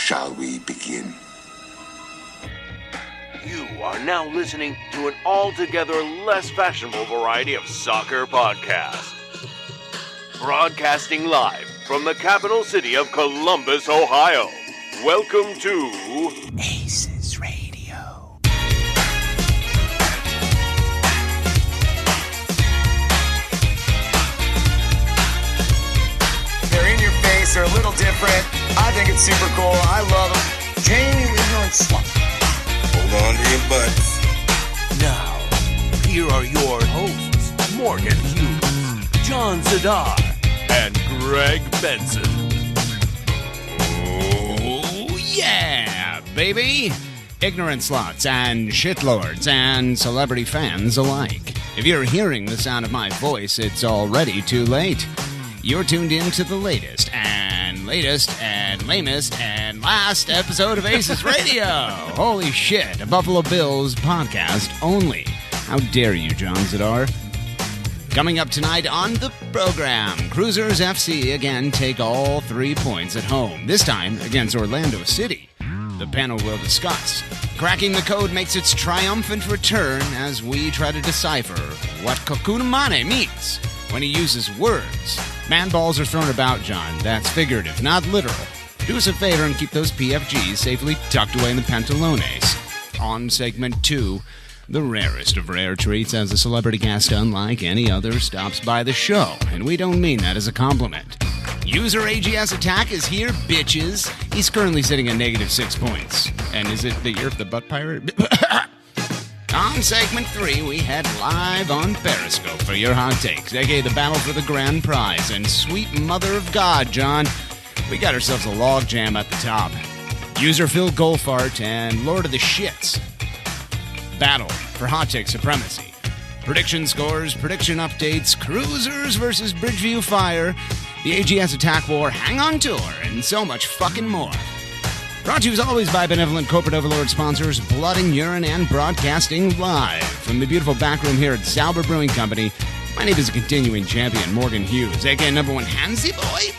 shall we begin? You are now listening to an altogether less fashionable variety of soccer podcasts. Broadcasting live from the capital city of Columbus, Ohio. Welcome to ACES Radio. They're in your face, they're a little different. I think it's super cool. I love them. Jamie, ignorant slut. Hold on to your butts. Now, here are your hosts, Morgan Hughes, John Zadar, and Greg Benson. Oh, yeah, baby. Ignorant sluts and shitlords and celebrity fans alike. If you're hearing the sound of my voice, it's already too late. You're tuned in to the latest and lamest and last episode of ACES Radio. Holy shit, a Buffalo Bills podcast only. How dare you, John Zadar? Coming up tonight on the program, Crewzers FC again take all 3 points at home, this time against Orlando City. The panel will discuss. Cracking the Code makes its triumphant return as we try to decipher what Kokunamane means when he uses words. Man balls are thrown about, John. That's figurative, not literal. Do us a favor and keep those PFGs safely tucked away in the pantalones. On segment 2, the rarest of rare treats as a celebrity guest unlike any other stops by the show. And we don't mean that as a compliment. User AGS Attack is here, bitches. He's currently sitting at negative 6 points. And is it the year of the butt pirate? On segment 3, we head live on Periscope for your hot takes, aka the battle for the grand prize. And sweet mother of God, John, we got ourselves a log jam at the top. User Phil Goldfart and Lord of the Shits. Battle for hot take supremacy. Prediction scores, prediction updates, Crewzers versus Bridgeview Fire, the AGS Attack War, Hang On Tour, and so much fucking more. Brought to you as always by benevolent corporate overlord sponsors Blood and Urine and Broadcasting Live. From the beautiful back room here at Sauber Brewing Company, my name is a continuing champion, Morgan Hughes, aka number 1 Handsy Boy.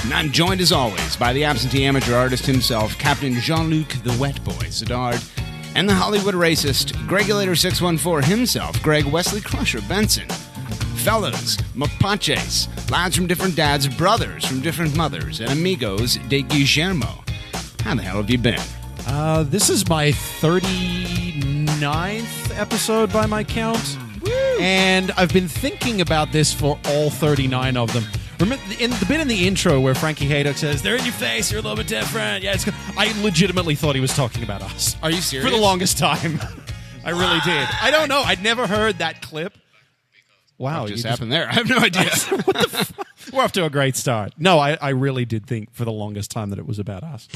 And I'm joined as always by the absentee amateur artist himself, Captain Jean-Luc the Wet Boy Sedard, and the Hollywood racist, Gregulator 614 himself, Greg Wesley Crusher Benson. Fellas, mapaches, lads from different dads, brothers from different mothers, and amigos de Guillermo. How the hell have you been? This is my 39th episode by my count. Woo! And I've been thinking about this for all 39 of them. Remember in the bit in the intro where Frankie Haydock says, "They're in your face, you're a little bit different." Yeah, I legitimately thought he was talking about us. Are you serious? For the longest time. I really did. I don't know. I'd never heard that clip. Wow. What just happened there? I have no idea. What the fuck? We're off to a great start. No, I really did think for the longest time that it was about us.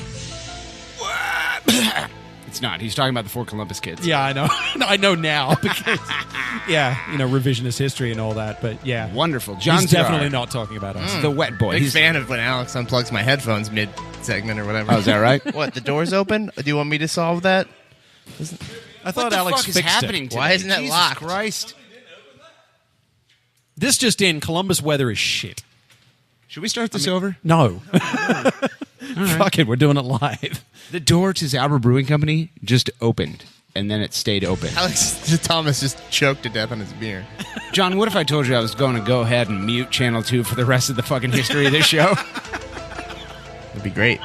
It's not. He's talking about the 4 Columbus kids. Yeah, I know. I know now because, yeah, revisionist history and all that. But yeah, wonderful. John's He's definitely not talking about us. The Wet Boy. Big fan of when Alex unplugs my headphones mid-segment or whatever. Oh, is that right? What, the door's open? Do you want me to solve that? I thought what the Alex fuck is fixed happening it. today? Why isn't that Jesus locked? Christ. This just in, Columbus weather is shit. Should we start this over? No. Fuck it, we're doing it live. The door to Sauber Brewing Company just opened, and then it stayed open. Alex Thomas just choked to death on his beer. John, what if I told you I was going to go ahead and mute Channel 2 for the rest of the fucking history of this show? That'd be great.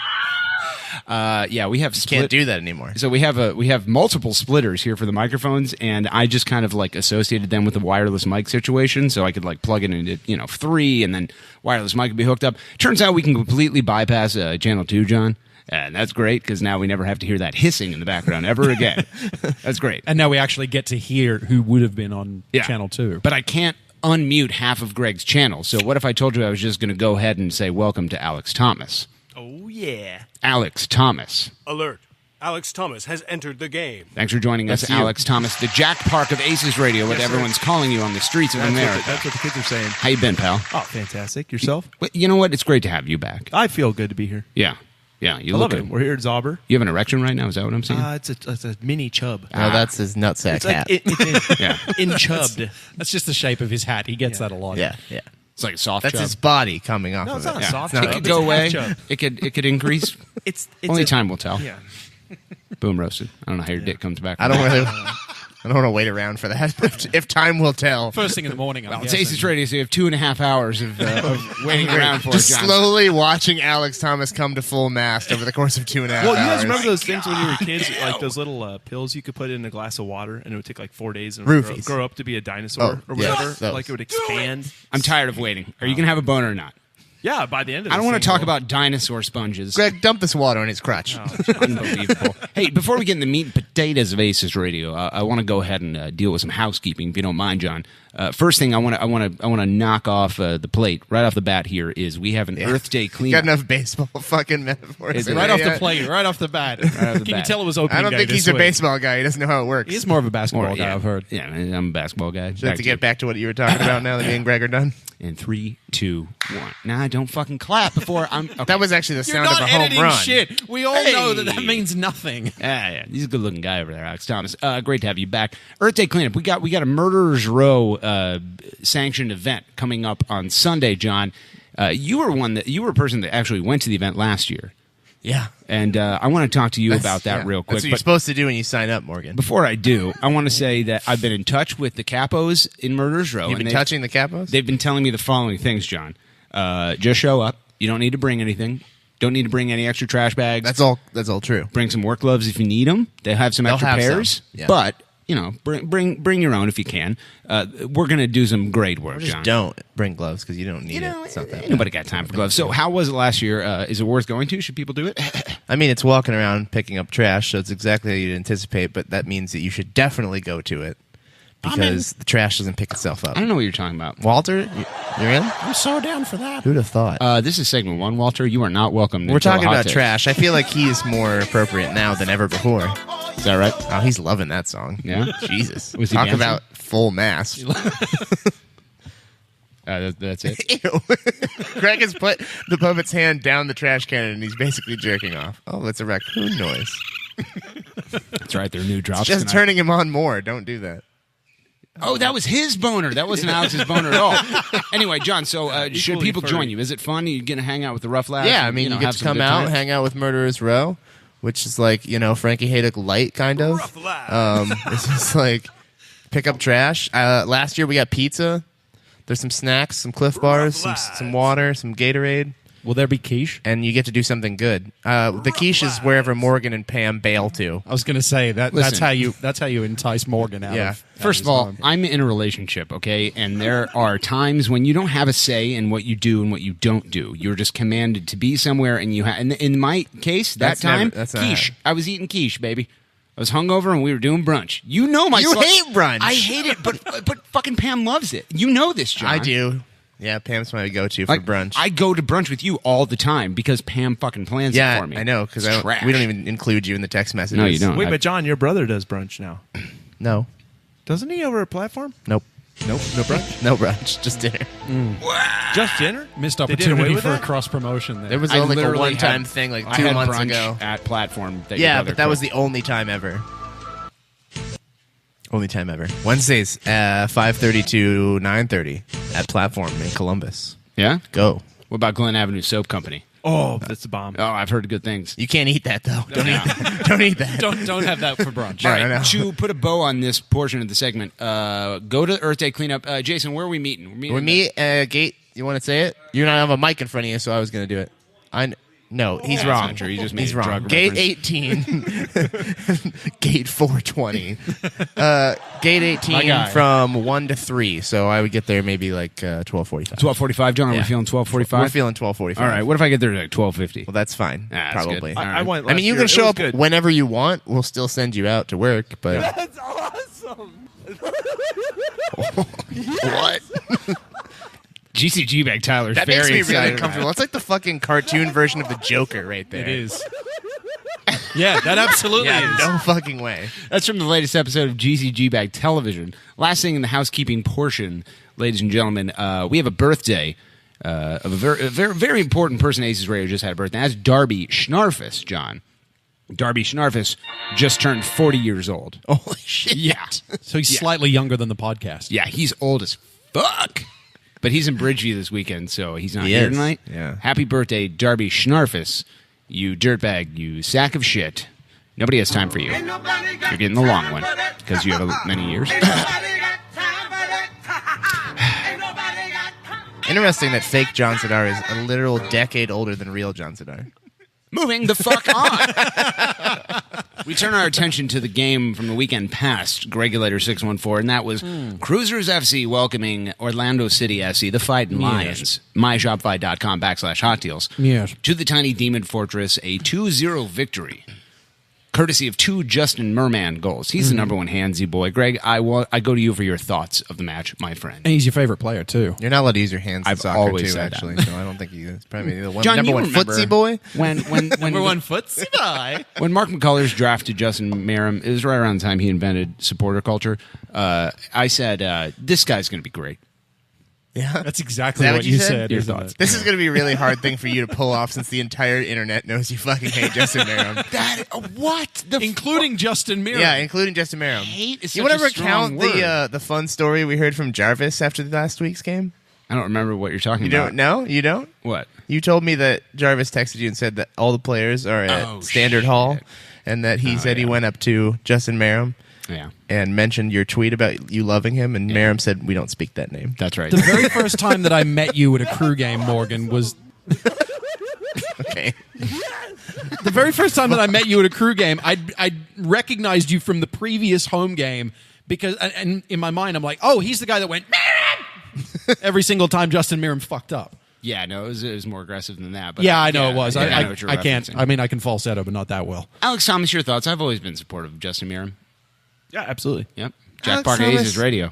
Yeah, we have Can't do that anymore. So we have multiple splitters here for the microphones, and I just kind of like associated them with the wireless mic situation, so I could like plug it into 3, and then wireless mic would be hooked up. Turns out we can completely bypass Channel 2, John. And that's great because now we never have to hear that hissing in the background ever again. That's great. And now we actually get to hear who would have been on Channel 2. But I can't unmute half of Greg's channel. So what if I told you I was just going to go ahead and say welcome to Alex Thomas? Oh, yeah. Alex Thomas. Alert. Alex Thomas has entered the game. Thanks for joining us, Alex Thomas, the Jack Park of ACES Radio, what everyone's calling you on the streets of America. That's what the kids are saying. How you been, pal? Oh, fantastic. Yourself? You know what? It's great to have you back. I feel good to be here. Yeah. Yeah, you I look love it. good. We're here at Zauber. You have an erection right now? Is that what I'm saying? It's a mini chub. No, that's his nutsack It's hat. like Yeah. in chubbed. That's just the shape of his hat. He gets that a lot. Yeah. It's like a soft That's chub. his body coming off No, of it's it. not a soft It chub. could It's go a half away. chub. It could increase. It's Only a- time will tell. Yeah. Boom roasted. I don't know how your dick comes back. I don't want to wait around for that. If time will tell. First thing in the morning. I'm Well, it's guessing. ACES Radio, so you have 2.5 hours of waiting around for Just it, John. slowly watching Alex Thomas come to full mast over the course of 2.5 hours. Well, you guys remember those things when you were kids, like those little pills you could put in a glass of water, and it would take like 4 days and Roofies. grow up to be a dinosaur or yeah, whatever. those. Like it would expand. I'm tired of waiting. Are you going to have a boner or not? Yeah, by the end of I this don't want thing, to talk we'll- about dinosaur sponges. Greg, dump this water in his crotch. Unbelievable. Hey, before we get in the meat and potatoes of ACES Radio, I want to go ahead and deal with some housekeeping, if you don't mind, John. First thing I want to knock off the plate right off the bat here is we have an Earth Day Got cleanup. enough baseball fucking metaphors. Is it in Right there off the yet? plate, right off the bat. off the Can you bat. tell it was opening I don't day think this he's a week? baseball guy. He doesn't know how it works. He's more of a basketball guy, yeah, I've heard. Yeah, I'm a basketball guy. Should have to get back to what you were talking about now that me and Greg are done. In 3, 2, 1. Nah, don't fucking clap before I'm. Okay. That was actually the You're sound of not a home editing run. shit. We all know that Hey. means nothing. Yeah. He's a good-looking guy over there, Alex Thomas. Great to have you back. Earth Day cleanup. We got a Murderers Row sanctioned event coming up on Sunday, John. You were a person that actually went to the event last year, Yeah. and I want to talk to you about that Yeah. real quick. That's what you're But supposed to do when you sign up, Morgan. before I do, I want to say that I've been in touch with the capos in Murderers Row. You've been and touching the capos? They've been telling me the following things, John. Just show up. You don't need to bring anything. Don't need to bring any extra trash bags. That's all true. Bring some work gloves if you need them. They have some They'll extra have pairs, some, yeah. but bring your own if you can. We're gonna do some great work, Just John. don't bring gloves because you don't need it. It's not that Ain't bad. nobody got time for gloves. So how was it last year? Is it worth going to? Should people do it? I mean, it's walking around picking up trash, so it's exactly how you'd anticipate, but that means that you should definitely go to it because the trash doesn't pick itself up. I don't know what you're talking about. Walter, you're in? I'm so down for that. Who'd have thought? This is segment 1, Walter. You are not welcome. We're talking about trash. trash. I feel like he is more appropriate now than ever before. Is that right? Oh, he's loving that song. Yeah? Jesus. Was he Talk dancing? about full mass. That's it. Ew. Greg has put the puppet's hand down the trash can and he's basically jerking off. Oh, it's a raccoon noise. That's right. Their new drops. Just tonight. turning him on more. Don't do that. Oh, that was his boner. That wasn't Alex's boner at all. Anyway, John. So should Equally people furry. join you? Is it fun? Are you gonna hang out with the rough lads? Yeah, I and, mean, you have get to some come good out, time? hang out with Murderers Row, which is like, Frankie Haydock light, kind of. It's just like pick up trash. Last year we got pizza. There's some snacks, some Cliff Bars, some water, some Gatorade, Will there be quiche? and you get to do something good. The quiche is wherever Morgan and Pam bail to. I was going to say that's Listen. how you entice Morgan out Yeah. of. First of all, I'm in a relationship, okay? And there are times when you don't have a say in what you do and what you don't do. You're just commanded to be somewhere, and you have. And in my case, That's time, that's not quiche. how- I was eating quiche, baby. I was hungover, and we were doing brunch. You know my. You hate brunch. I hate it, but fucking Pam loves it. You know this, John. I do. Yeah, Pam's my go-to for Like, brunch. I go to brunch with you all the time because Pam fucking plans it for me. I know, because It's trash. we don't even include you in the text messages. No, you don't. Wait, but John, your brother does brunch now. No. Doesn't he over at Platform? Nope. Nope, no brunch. No brunch, just dinner. Just dinner? Missed They did away opportunity with for a that? cross promotion there. There was I only a literally one-time had- thing like I 2 had months brunch ago. at Platform. That your Yeah, brother but that was cooked. the only time ever. Only time ever. Wednesdays, 5:30 to 9:30 at Platform in Columbus. Yeah. Go. What about Glen Avenue Soap Company? Oh, that's the bomb. Oh, I've heard good things. You can't eat that though. Don't eat that. Don't eat that. don't have that for brunch. All I know. right, to put a bow on this portion of the segment, go to Earth Day cleanup. Jason, where are we meeting? We're meeting We at the- meet Gate. You want to say it? You don't have a mic in front of you, so I was going to do it. No, he's That's wrong. not true. You just made he's a wrong. drug Gate reference. 18, Gate 420. Gate 18 My guy. from 1 to 3. So I would get there maybe like 12:45. 12:45, John. Are we Yeah. feeling 12:45? We're feeling 12:45. All right. What if I get there at like 12:50? Well, that's fine. That's probably. good. All I right. went I mean, you last can year. show It was up good. whenever you want. We'll still send you out to work, but That's awesome. what? GCG bag Tyler's That very makes me excited really about uncomfortable. It's like the fucking cartoon version of the Joker right there. It is. Yeah, that absolutely Yeah, is. no fucking way. That's from the latest episode of GCG Bag Television. Last thing in the housekeeping portion, ladies and gentlemen, we have a birthday of a very important person. Aces Radio just had a birthday. That's Darby Schnarfus, John. Darby Schnarfus just turned 40 years old. Holy shit. Yeah. So he's slightly younger than the podcast. Yeah, he's old as fuck. But he's in Bridgeview this weekend, so he's not He here is. tonight. Yeah. Happy birthday, Darby Schnarfus, you dirtbag, you sack of shit. Nobody has time for you. You're getting the long one because you have many years. Interesting that fake John Sedar is a literal decade older than real John Sedar. Moving the fuck on. We turn our attention to the game from the weekend past, Regulator 614, and that was Crewzers FC welcoming Orlando City FC, the Fighting Lions, myshopify.com/hot deals, Yes. to the tiny Demon Fortress, a 2-0 victory. Courtesy of 2 Justin Merman goals. He's the number one handsy boy. Greg, I go to you for your thoughts of the match, my friend. And he's your favorite player, too. You're not allowed to use your hands in I've soccer, always too, said that. actually. So I don't think you... It's probably the John, number you one remember footsie boy. When footsie boy. When Mark McCullers drafted Justin Merrim, it was right around the time he invented supporter culture. I said, this guy's going to be great. Yeah. That's exactly Is that what what you you said? said. Your isn't thoughts. it? This is going to be a really hard thing for you to pull off since the entire internet knows you fucking hate Justin Merrim. What? Including Justin Merrim. Yeah, including Justin Merrim. Hate is You such want to a strong recount the fun story we heard from Jarvis after last week's game? I don't remember what you're talking You about. don't know? You don't? What? You told me that Jarvis texted you and said that all the players are at Oh, Standard shit. Hall, and that he said he went up to Justin Merrim Yeah, and mentioned your tweet about you loving him, and Merrim said, we don't speak that name. that's right. The very first time that I met you at a crew game, Morgan, was Okay. the very first time that I met you at a crew game. I recognized you from the previous home game because, and in my mind, I'm like, oh, he's the guy that went Merrim every single time Justin Merrim fucked up. Yeah, no, it was more aggressive than that. But Yeah, I know it was. yeah, I know what you're can't. referencing. I mean, I can falsetto, but not that well. Alex Thomas, your thoughts? I've always been supportive of Justin Merrim. Yeah, absolutely. Yep. Jack Alex Parker Thomas. ACES Radio.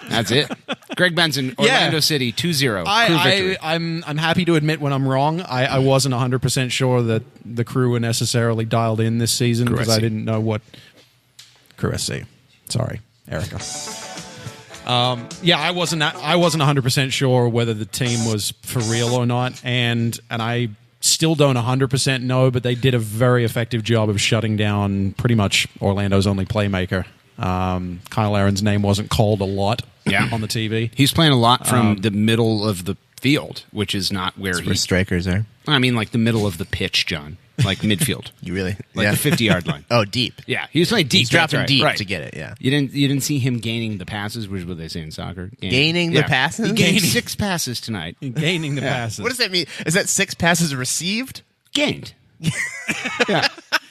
That's it. Greg Benson, Orlando City, 2-0. Crew victory. I'm happy to admit when I'm wrong. I wasn't 100% sure that the crew were necessarily dialed in this season Crew because I SC. didn't know what Crew SC. Sorry, Erica. Yeah, I wasn't 100% sure whether the team was for real or not, and I still don't 100% know, but they did a very effective job of shutting down pretty much Orlando's only playmaker. Kyle Aaron's name wasn't called a lot on the TV. He's playing a lot from the middle of the field, which is not where Where strikers are. I mean, like the middle of the pitch, John. Like midfield. You really? Like the 50-yard line. Oh, deep. Yeah, he was playing deep. He's dropping that's right, deep right. to get it, yeah. You didn't see him gaining the passes, which is what they say in soccer. Gaining the passes? He gained Gaining. 6 passes tonight. Gaining the passes. What does that mean? Is that 6 passes received? Gained. yeah.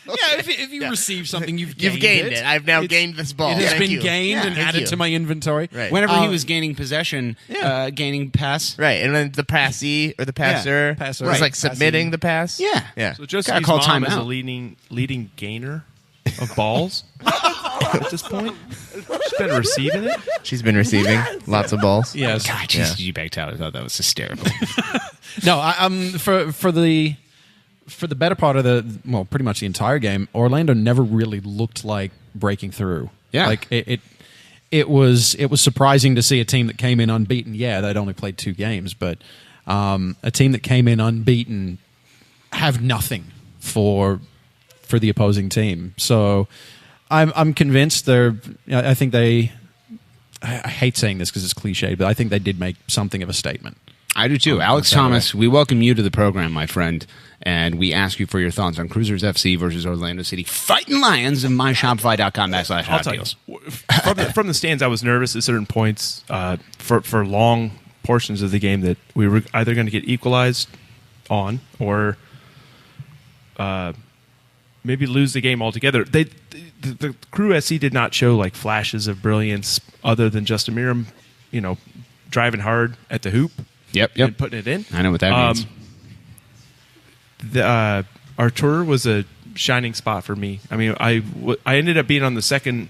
Yeah, if you receive something, you've You've gained it. I've now gained this ball. It has Thank been you. gained and Thank added you. to my inventory. Right. Whenever he was gaining possession, gaining pass. Right, and then the passee or the passer passer. was Right. like submitting the pass. Yeah. Yeah. So just Gotta use call mom as a timeout. leading gainer of balls at this point. She's been receiving it. She's been receiving lots of balls. Yes. God, Jesus, G-Bag Tyler thought that was hysterical. No, for the better part of pretty much the entire game, Orlando never really looked like breaking through. Yeah. Like it was surprising to see a team that came in unbeaten. Yeah, they'd only played 2 games, but a team that came in unbeaten have nothing for the opposing team. So I'm convinced I think they. I hate saying this because it's cliched, but I think they did make something of a statement. I do too. Alex Thomas, we welcome you to the program, my friend, and we ask you for your thoughts on Crewzers FC versus Orlando City Fighting Lions and myshopify.com/hot I'll tell you, deals. from the stands, I was nervous at certain points for long portions of the game that we were either going to get equalized on or maybe lose the game altogether. The Crew SC did not show like flashes of brilliance other than Justin Merrim, driving hard at the hoop. Yep. And putting it in. I know what that means. Artur was a shining spot for me. I mean, I ended up being in the second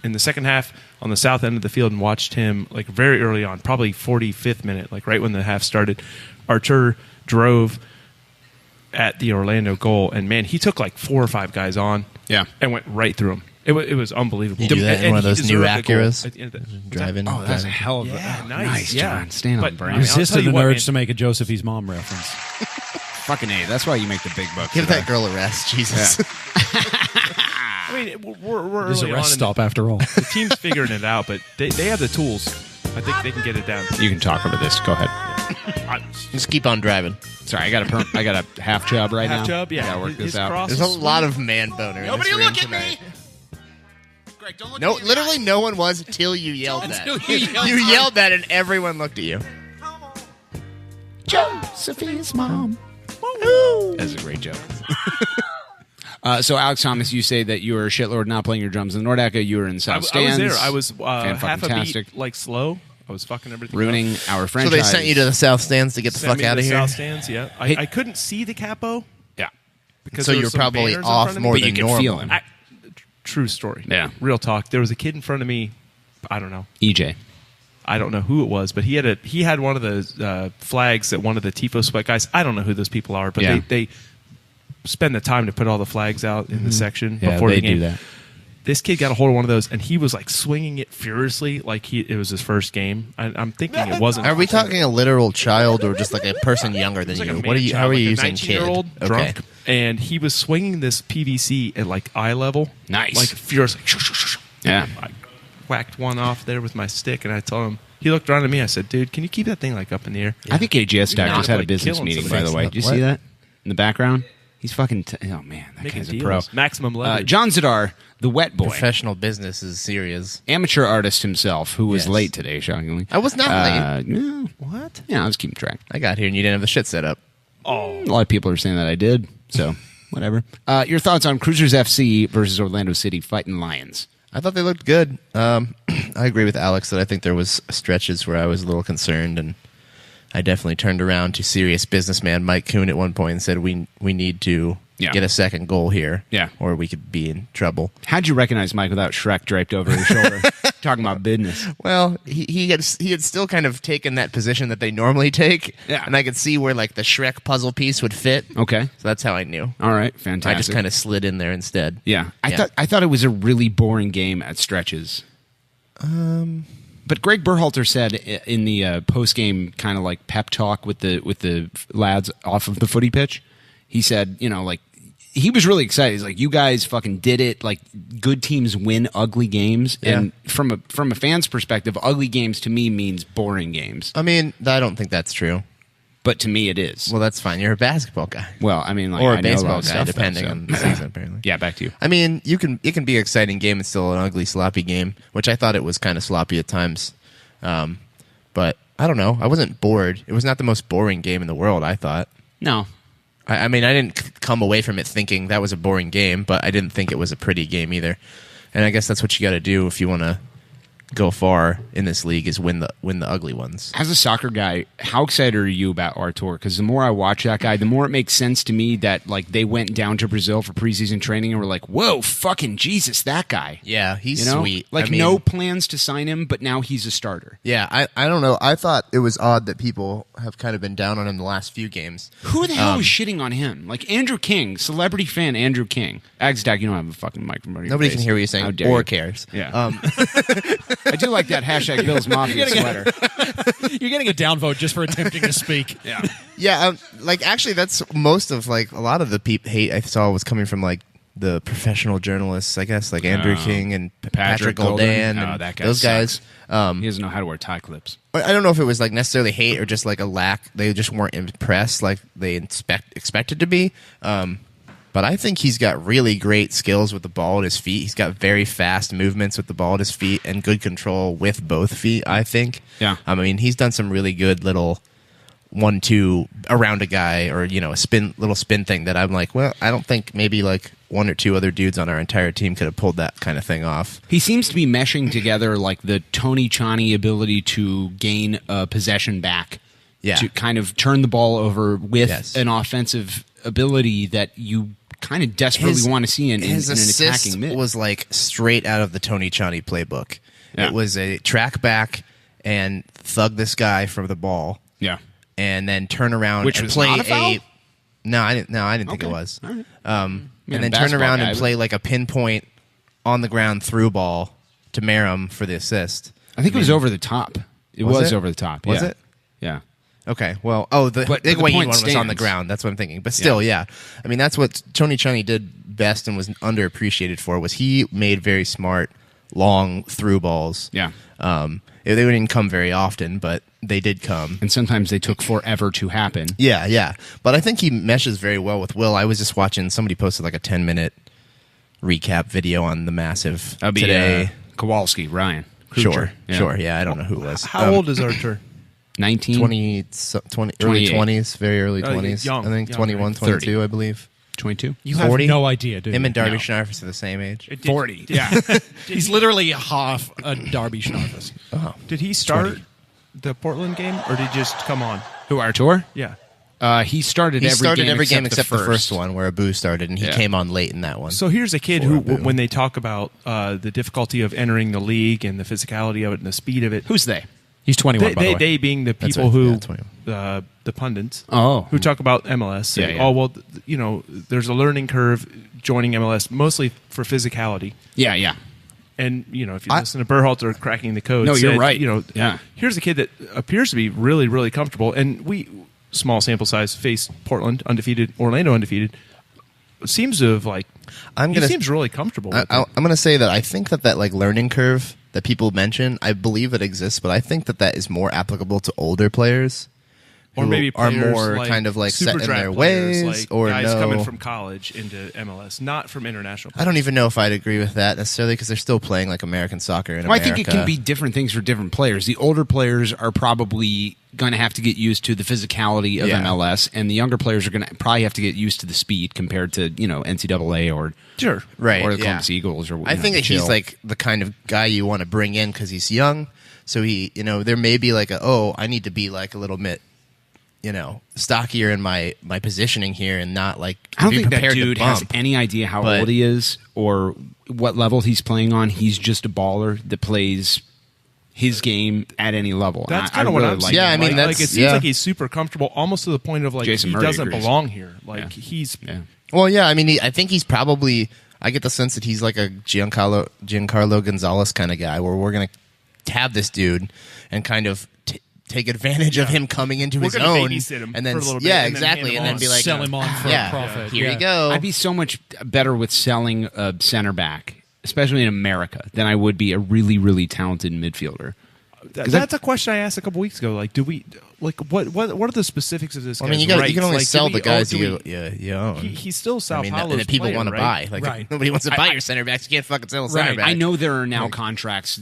half on the south end of the field and watched him like very early on, probably 45th minute, like right when the half started. Artur drove at the Orlando goal, and man, he took like 4 or 5 guys on, and went right through them. It was unbelievable. You do that in And one of he those new deserved the goal Acuras? at the end of that. Driving. Oh, that's a hell of a nice, John. Staying on But, brand. I mean, I'll Resisted tell you an what, urge man. to make a Joseph's mom reference. Fucking A. That's why you make the big bucks. Give that girl a rest, Jesus. I mean, we're There's early a on rest in stop after all. the team's figuring it out, but they have the tools. I think they can get it down. You can talk over this. Go ahead. Just keep on driving. Sorry, I got a half job right now. Half job, yeah. Gotta work His this out. cross There's a is lot of man boner. Nobody in this room look at tonight. me. Greg, don't look No, at me. literally no one was till you yelled that. Until you yelled You that. yelled that and everyone looked at you. Josephine's mom. That's a great joke. So, Alex Thomas, you say that you were a shitlord not playing your drums in the Nordaca. You were in South I was Stands. there. I was half a Fan-fucking-tastic. beat like slow. I was fucking everything Ruining up. our So franchise. they sent you to the South Stands to get the Sent fuck me to out the of here? South Stands, yeah. Hey- I couldn't see the capo Yeah. because So there you were were some probably banners in off front of more me. But you than could normal. feel him. True story. Yeah. Real talk. There was a kid in front of me. I don't know. EJ. I don't know who it was, but he had one of the flags that one of the Tifo Sweat guys. I don't know who those people are, but Yeah. they spend the time to put all the flags out in the section Yeah, before they the game. do that. This kid got a hold of one of those, and he was like swinging it furiously, like it was his first game. I'm thinking it wasn't. Are we talking a literal child or just like a person younger than It was you? like a What are you? man-child, How are you like a using kid? 19-year-old Okay. drunk, and he was swinging this PVC at like eye level, Nice. like furious. Like, shh, shh, shh, shh. Yeah. I whacked one off there with my stick, and I told him. He looked around at me. I said, "Dude, can you keep that thing like up in the air?" I think AGS Stack Not just had a like business killing meeting, by somebody. the way. Did you What? see that in the background? He's fucking. Oh man, that Making guy's a deals. pro. Maximum leverage. John Zadar, the wet boy, Professional business is serious. amateur artist himself, who was Yes. late today, shockingly. I was not late. No. What? Yeah, I was keeping track. I got here and you didn't have the shit set up. A lot of people are saying that I did, so whatever. Your thoughts on Crewzers FC versus Orlando City fighting Lions? I thought they looked good. I agree with Alex that I think there was stretches where I was a little concerned, and I definitely turned around to serious businessman Mike Kuhn at one point and said, "We need to Yeah. get a second goal here, Yeah. or we could be in trouble." How'd you recognize Mike without Shrek draped over his shoulder, talking about business? Well, he had still kind of taken that position that they normally take, Yeah. and I could see where like the Shrek puzzle piece would fit. Okay, So that's how I knew. all right, fantastic. I just kind of slid in there instead. Yeah, Yeah. I thought it was a really boring game at stretches. But Greg Berhalter said in the post game kind of like pep talk with the lads off of the footy pitch, he said, you know, like he was really excited. He's like, you guys fucking did it. Like good teams win ugly games, Yeah. and from a fan's perspective, ugly games to me means boring games. I mean, I don't think that's true. But to me, it is. Well, that's fine. You're a basketball guy. Well, I mean, like, Or I a know baseball lot of guy, stuff, depending though, so. on the season, apparently. Yeah, back to you. I mean, it can be an exciting game and still an ugly, sloppy game, which I thought it was kind of sloppy at times. But I don't know. I wasn't bored. It was not the most boring game in the world, I thought. No. I mean, I didn't come away from it thinking that was a boring game, but I didn't think it was a pretty game either. And I guess that's what you got to do if you want to go far in this league is win the ugly ones. As a soccer guy, how excited are you about Artur? Because the more I watch that guy, the more it makes sense to me that like they went down to Brazil for preseason training and were like, "Whoa, fucking Jesus, that guy!" Yeah, he's You know, sweet. like I mean, no plans to sign him, but now he's a starter. Yeah, I don't know. I thought it was odd that people have kind of been down on him the last few games. Who the hell is shitting on him? Like Andrew King, celebrity fan Andrew King. Agstack, you don't have a fucking microphone. in your Nobody face. can hear what you're How saying dare or you. cares. Yeah. I do like that hashtag Bills Mafia sweater. You're getting a downvote just for attempting to speak. Yeah. Yeah, like actually, that's most of like a lot of the hate I saw was coming from like the professional journalists, I guess, like Andrew King and Patrick Goldan Oh, and that guy those sucks. guys. He doesn't know how to wear tie clips. I don't know if it was like necessarily hate or just like a lack. They just weren't impressed like they expected to be. But I think he's got really great skills with the ball at his feet. He's got very fast movements with the ball at his feet and good control with both feet, I think. Yeah. I mean, he's done some really good little 1-2 around a guy or, you know, a little spin thing that I'm like, well, I don't think maybe like one or two other dudes on our entire team could have pulled that kind of thing off. He seems to be meshing together like the Tony Chani ability to gain possession back. Yeah. To kind of turn the ball over with Yes. an offensive ability that you kind of desperately want to see in his an assist attacking mid. was like straight out of the Tony Chani playbook. Yeah. It was a track back and thug this guy for the ball, yeah. and then turn around Which and was play not a foul? No, I didn't think Okay. it was. All right. And Man, then turn basketball around guy, and play like a pinpoint on the ground through ball to Merrim for the assist. I think it was over the top. It Was was it? over the top. Was yeah. it? Yeah. Okay, well, the But big the Wayne point one was on the stands. ground. That's what I'm thinking. But still, yeah. I mean, that's what Tony Chani did best and was underappreciated for was he made very smart long through balls. Yeah. They didn't come very often, but they did come. And sometimes they took forever to happen. Yeah. But I think he meshes very well with Will. I was just watching, somebody posted like a 10-minute recap video on the Massive That'd be today. Kowalski, Ryan. Sure. Yeah. Sure. Yeah, I don't know who it was. How old is Archer? 19? 20, early 28. 20s, very early 20s. Young, I think young, 21, right? 22, 30. I believe. 22? You have 40? no idea, do you? Him and Darby No. Schnarfus are the same age. 40. Yeah. He's literally half a Darby Schnarfus. Did he start the Portland game, or did he just come on? Who, Artur? Yeah. He started He every started game every game except except the first one, where Abu started, and he Yeah. came on late in that one. So here's a kid who, Poor Abu. when they talk about the difficulty of entering the league and the physicality of it and the speed of it, Who's they? He's 21, by the way. they being the That's people right. who, Yeah, 21. the pundits, Oh. who talk about MLS, say, Yeah. oh, well, there's a learning curve joining MLS, mostly for physicality. Yeah. And, if you listen to Berhalter cracking the code, No, you're said, right. Yeah. Here's a kid that appears to be really, really comfortable. And small sample size, faced Portland undefeated, Orlando undefeated, seems to have, he seems really comfortable with it. I'm going to say that I think that like learning curve that people mention, I believe it exists, but I think that is more applicable to older players. Or who maybe are players more like kind of like super set in draft their players, ways, like or guys no. coming from college into MLS, not from international. I don't even know if I'd agree with that necessarily, because they're still playing like American soccer in Well, I America. think it can be different things for different players. The older players are probably going to have to get used to the physicality of Yeah. MLS, and the younger players are going to probably have to get used to the speed compared to NCAA or Sure. right, or the yeah. Columbus Eagles. Or I think that he's Chill. like the kind of guy you want to bring in because he's young. So he, there may be like I need to be like a little bit, stockier in my positioning here, and not like I don't be think that prepared to dude has bump. any idea how But- old he is or what level he's playing on. He's just a baller that plays his game at any level. That's I kind of what really I'm like saying. Yeah, I him. mean, like, that's- it seems yeah. like he's super comfortable, almost to the point of Jason he Murray doesn't agrees. belong here. Yeah. He's Yeah. Well, yeah, I mean, I think he's probably. I get the sense that he's like a Giancarlo Gonzalez kind of guy, where we're gonna have this dude and kind of take advantage of him coming into We're his gonna own, babysit him and then for a little bit, yeah, and then exactly, hand him and then on. be like, Sell him on for a yeah, profit. Here Yeah. you go. I'd be so much better with selling a center back, especially in America, than I would be a really, really talented midfielder. that's a question I asked a couple weeks ago. Like, do we what are the specifics of this? I mean, guy's you can rights? only Like, do sell we the guys own- you own. He's still Sao I mean, Paulo's and if people player, want to right? buy, like Right. if nobody wants to buy your center backs. You can't fucking sell a center back. I know there are now contracts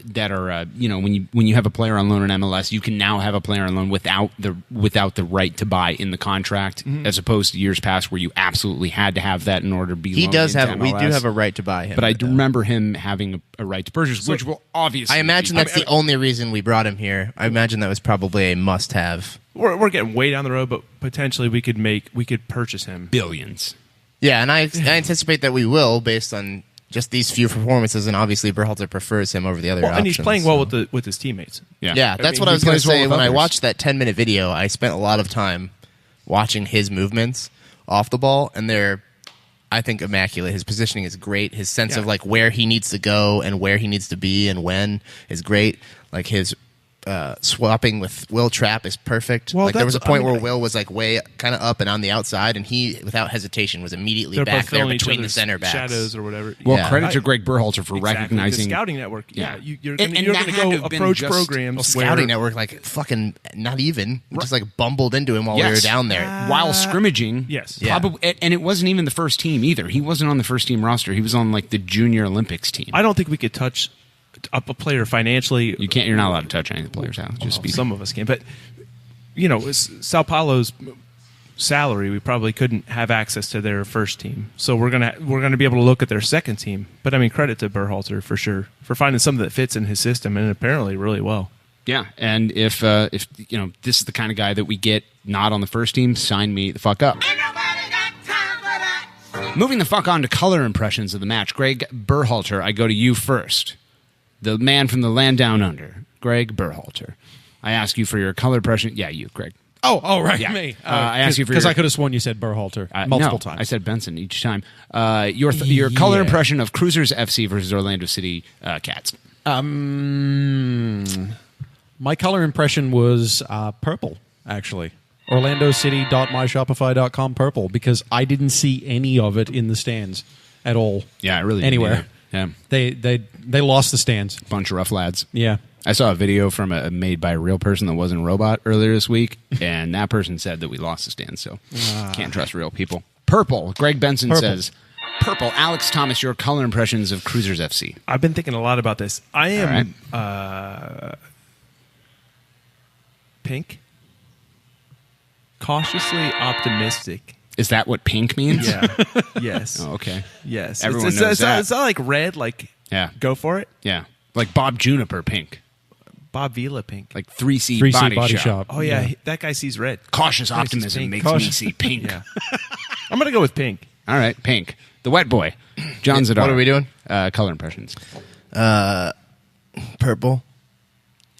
that are when you have a player on loan in MLS, you can now have a player on loan without the right to buy in the contract, as opposed to years past where you absolutely had to have that in order to be. He loaned does into have. We do MLS. have a right to buy him, But I do remember him having a right to purchase, which will obviously. I imagine that's the only reason we brought him here. I imagine that was probably a must-have. We're getting way down the road, but potentially we could purchase him. billions. Yeah, and I anticipate that we will, based on just these few performances, and obviously Berhalter prefers him over the other Well, options. and he's playing well so. with his teammates. Yeah, that's mean, what I he was going to plays well say. with When I others. watched that 10-minute video, I spent a lot of time watching his movements off the ball, and they're, I think, immaculate. His positioning is great. His sense of like where he needs to go and where he needs to be and when is great. Like his swapping with Will Trapp is perfect. Well, like there was a that's- point I mean, where Will was like way kind of up and on the outside, and he, without hesitation, was immediately They're back both there filling each between the other's center backs. shadows or whatever. Well, Yeah. credit to Greg Berhalter for Exactly. recognizing the scouting network. Yeah. You're And going that to had go to have been approach just- programs Well, where scouting network, like fucking not even. We just like bumbled into him while we were Yes. down there. while scrimmaging. yes. Yeah. Probably, and it wasn't even the first team either. He wasn't on the first team roster. He was on like the Junior Olympics team. I don't think we could touch up a player financially. You can't. You're not allowed to touch any of the players out. Just be Some of us can, but Sao Paulo's salary, we probably couldn't have access to their first team. So we're gonna be able to look at their second team. But I mean, credit to Berhalter for sure for finding something that fits in his system, and apparently really well. Yeah, and if this is the kind of guy that we get not on the first team, sign me the fuck up. Moving the fuck on to color impressions of the match, Greg Berhalter. I go to you first, the man from the land down under, Greg Berhalter. I ask you for your color impression. Yeah, you, Greg. Oh, right, Yeah. me. I asked you for because your- I could have sworn you said Berhalter multiple No, times. I said Benson each time. Your color Yeah. impression of Crewzers FC versus Orlando City Cats. My color impression was purple, actually. OrlandoCity.myshopify.com purple, because I didn't see any of it in the stands at all. Yeah, I really didn't anywhere. either. Yeah. They lost the stands. Bunch of rough lads. Yeah. I saw a video from made by a real person that wasn't a robot earlier this week, and that person said that we lost the stand, so can't trust real people. Purple. Greg Benson says, Purple. Alex Thomas, your color impressions of Crewzers FC. I've been thinking a lot about this. I am pink, cautiously optimistic. Is that what pink means? Yeah. Yes. Oh, okay. Yes. Everyone it's, knows it's, that. It's not like red. Like go for it. Yeah. Like Bob Juniper pink. Bob Vila pink. Like 3C body shop. Oh yeah, that guy sees red. Cautious optimism makes me see pink. Yeah. I'm gonna go with pink. All right, pink. The wet boy. John Zadar. What are we doing? Color impressions. Purple.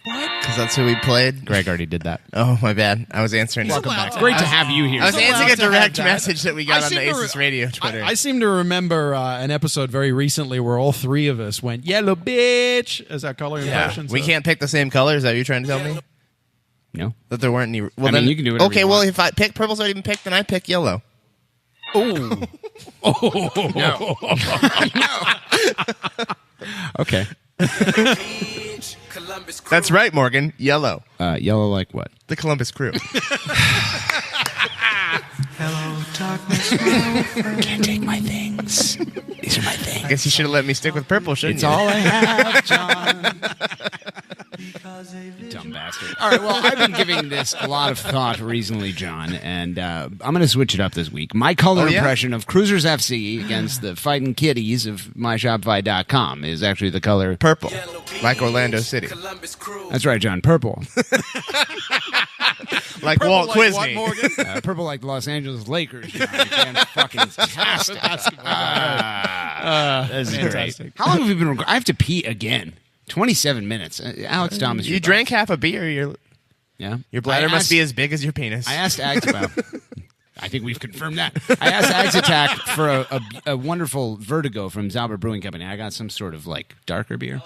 What? Because that's who we played. Greg already did that. Oh, my bad. I was answering. It's great to have you here. I was answering a direct that. message that we got on the ACES Radio Twitter. I seem to remember an episode very recently where all three of us went yellow bitch as our color impressions. We can't pick the same color. Is that what you're trying to tell me? No. That there weren't any. Well, I mean, then you can do whatever Okay, you well, want. if I pick purple's already been picked, then I pick yellow. No. Okay. That's right, Morgan. Yellow. Yellow like what? The Columbus Crew. Can't take my things. These are my things. I guess you should have let me stick with purple, shouldn't It's you? all I have, John. Dumb bastard. All right, well, I've been giving this a lot of thought recently, John, and I'm going to switch it up this week. My color impression of Crewzers FC against the Fighting Kitties of myshopify.com is actually the color Purple. Like Orlando City. That's right, John. Purple. Like Walt Quisney. Purple like the Los Angeles Lakers. John. You can't fucking cast it. This is great. How long have we been recording? I have to pee again. 27 minutes. Alex Thomas. You drank half a beer. Your bladder must be as big as your penis. I asked Ags about. I think we've confirmed that. I asked Ags Attack for a wonderful Vertigo from Zauber Brewing Company. I got some sort of like darker beer.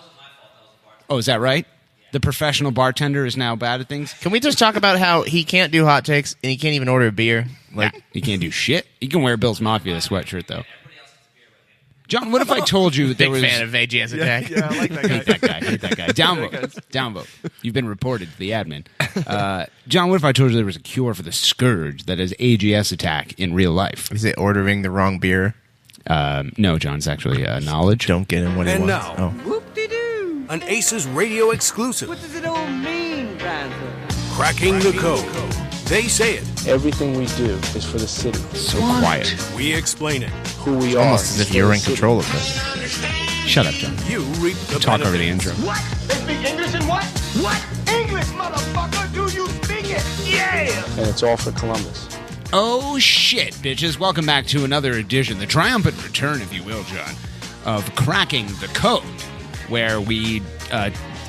Oh, is that right? The professional bartender is now bad at things. Can we just talk about how he can't do hot takes and he can't even order a beer? Like he can't do shit. He can wear Bill's Mafia sweatshirt though. John, what if I told you that there Big was... fan of AGS Attack. Yeah, I like that guy. Hate that guy. Downvote. You've been reported to the admin. John, what if I told you there was a cure for the scourge that is AGS Attack in real life? Is it ordering the wrong beer? No, John, it's actually knowledge. Don't get him what he And wants. now, Oh. an ACES radio exclusive. What does it all mean, Panther? Cracking the code. They say it. Everything we do is for the city. So quiet. We explain it. Who we are. Almost as if is you're for in the city. control of this. Shut up, John. You reap the Talk over the benefits. intro. What? They speak English and what? What? English, motherfucker! Do you speak it? Yeah! And it's all for Columbus. Oh, shit, bitches. Welcome back to another edition, the triumphant return, if you will, John, of Cracking the Code, where we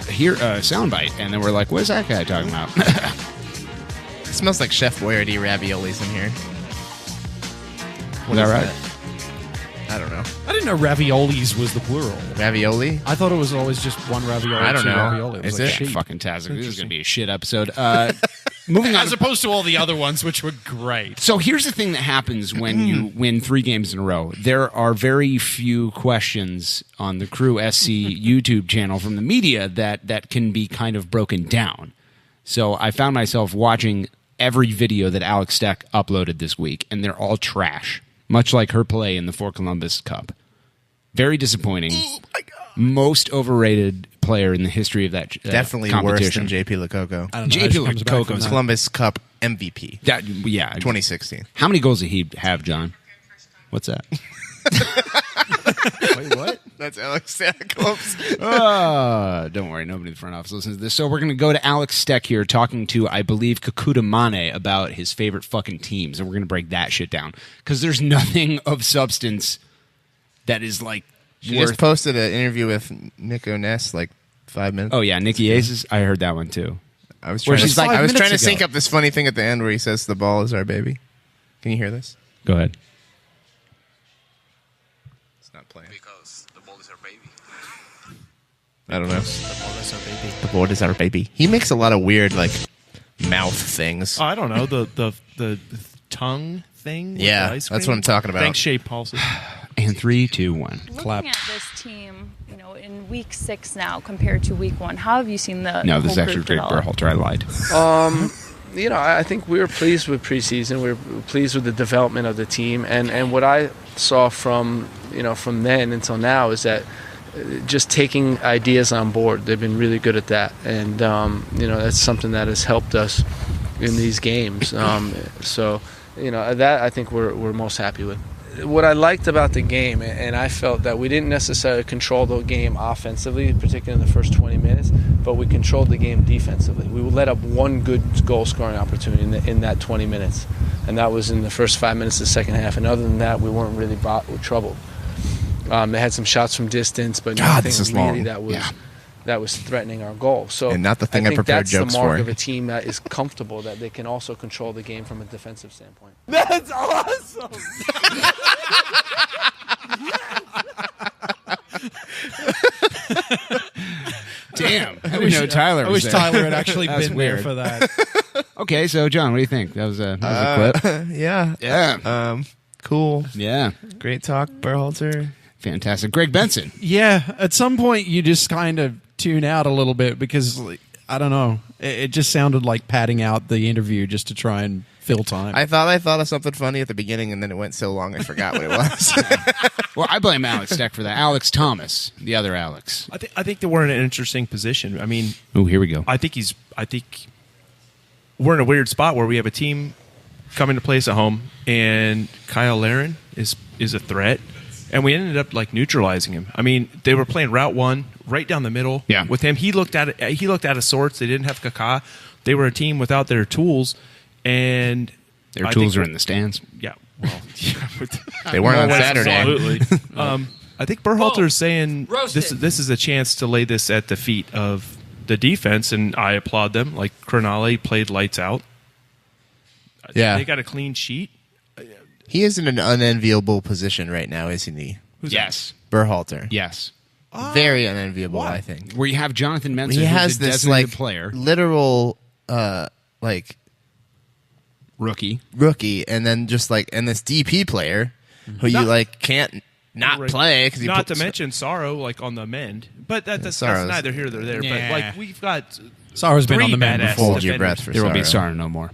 hear a soundbite, and then we're like, what is that guy talking about? It smells like Chef Boyardee raviolis in here. Is that right? I don't know. I didn't know raviolis was the plural. Ravioli? I thought it was always just one ravioli. I don't two know. Ravioli. Is like it? sheep. Fucking tastic. This is going to be a shit episode. Moving on. As opposed to all the other ones, which were great. So here's the thing that happens when you win 3 games in a row. There are very few questions on the Crew SC YouTube channel from the media that can be kind of broken down. So I found myself watching every video that Alex Steck uploaded this week, and they're all trash, much like her play in the For Columbus Cup. Very disappointing. Oh my God. Most overrated player in the history of that Definitely competition. worse than JP Lococo. I don't know. JP It just comes back from Lococo's that. Columbus Cup MVP. Yeah. 2016. How many goals did he have, John? What's that? Wait, what? That's Alex Jacobs. Don't worry, nobody in the front office listens to this. So we're going to go to Alex Steck here talking to, I believe, Kakuta Mane about his favorite fucking teams, and we're going to break that shit down. Because there's nothing of substance that is, like, She worth... just posted an interview with Nico Ness like 5 minutes. Oh, yeah, Nikki Aces. I heard that one, too. I was Where trying she's to, like, I was 5 trying to minutes sync ago. up this funny thing at the end where he says the ball is our baby. Can you hear this? Go ahead. It's not playing. Because the ball is our baby. I don't know. The ball is our baby. The ball is our baby. He makes a lot of weird like mouth things. Oh, I don't know the tongue thing. with Yeah, the ice that's cream? what I'm talking about. Thanks, Shay Paulson. And 3, 2, 1. Clap. Looking at this team, you know, in week 6 now compared to week 1, how have you seen the No, this is whole actually group Greg develop? Berhalter. I lied. You know, I think we were pleased with preseason. We were pleased with the development of the team, and what I saw from then until now is that just taking ideas on board. They've been really good at that, and that's something that has helped us in these games. So that I think we're most happy with. What I liked about the game, and I felt that we didn't necessarily control the game offensively, particularly in the first 20 minutes, but we controlled the game defensively. We let up one good goal-scoring opportunity in that 20 minutes, and that was in the first 5 minutes of the second half. And other than that, we weren't really troubled. They had some shots from distance, but nothing this is really long. that was threatening our goal. So And not the thing I think prepared that's jokes the mark for. of a team that is comfortable, that they can also control the game from a defensive standpoint. That's awesome. Damn. I didn't know Tyler was I wish there. Tyler had actually That was been there weird. for that. Okay, so John, what do you think? That was a clip. Yeah. Yeah. Cool. Yeah. Great talk, Berhalter. Fantastic. Greg Benson. Yeah, at some point you just kind of tune out a little bit because, I don't know, it just sounded like padding out the interview just to try and fill time. I thought of something funny at the beginning, and then it went so long I forgot what it was. Well, I blame Alex Steck for that. Alex Thomas, the other Alex. I think that we're in an interesting position. I mean, Oh, here we go. I think we're in a weird spot where we have a team coming to play us at home, and Kyle Larin is a threat, and we ended up like neutralizing him. I mean, they were playing route one right down the middle. Yeah. With him, he looked out of sorts. They didn't have Kaká. They were a team without their tools, and Their I tools think- are in the stands. Yeah. Well, yeah. They weren't on Well, Saturday. Absolutely. I think Berhalter is saying roasted. this is a chance to lay this at the feet of the defense, and I applaud them. Like Crognale played lights out. Yeah. They got a clean sheet. He is in an unenviable position right now, isn't he? Yes. Berhalter. Yes. Very unenviable, I think. Where you have Jonathan Mensah, He who's has a this designated like player, literal rookie. rookie, and then just like this DP player who you like can't not Right. play because Not to mention Sorrow, like on the mend, but that's Sorrow's- neither here nor there. Yeah. But like we've got Sarah's been three on the man badass before. hold your defenders. breath for There will be Sorrow. Sarah no more.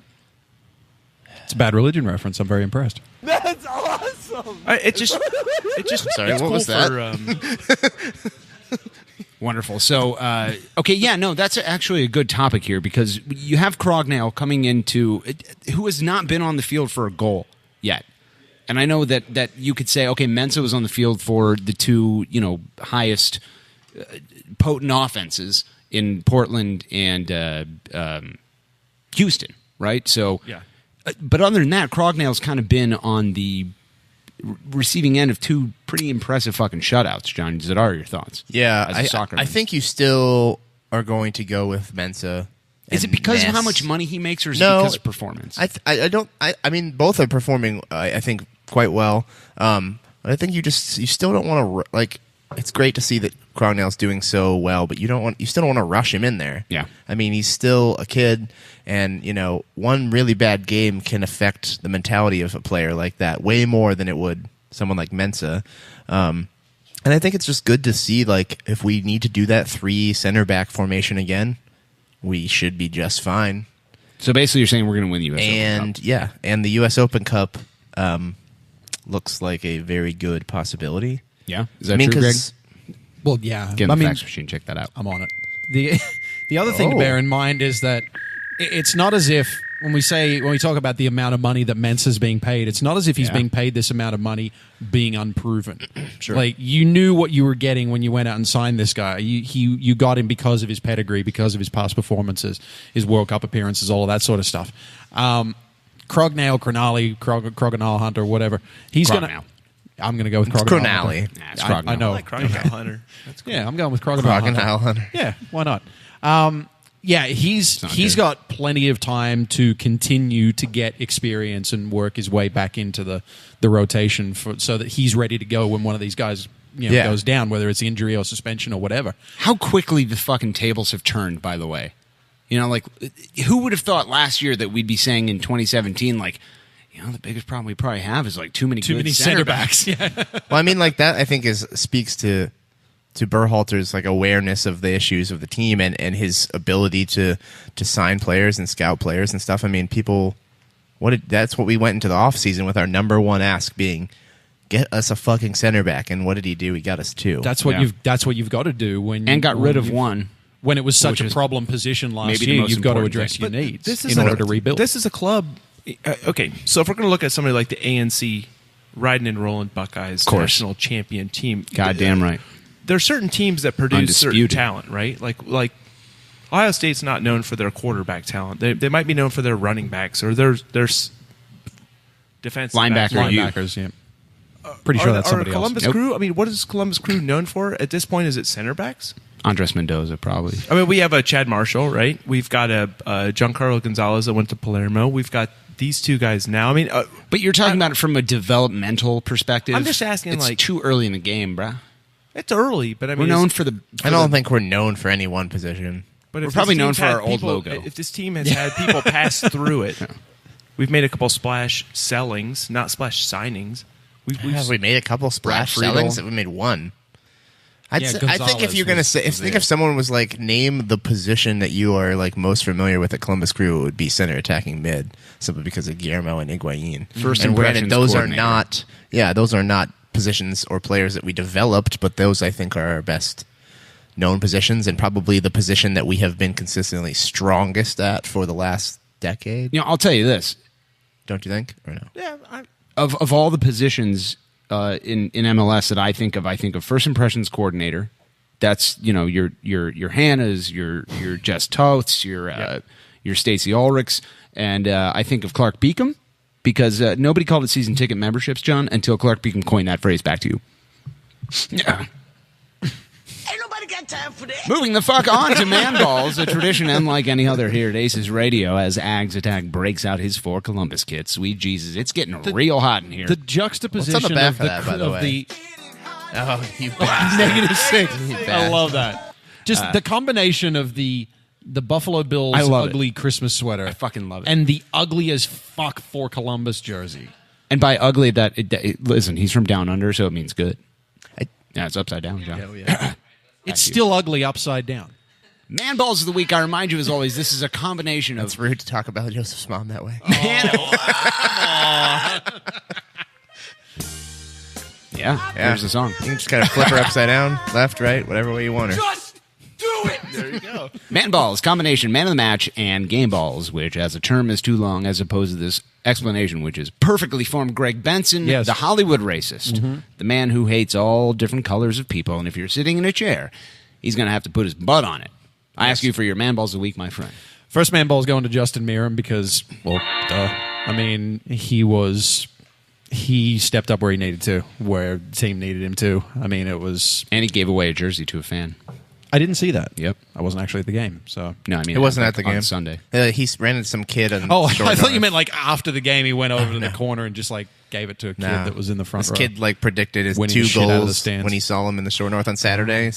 It's a Bad Religion reference. I'm very impressed. That's awesome. It just Sorry, it's what cool was that? for, Wonderful. So, okay, yeah, no, that's actually a good topic here because you have Crognale coming into who has not been on the field for a goal yet. And I know that you could say, okay, Mensah was on the field for the two, highest potent offenses in Portland and Houston, right? So, yeah. But other than that, Crognale's kind of been on the receiving end of two pretty impressive fucking shutouts, John. What are your thoughts? Yeah, as a soccer I man? think you still are going to go with Mensa. Is it and because of how Ness. much money he makes, or is No, it because of performance? I don't. I mean, both are performing. I think quite well. But I think you still don't want to like. It's great to see that Crognale's doing so well, but you still don't want to rush him in there. Yeah. I mean, he's still a kid, and one really bad game can affect the mentality of a player like that way more than it would someone like Mensah. And I think it's just good to see, like, if we need to do that 3 center back formation again, we should be just fine. So basically, you're saying we're going to win the U.S. Open And Cup. yeah, and the U.S. Open Cup looks like a very good possibility. Yeah, is that true, Greg? 'cause- Well, yeah. Get in the fax machine. Check that out. I'm on it. The other thing to bear in mind is that it's not as if when we talk about the amount of money that Mensah's being paid, it's not as if he's being paid this amount of money being unproven. Sure. Like, you knew what you were getting when you went out and signed this guy. You got him because of his pedigree, because of his past performances, his World Cup appearances, all of that sort of stuff. Crognale, Hunter, whatever. I'm going to go with Crognale. Crognale. Nah, it's I Crognale. know. like Crognale Hunter. That's cool. Yeah, I'm going with Crognale. Crocodile Hunter. Yeah, why not? Yeah, he's good. got plenty of time to continue to get experience and work his way back into the rotation so that he's ready to go when one of these guys goes down, whether it's injury or suspension or whatever. How quickly the fucking tables have turned, by the way. Like, who would have thought last year that we'd be saying in 2017, like, the biggest problem we probably have is like too many center backs. Yeah. Well, I mean, like that. I think speaks to Berhalter's like awareness of the issues of the team and his ability to sign players and scout players and stuff. I mean, that's what we went into the offseason with our number one ask being, get us a fucking center back. And what did he do? He got us two. That's what you've got to do when got rid of one. When it was such a problem position last year, you've got to address your needs in order to rebuild. This is a club. Okay, so if we're going to look at somebody like the ANC riding and rolling Buckeyes national champion team, goddamn right. There are certain teams that produce certain talent, right? Like Ohio State's not known for their quarterback talent. They might be known for their running backs or their defensive linebackers. Yeah. Pretty sure that's somebody Columbus else. Crew. I mean, what is Columbus Crew known for at this point? Is it center backs? Andres Mendoza, probably. I mean, we have a Chad Marshall, right? We've got a Giancarlo Gonzalez that went to Palermo. We've got these two guys now. I mean, but you're talking about it from a developmental perspective. I'm just asking, it's too early in the game, bruh. It's early, but I mean, we're known for the. I don't think we're known for any one position. But we're probably known for our old logo. If this team has had people pass through it, we've made a couple splash sellings, not splash signings. We made a couple splash sellings. We made one. I think if you're gonna say, if someone was like, name the position that you are like most familiar with at Columbus Crew, it would be center attacking mid, simply because of Guillermo and Higuain. First and granted, those are coordinator. not positions or players that we developed, but those I think are our best known positions and probably the position that we have been consistently strongest at for the last decade. I'll tell you this. Don't you think? Or no? Yeah. Of all the positions in MLS that I think of first impressions coordinator. That's your Hannahs, your Jess Toths, your Stacey Ulrichs, and I think of Clark Beacom because nobody called it season ticket memberships, John, until Clark Beacom coined that phrase back to you. Yeah. Ain't nobody got time for that. Moving the fuck on to Man Balls, a tradition unlike any other here at ACES Radio, as Ags Attack breaks out his 4 Columbus kits. Sweet Jesus, it's getting real hot in here. The juxtaposition What's on the back of the, of that, by the way? Oh, you -6. I love that. Just the combination of the Buffalo Bills ugly Christmas sweater. I fucking love it. And the ugly as fuck for Columbus jersey. And by ugly, listen, he's from down under, so it means good. Yeah, it's upside down, John. Yeah. It's still ugly upside down. Man Balls of the Week, I remind you as always, this is a combination of... It's rude to talk about Joseph's mom that way. Yeah, there's the song. You can just kind of flip her upside down, left, right, whatever way you want her. Just do it. There you go. Man Balls, combination man of the match and game balls, which as a term is too long as opposed to this explanation, which is perfectly formed Greg Benson, the Hollywood racist, the man who hates all different colors of people, and if you're sitting in a chair, he's going to have to put his butt on it. I ask you for your Man Balls of the Week, my friend. First Man Ball is going to Justin Meram because, well, duh. I mean, he stepped up where he needed to, where the team needed him to. I mean, it was... And he gave away a jersey to a fan. I didn't see that. Yep. I wasn't actually at the game, so... No, I mean... It wasn't at the game. On Sunday. He ran into some kid on I thought you meant like after the game he went over to the corner and just like gave it to a kid that was in the front row. This kid like predicted his Winning 2 goals out of the goals stands. when he saw him in the Short North on Saturday,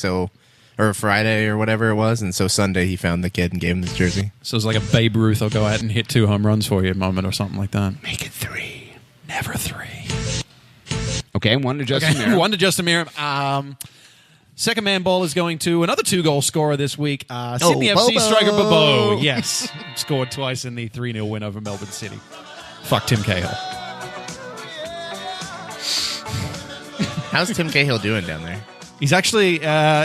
or Friday or whatever it was, and so Sunday he found the kid and gave him his jersey. So it's like a Babe Ruth, I'll go out and hit 2 home runs for you moment or something like that. Make it 3. Never 3. Okay, one to Justin Meram. One to Justin Meram. Second Man Ball is going to another 2-goal scorer this week. Sydney FC striker Bobo. Yes. Scored twice in the 3-0 win over Melbourne City. Fuck Tim Cahill. How's Tim Cahill doing down there? He's actually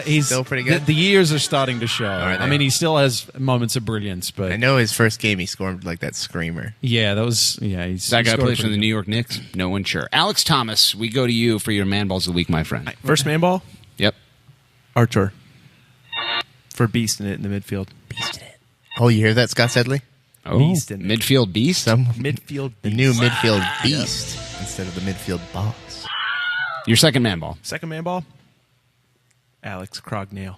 he's still pretty good. The years are starting to show. Right, I mean, he still has moments of brilliance, but I know his first game he scored like that screamer. Yeah, that was that guy plays for the New York Knicks. No one sure. Alex Thomas, we go to you for your Man Balls of the Week, my friend. First Man Ball. Yep. Archer for beasting it in the midfield. Beasting it. Oh, you hear that, Scott Sedley? Oh, midfield beast. Midfield. The new midfield beast instead of the midfield boss. Your second Man Ball. Second Man Ball. Alex Crognail.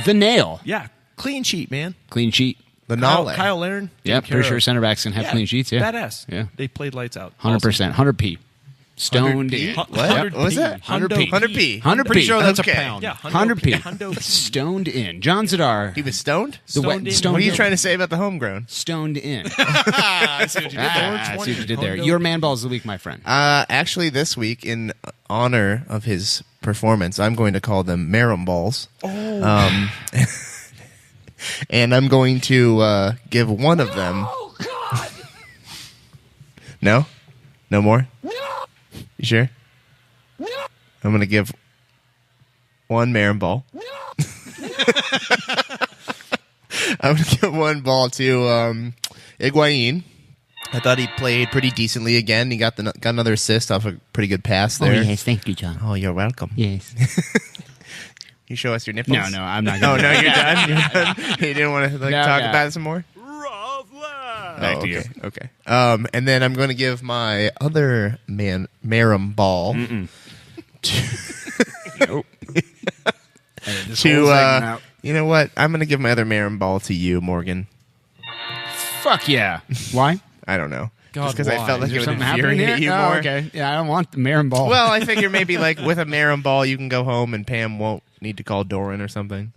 The nail. Yeah, clean sheet, man. Clean sheet. The Kyle Laren. Yeah, pretty sure center backs can have clean sheets. Yeah, badass. Yeah, they played lights out. 100%. 100p. Stoned 100p? in. What? Yep. What was that? 100p. 100p. 100p. Pretty sure that's Okay. a pound. Yeah, 100p. Stoned in. John Zadar. He was stoned? Stoned in. Stoned What are you in. trying to say about the homegrown? Stoned in. I see what you did there. I see what you did there. Your man balls of the week, my friend. Actually, this week, in honor of his performance, I'm going to call them Marum balls. Oh. And I'm going to give one of them. Oh, God! No? No more? No! You sure? No! I'm going to give one Marum ball. No! I'm going to give one ball to Higuain. I thought he played pretty decently again. He got another assist off a pretty good pass there. Oh, yes. Thank you, John. Oh, you're welcome. Yes. You show us your nipples? No, I'm not Oh, going no, you're done? You're done? You didn't want to talk about it some more? Back to you. Okay. And then I'm going to give my other Marum ball Nope. to, you know what? I'm going to give my other Marum ball to you, Morgan. Fuck yeah. Why? I don't know. God, Just because I why? felt like Is there it would something happening infuriate here? you Oh, more. okay. Yeah, I don't want the Marin ball. Well, I figure maybe like with a Marum ball, you can go home and Pam won't need to call Doran or something.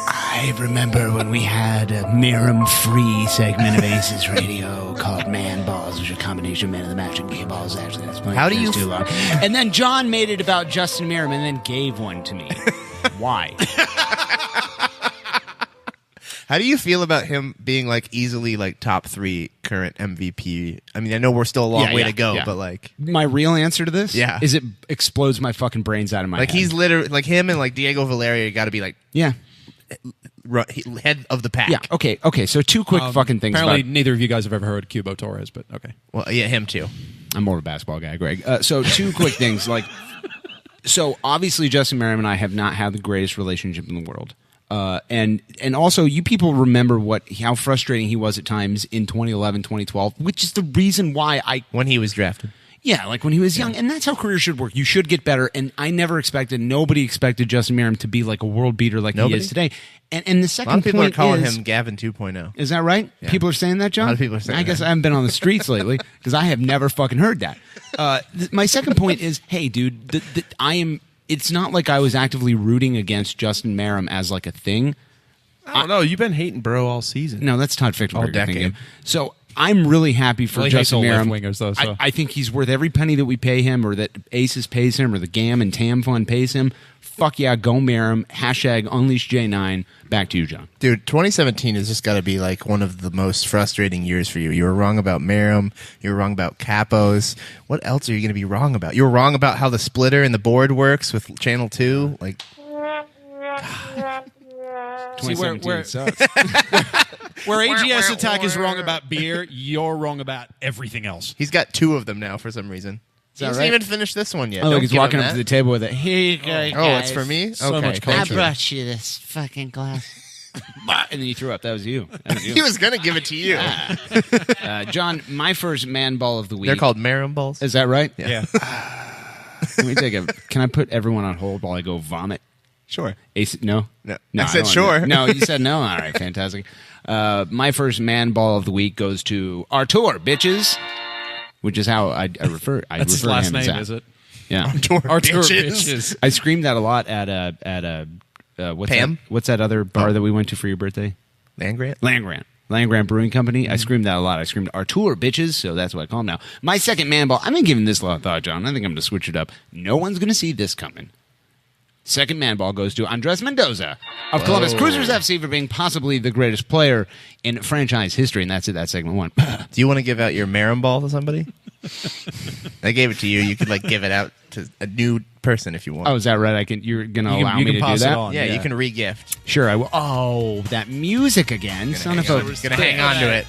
I remember when we had a Miram-free segment of ACES Radio called Man Balls, which is a combination of Man of the Match and Gay Balls. Actually, that's How do you too long. And then John made it about Justin Miram and then gave one to me. Why? How do you feel about him being like easily like top 3 current MVP? I mean, I know we're still a long way to go, but like my real answer to this is it explodes my fucking brains out of my head. he's literally like him and like Diego Valeria got to be like head of the pack. Yeah. Okay. So 2 quick fucking things. Apparently, about, neither of you guys have ever heard Cubo Torres, but okay. Well, yeah, him too. I'm more of a basketball guy, Greg. So 2 quick things. Like, so obviously Justin Merriam and I have not had the greatest relationship in the world. And also, you people remember how frustrating he was at times in 2011, 2012, which is the reason why when he was drafted. Yeah, like when he was young. And that's how careers should work. You should get better. And I never nobody expected Justin Merriam to be like a world beater like he is today. And the second a lot of people point are calling is, him Gavin 2.0. Is that right? Yeah. People are saying that, John? A lot of people are saying I guess I haven't been on the streets lately because I have never fucking heard that. My second point is, hey, dude, it's not like I was actively rooting against Justin Merriam as like a thing. I don't know. You've been hating Bro all season. No, that's Todd Fichtenberg thinking. So I'm really happy for Justin Merriam. Wingers, though, so. I think he's worth every penny that we pay him, or that ACES pays him, or the GAM and TAM fund pays him. Fuck yeah, go Merriam. # Unleash J9. Back to you, John. Dude, 2017 has just got to be like one of the most frustrating years for you. You were wrong about Merriam. You were wrong about Capos. What else are you going to be wrong about? You were wrong about how the splitter and the board works with Channel 2. Like, See, where AGS Attack is wrong about beer, you're wrong about everything else. He's got 2 of them now for some reason. He hasn't even finished this one yet. Oh, Don't he's give walking him up that. to the table with it. Here you go, Oh, guys. it's for me? So okay, much thank culture. you. brought you this fucking glass. And then you threw up. That was you. He was going to give it to you. John, my first man ball of the week. They're called Merriam balls. Is that right? Yeah. Let me take Can I put everyone on hold while I go vomit? Sure. No? No. No, I said don't sure. wanna do it. No, you said no? All right, fantastic. My first man ball of the week goes to Artur, bitches, which is how I refer. I That's his refer to last him as name, that. is it? Yeah. Artur bitches. bitches. I screamed that a lot at what's Pam? What's that other bar that we went to for your birthday? Land grant? Land Grant Brewing Company. I screamed that a lot. I screamed Artur, bitches, so that's what I call him now. My second man ball, I've been giving this a lot of thought, John. I think I'm going to switch it up. No one's going to see this coming. Second man ball goes to Andres Mendoza of Columbus Crewzers FC for being possibly the greatest player in franchise history, and that's it. That's segment 1. Do you want to give out your Merriam ball to somebody? I gave it to you. You could like give it out to a new person if you want. Oh, is that right? You're going to allow me to do pass it that? on. yeah, you can re-gift. Sure, I will. Oh, that music again. Son of a... Gonna hang on to it.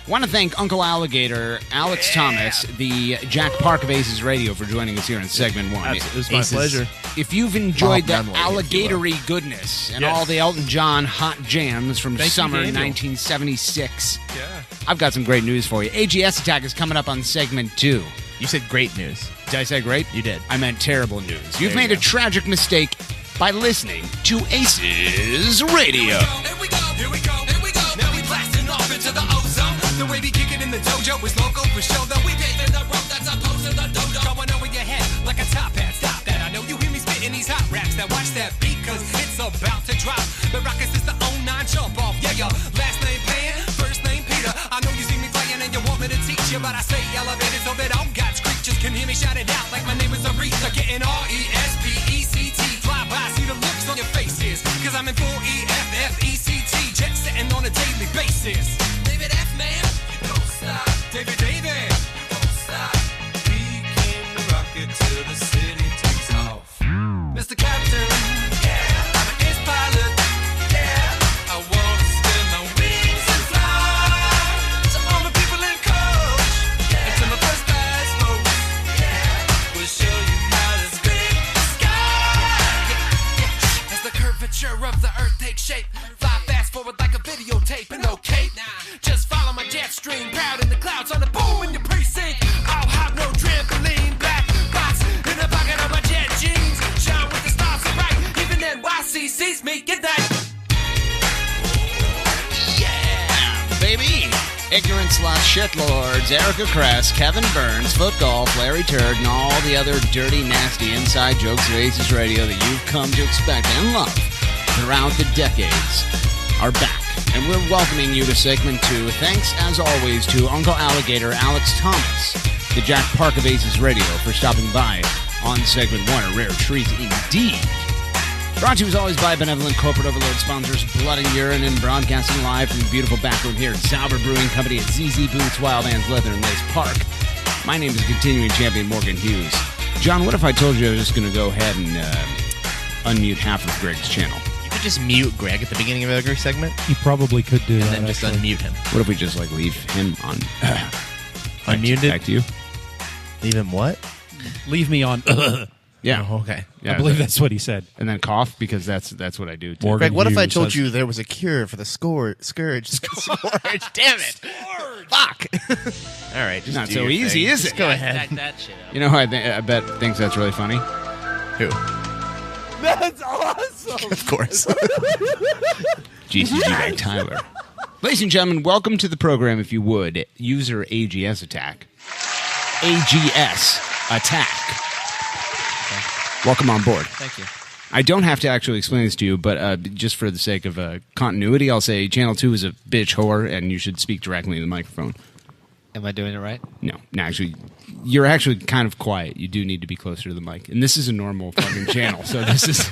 Want to thank Uncle Alligator, Alex Thomas, the Jack Park of ACES Radio for joining us here in segment 1. It was my Aces. pleasure. If you've enjoyed Bob that Dunway, if you will. alligatory goodness and Yes. all the Elton John hot jams from Thank you, summer Daniel. 1976, Yeah. I've got some great news for you. AGS Attack is coming up on segment 2. You said great news. Did I say great? You did. I meant terrible news. You've There made you a tragic mistake by listening to ACES Radio. Here we go. Now we blasting off into the ozone. The way we kick it in the dojo is local for show. Though we paving the road that's opposed to the dojo. Going over your head like a top hat. Stop that. I know you hear me spitting these hot raps. Now watch that beat, cause it's about to drop. The Rockets is the 09 jump off. Yeah, yo. Last name Pan, first name Peter. I know you see me playing and you want me to teach you, but I stay elevated so that all God's creatures can hear me shout it out like my name is Aretha. Getting RESPECT. Fly by, see the looks on your faces. Cause I'm in full EFFECT. Jet setting on a daily basis. David F. Man, you don't stop. David, you don't stop. We came to rock it till the city takes off. Mr. Captain, yeah. I'm an ace pilot, yeah. I wanna spin my wings and fly. To all the people in coach, yeah. And to my first class folks, yeah. We'll show you how to scrape the sky. Yeah. As the curvature of the earth takes shape, fly fast forward like a videotape and no cape. Just follow my jet stream, proud in the clouds on the boom in your precinct. I'll have no trampoline, black box in the pocket of my jet jeans. Shine with the stars so bright, even NYC sees me. Get that? Yeah, baby. Ignorant Slot Shitlords, Erica Kress, Kevin Burns, Foot Golf, Larry Turd, and all the other dirty, nasty inside jokes of ACES Radio that you've come to expect and love throughout the decades are back. And we're welcoming you to segment 2. Thanks, as always, to Uncle Alligator Alex Thomas, the Jack Park of ACES Radio, for stopping by on segment 1. A rare treat indeed. Brought to you as always by benevolent corporate overload sponsors Blood and Urine, and broadcasting live from the beautiful back room here at Sauber Brewing Company at ZZ Boots, Wild Man's Leather, and Lace Park. My name is continuing champion Morgan Hughes. John, what if I told you I was just going to go ahead and unmute half of Greg's channel? You could just mute Greg at the beginning of every segment. You probably could do that. And then just unmute him. What if we just leave him on? Unmuted? Back to you. Leave him what? Leave me on. Yeah. Oh, okay. Yeah, I believe that's what he said. And then cough, because that's what I do too. Morgan Greg, what if I Hughes told says- you there was a cure for the scourge? Scourge. Damn it. Fuck. All right. Just Not do so your easy, thing. is Just it? go ahead. Back that shit up. You know who I bet thinks that's really funny? Who? That's awesome. Of course. GCG by Tyler. Ladies and gentlemen, welcome to the program, if you would. User AGS Attack. AGS Attack. Welcome on board. Thank you. I don't have to actually explain this to you, but just for the sake of continuity, I'll say Channel 2 is a bitch whore, and you should speak directly to the microphone. Am I doing it right? No, actually, you're actually kind of quiet. You do need to be closer to the mic. And this is a normal fucking channel, so this is...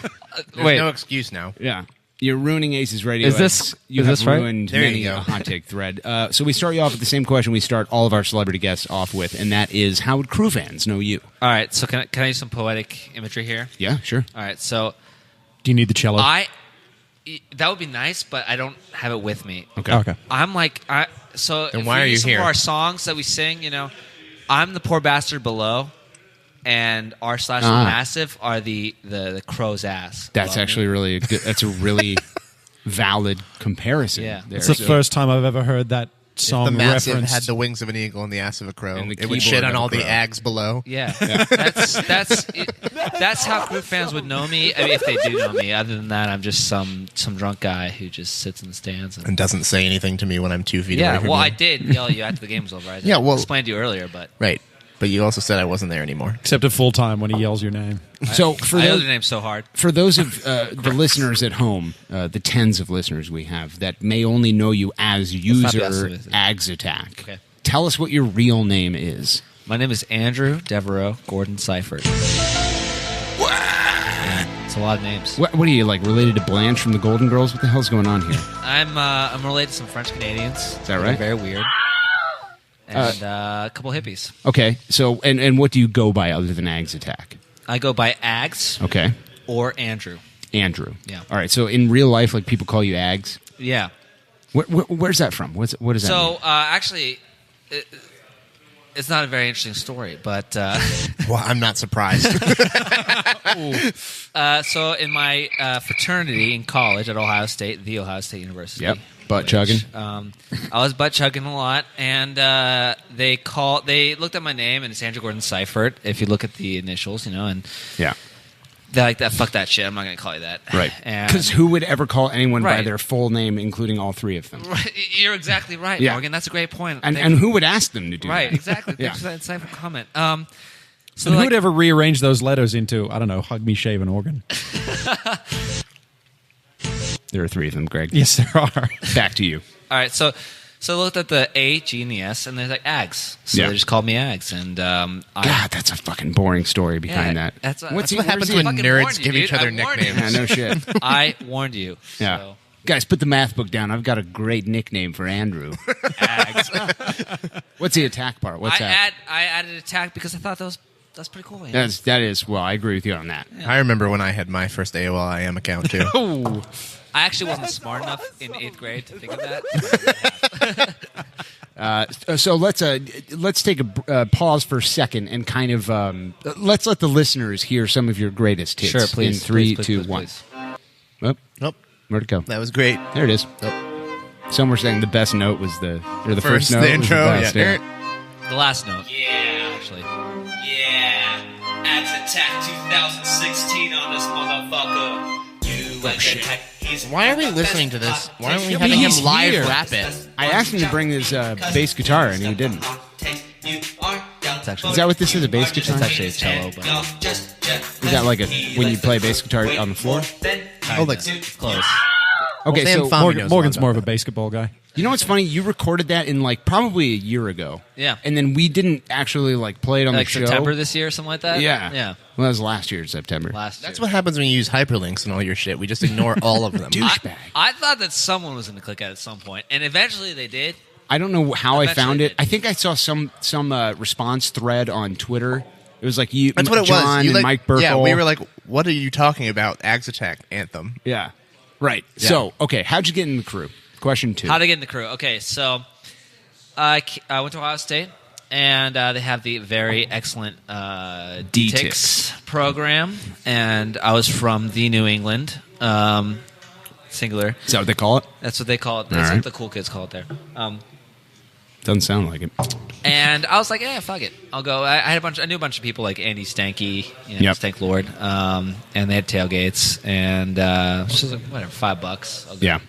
There's Wait. no excuse now. Yeah. You're ruining ACES Radio. Is this- You is have this right? ruined There you many go. a hot take thread. So we start you off with the same question we start all of our celebrity guests off with, and that is, how would crew fans know you? All right, so can I use some poetic imagery here? Yeah, sure. All right, so Do you need the cello? that would be nice, but I don't have it with me. Okay. I'm like, so Then if why we are you use some here? of our songs that we sing, I'm the poor bastard below, and r/ massive are the crow's ass. That's above me. actually really good. That's a really valid comparison. Yeah. there. It's the So- first time I've ever heard that The song massive referenced. had the wings of an eagle and the ass of a crow. And the It would keyboard shit on of a all the crow. ags below. Yeah, that's how crew fans would know me. I mean, if they do know me. Other than that, I'm just some drunk guy who just sits in the stands. And doesn't say anything to me when I'm 2 feet away Yeah, from well, you. I did yell at you after the game was over. I Yeah, well- explained to you earlier, but Right. But you also said I wasn't there anymore. Except at full time when he yells your name. So for I know those, the name so hard. for those of the listeners at home, the tens of listeners we have that may only know you as not user the estimate. Ags Attack, Okay. tell us what your real name is. My name is Andrew Devereaux Gordon Seifert. It's a lot of names. What are you, like, related to Blanche from the Golden Girls? What the hell's going on here? I'm related to some French Canadians. Is that right? Very weird. And a couple hippies. Okay, so and what do you go by other than Ags Attack? I go by Ags Okay, or Andrew. Andrew. Yeah. All right. So in real life, like, people call you Ags. Yeah. Where's that from? What does that mean? So actually, it's not a very interesting story, but Well, I'm not surprised. so in my fraternity in college at Ohio State, the Ohio State University. Yep. Butt chugging. I was butt chugging a lot, and they looked at my name, and it's Andrew Gordon Seifert. If you look at the initials, and Yeah. They're like that. Fuck that shit. I'm not going to call you that. Right. And- Because who would ever call anyone by Right. their full name, including all three of them? Right. You're exactly right, Yeah. Morgan. That's a great point. And Thank and you. who would ask them to do Right. that? Exactly. Yeah. Thanks for that insightful comment. So And who like, would ever rearrange those letters into, I don't know, hug me, shave an organ? There are three of them, Greg. Yes, there are. Back to you. all right. So I looked at the A, G, and the S, and they're like Ags. So Yeah. they just called me Ags, and God, that's a fucking boring story behind that. That's what happens when fucking nerds warned you, give dude. each other I warned you. nicknames? Yeah, no shit. I warned you. Yeah. So. Guys, put the math book down. I've got a great nickname for Andrew. Ags. What's the attack part? What's that? I added attack because I thought that's pretty cool. You know? That is. Well, I agree with you on that. I remember when I had my first AOL IM account too. Oh. I actually wasn't smart enough in 8th grade to think of that. So let's take a pause for a second and kind of let's let the listeners hear some of your greatest hits. Sure, please. In 3, Please, 2, please, 1. please. Oh, Nope. where'd it go? That was great. There it is. Nope. Some were saying the best note was the first note. the was intro. the best, Yeah. The last note. Yeah. Actually. Yeah. Axe Attack 2016 on this motherfucker. You attack. Why are we listening to this? Why aren't we Yeah, having him he's live here. rap it? I asked him to bring his bass guitar, and he didn't. It's actually, Is that what this is? A bass guitar? It's actually a cello, but Is that like when you play bass guitar on the floor? Oh, like close. Okay, Sam so Fami knows Morgan's about more of that. a basketball guy. you know what's funny? You recorded that in like probably a year ago. Yeah. And then we didn't actually like play it on Like the show. September this year or something like that? Yeah. Yeah. Well, that was last year, September. Last year. That's what happens when you use hyperlinks and all your shit. We just ignore all of them. Douchebag. I thought that someone was going to click at some point, and eventually they did. I don't know how I found Eventually it. I think I saw some response thread on Twitter. It was like you, That's what it John was. You and like, Mike Burkle. Yeah, we were like, "What are you talking about?" Axe Attack anthem. Yeah. Right. Yeah. So, okay, how'd you get in the crew? Question 2. How to get in the crew? Okay, so I went to Ohio State, and they have the very excellent DTICS program, and I was from the New England, singular. Is that what they call it? That's what they call it. All That's right. what the cool kids call it there. Doesn't sound like it. And I was like, yeah, fuck it, I'll go. I knew a bunch of people like Andy Stanky, Yep. Stank Lord, and they had tailgates, and so I was like, whatever, $5. I'll go. Yeah.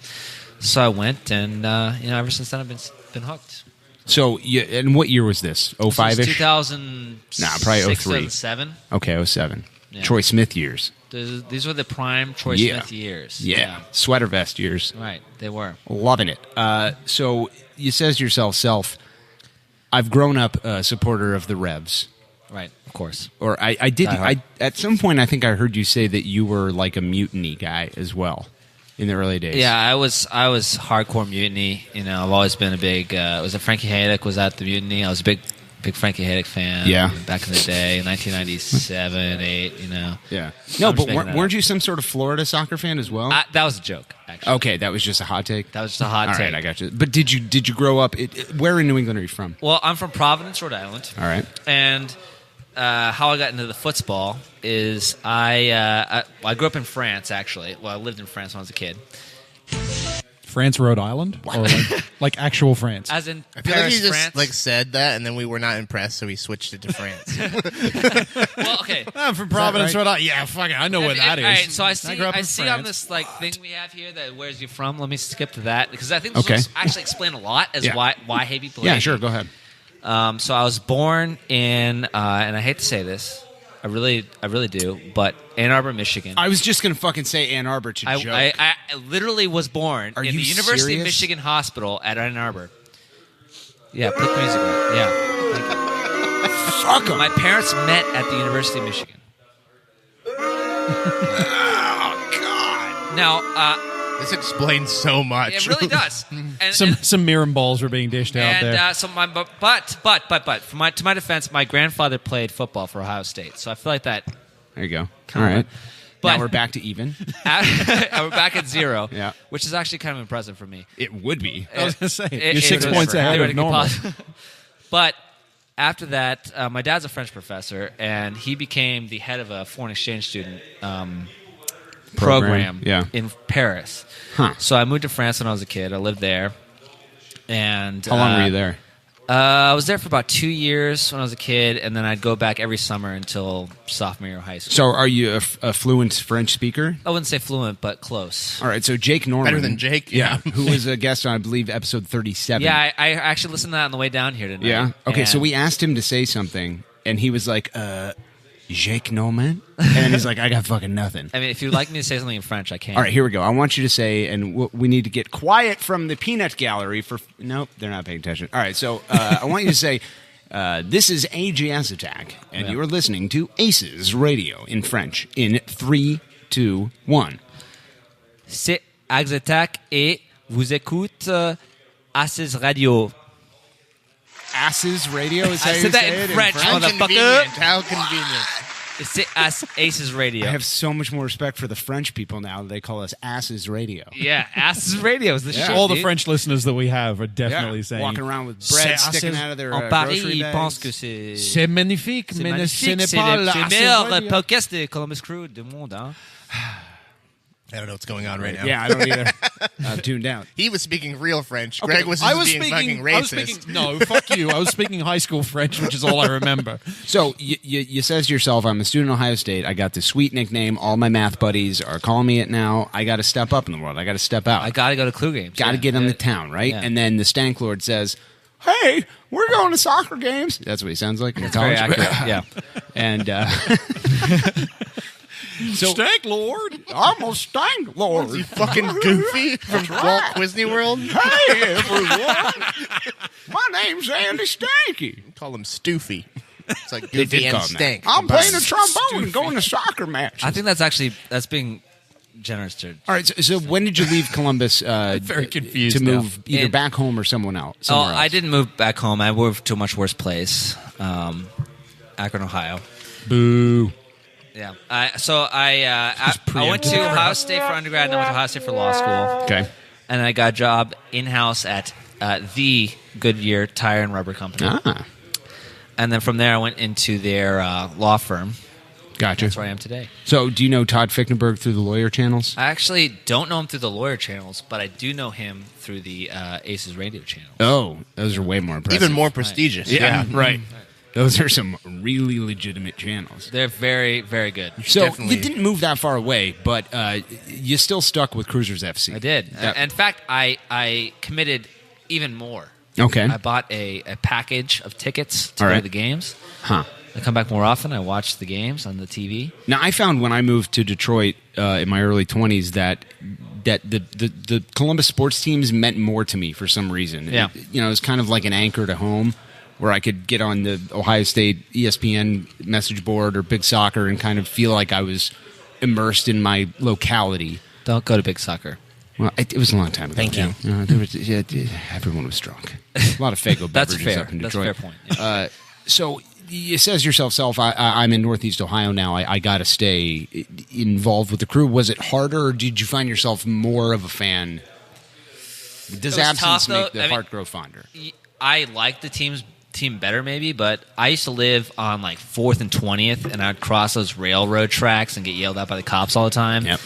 So I went, and ever since then I've been hooked. So, and what year was this? 05-ish? 2006, Nah, probably 03. 2007. Okay, 07. Yeah. Troy Smith years. These were the prime Troy Yeah. Smith years. Yeah. Sweater vest years. Right, they were. Loving it. So you says to yourself, I've grown up a supporter of the Revs. Right, of course. Or I did. Die hard. At some point, I think I heard you say that you were like a mutiny guy as well in the early days. Yeah, I was hardcore Mutiny. I've always been a big. Was it Frankie Hayek was at the Mutiny? I was a big Frankie Hayek fan. Yeah. Back in the day, 1997, 8. Yeah. No, I'm just but making that weren't up. you some sort of Florida soccer fan as well? That was a joke, actually. Okay, that was just a hot take. That was just a hot All take. right, I got you. But did you grow up? Where in New England are you from? Well, I'm from Providence, Rhode Island. All right. And how I got into the football is I grew up in France, actually. Well, I lived in France when I was a kid. France, Rhode Island? Or like actual France? As in I feel like Paris, he just France. like said that, and then we were not impressed, so we switched it to France. Well, okay. I'm from Providence, right? Rhode Island. Yeah, fuck it. I know where that is. All right, so I grew up in see on France. this like thing we have here that where's you from? Let me skip to that because I think this Okay. will actually explain a lot as Yeah. why I hate people. Yeah, hate sure. me. Go ahead. So I was born in, and I hate to say this, I really do, but Ann Arbor, Michigan. I was just gonna fucking say Ann Arbor to joke. I literally was born Are in you the University serious? of Michigan Hospital at Ann Arbor. Yeah, put the music on. Yeah. Thank you. Fuck 'em. My parents met at the University of Michigan. Oh God. Now, This explains so much. it really does. And, Some Miram balls were being dished out there. and so my but to my defense, my grandfather played football for Ohio State, so I feel like that. There you go. All Kinda right. But Now we're back to even. we're back at 0, Yeah. which is actually kind of impressive for me. It would be. I was going to say, It- you're 6 it was points ahead of theoretically normal. possible. But after that, my dad's a French professor, and he became the head of a foreign exchange student program Yeah. in Paris. Huh. So I moved to France when I was a kid. I lived there. And How long were you there? I was there for about 2 years when I was a kid, and then I'd go back every summer until sophomore year of high school. So are you a fluent French speaker? I wouldn't say fluent, but close. All right, so Jake Norman. Better than Jake, yeah. Who was a guest on, I believe, episode 37. Yeah, I actually listened to that on the way down here tonight. Yeah? Okay, and so we asked him to say something, and he was like, Jake Norman? And he's like, I got fucking nothing. I mean, if you'd like me to say something in French, I can. All right, here we go. I want you to say, and we need to get quiet from the peanut gallery for... Nope, they're not paying attention. All right, so I want you to say, this is AGS Attack, and you are listening to ACES Radio in French in 3, 2, 1. C'est ACES Attack et vous écoute ACES Radio. ACES Radio is how I you said that say in it French, How motherfucker. convenient. How convenient. C'est ACES Radio. I have so much more respect for the French people now that they call us ACES Radio. Yeah, ACES Radio is the shit. All the dude. French listeners that we have are definitely saying... Walking around with bread C'est sticking ACES out of their En Paris, grocery ils bags. pensent que c'est... C'est magnifique, C'est mais magnifique, ce n'est c'est pas le la c'est le ACES meilleur Radio. podcast de Columbus Crew du monde. Hein? I don't know what's going on right now. Yeah, I don't either. I'm tuned out. He was speaking real French. Okay, Greg was just being fucking racist. No, fuck you. I was speaking high school French, which is all I remember. So you says to yourself, I'm a student at Ohio State. I got this sweet nickname. All my math buddies are calling me it now. I got to step up in the world. I got to step out. I got to go to Clue games. Got to get into town, right? Yeah. And then the Stank Lord says, hey, we're going to soccer games. That's what he sounds like. That's very accurate, yeah. And... So, Stank Lord. I'm a Stank Lord. Is he fucking Goofy from Walt Disney World? Hey, everyone. My name's Andy Stanky. Call him Stoofy. It's like They Goofy did and call him that. Stank. I'm playing the trombone and going to soccer matches. I think that's being generous to... All right, so when did you leave Columbus very confused to move now. either back home or somewhere else? I didn't move back home. I moved to a much worse place, Akron, Ohio. Boo. Yeah. I went to Ohio State for undergrad, and I went to Ohio State for law school. Okay. And I got a job in-house at the Goodyear Tire and Rubber Company. Ah. And then from there, I went into their law firm. Gotcha. That's where I am today. So do you know Todd Fichtenberg through the lawyer channels? I actually don't know him through the lawyer channels, but I do know him through the ACES radio channel. Oh, those are way more impressive. Even more prestigious. Yeah, right. Those are some really legitimate channels. They're very, very good. So you didn't move that far away, but you still stuck with Crewzers FC. I did. In fact, I committed even more. Okay. I bought a package of tickets to go to the games. Huh. I come back more often. I watch the games on the TV. Now, I found when I moved to Detroit in my early 20s that the Columbus sports teams meant more to me for some reason. Yeah. It was kind of like an anchor to home where I could get on the Ohio State ESPN message board or Big Soccer and kind of feel like I was immersed in my locality. Don't go to Big Soccer. Well, it was a long time ago. Thank you. Everyone was drunk. A lot of Fago That's beverages fair. up in That's a Detroit. fair point. So you says yourself, I'm in Northeast Ohio now. I got to stay involved with the Crew. Was it harder, or did you find yourself more of a fan? Does absence make the heart grow fonder? I like the team better maybe, but I used to live on like 4th and 20th, and I'd cross those railroad tracks and get yelled at by the cops all the time. Yep.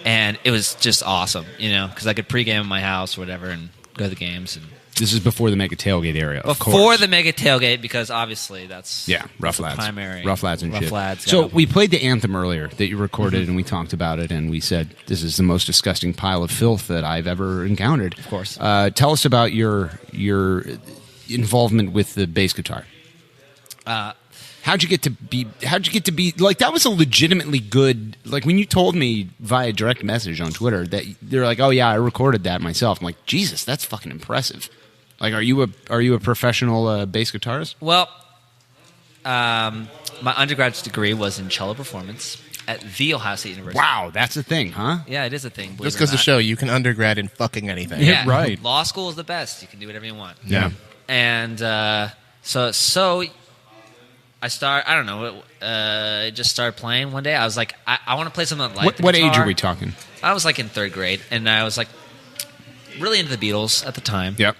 And it was just awesome, because I could pregame in my house or whatever and go to the games. And This is before the mega tailgate area. before the mega tailgate, because obviously that's rough lads, primary rough lads and shit. Lads so we played the anthem earlier that you recorded, and we talked about it, and we said this is the most disgusting pile of filth that I've ever encountered. Of course. Tell us about your involvement with the bass guitar. How'd you get to be like, that was a legitimately good, like when you told me via direct message on Twitter that they're like, oh yeah, I recorded that myself. I'm like, Jesus, that's fucking impressive. Like, are you a professional bass guitarist? Well, my undergraduate degree was in cello performance at the Ohio State University. Wow, that's a thing, huh? Yeah, it is a thing. Just goes to show you can undergrad in fucking anything. Yeah, right. Law school is the best. You can do whatever you want. Yeah. And so I just started playing one day. I was like, I want to play something like What age are we talking? I was like in 3rd grade, and I was like really into the Beatles at the time. Yep.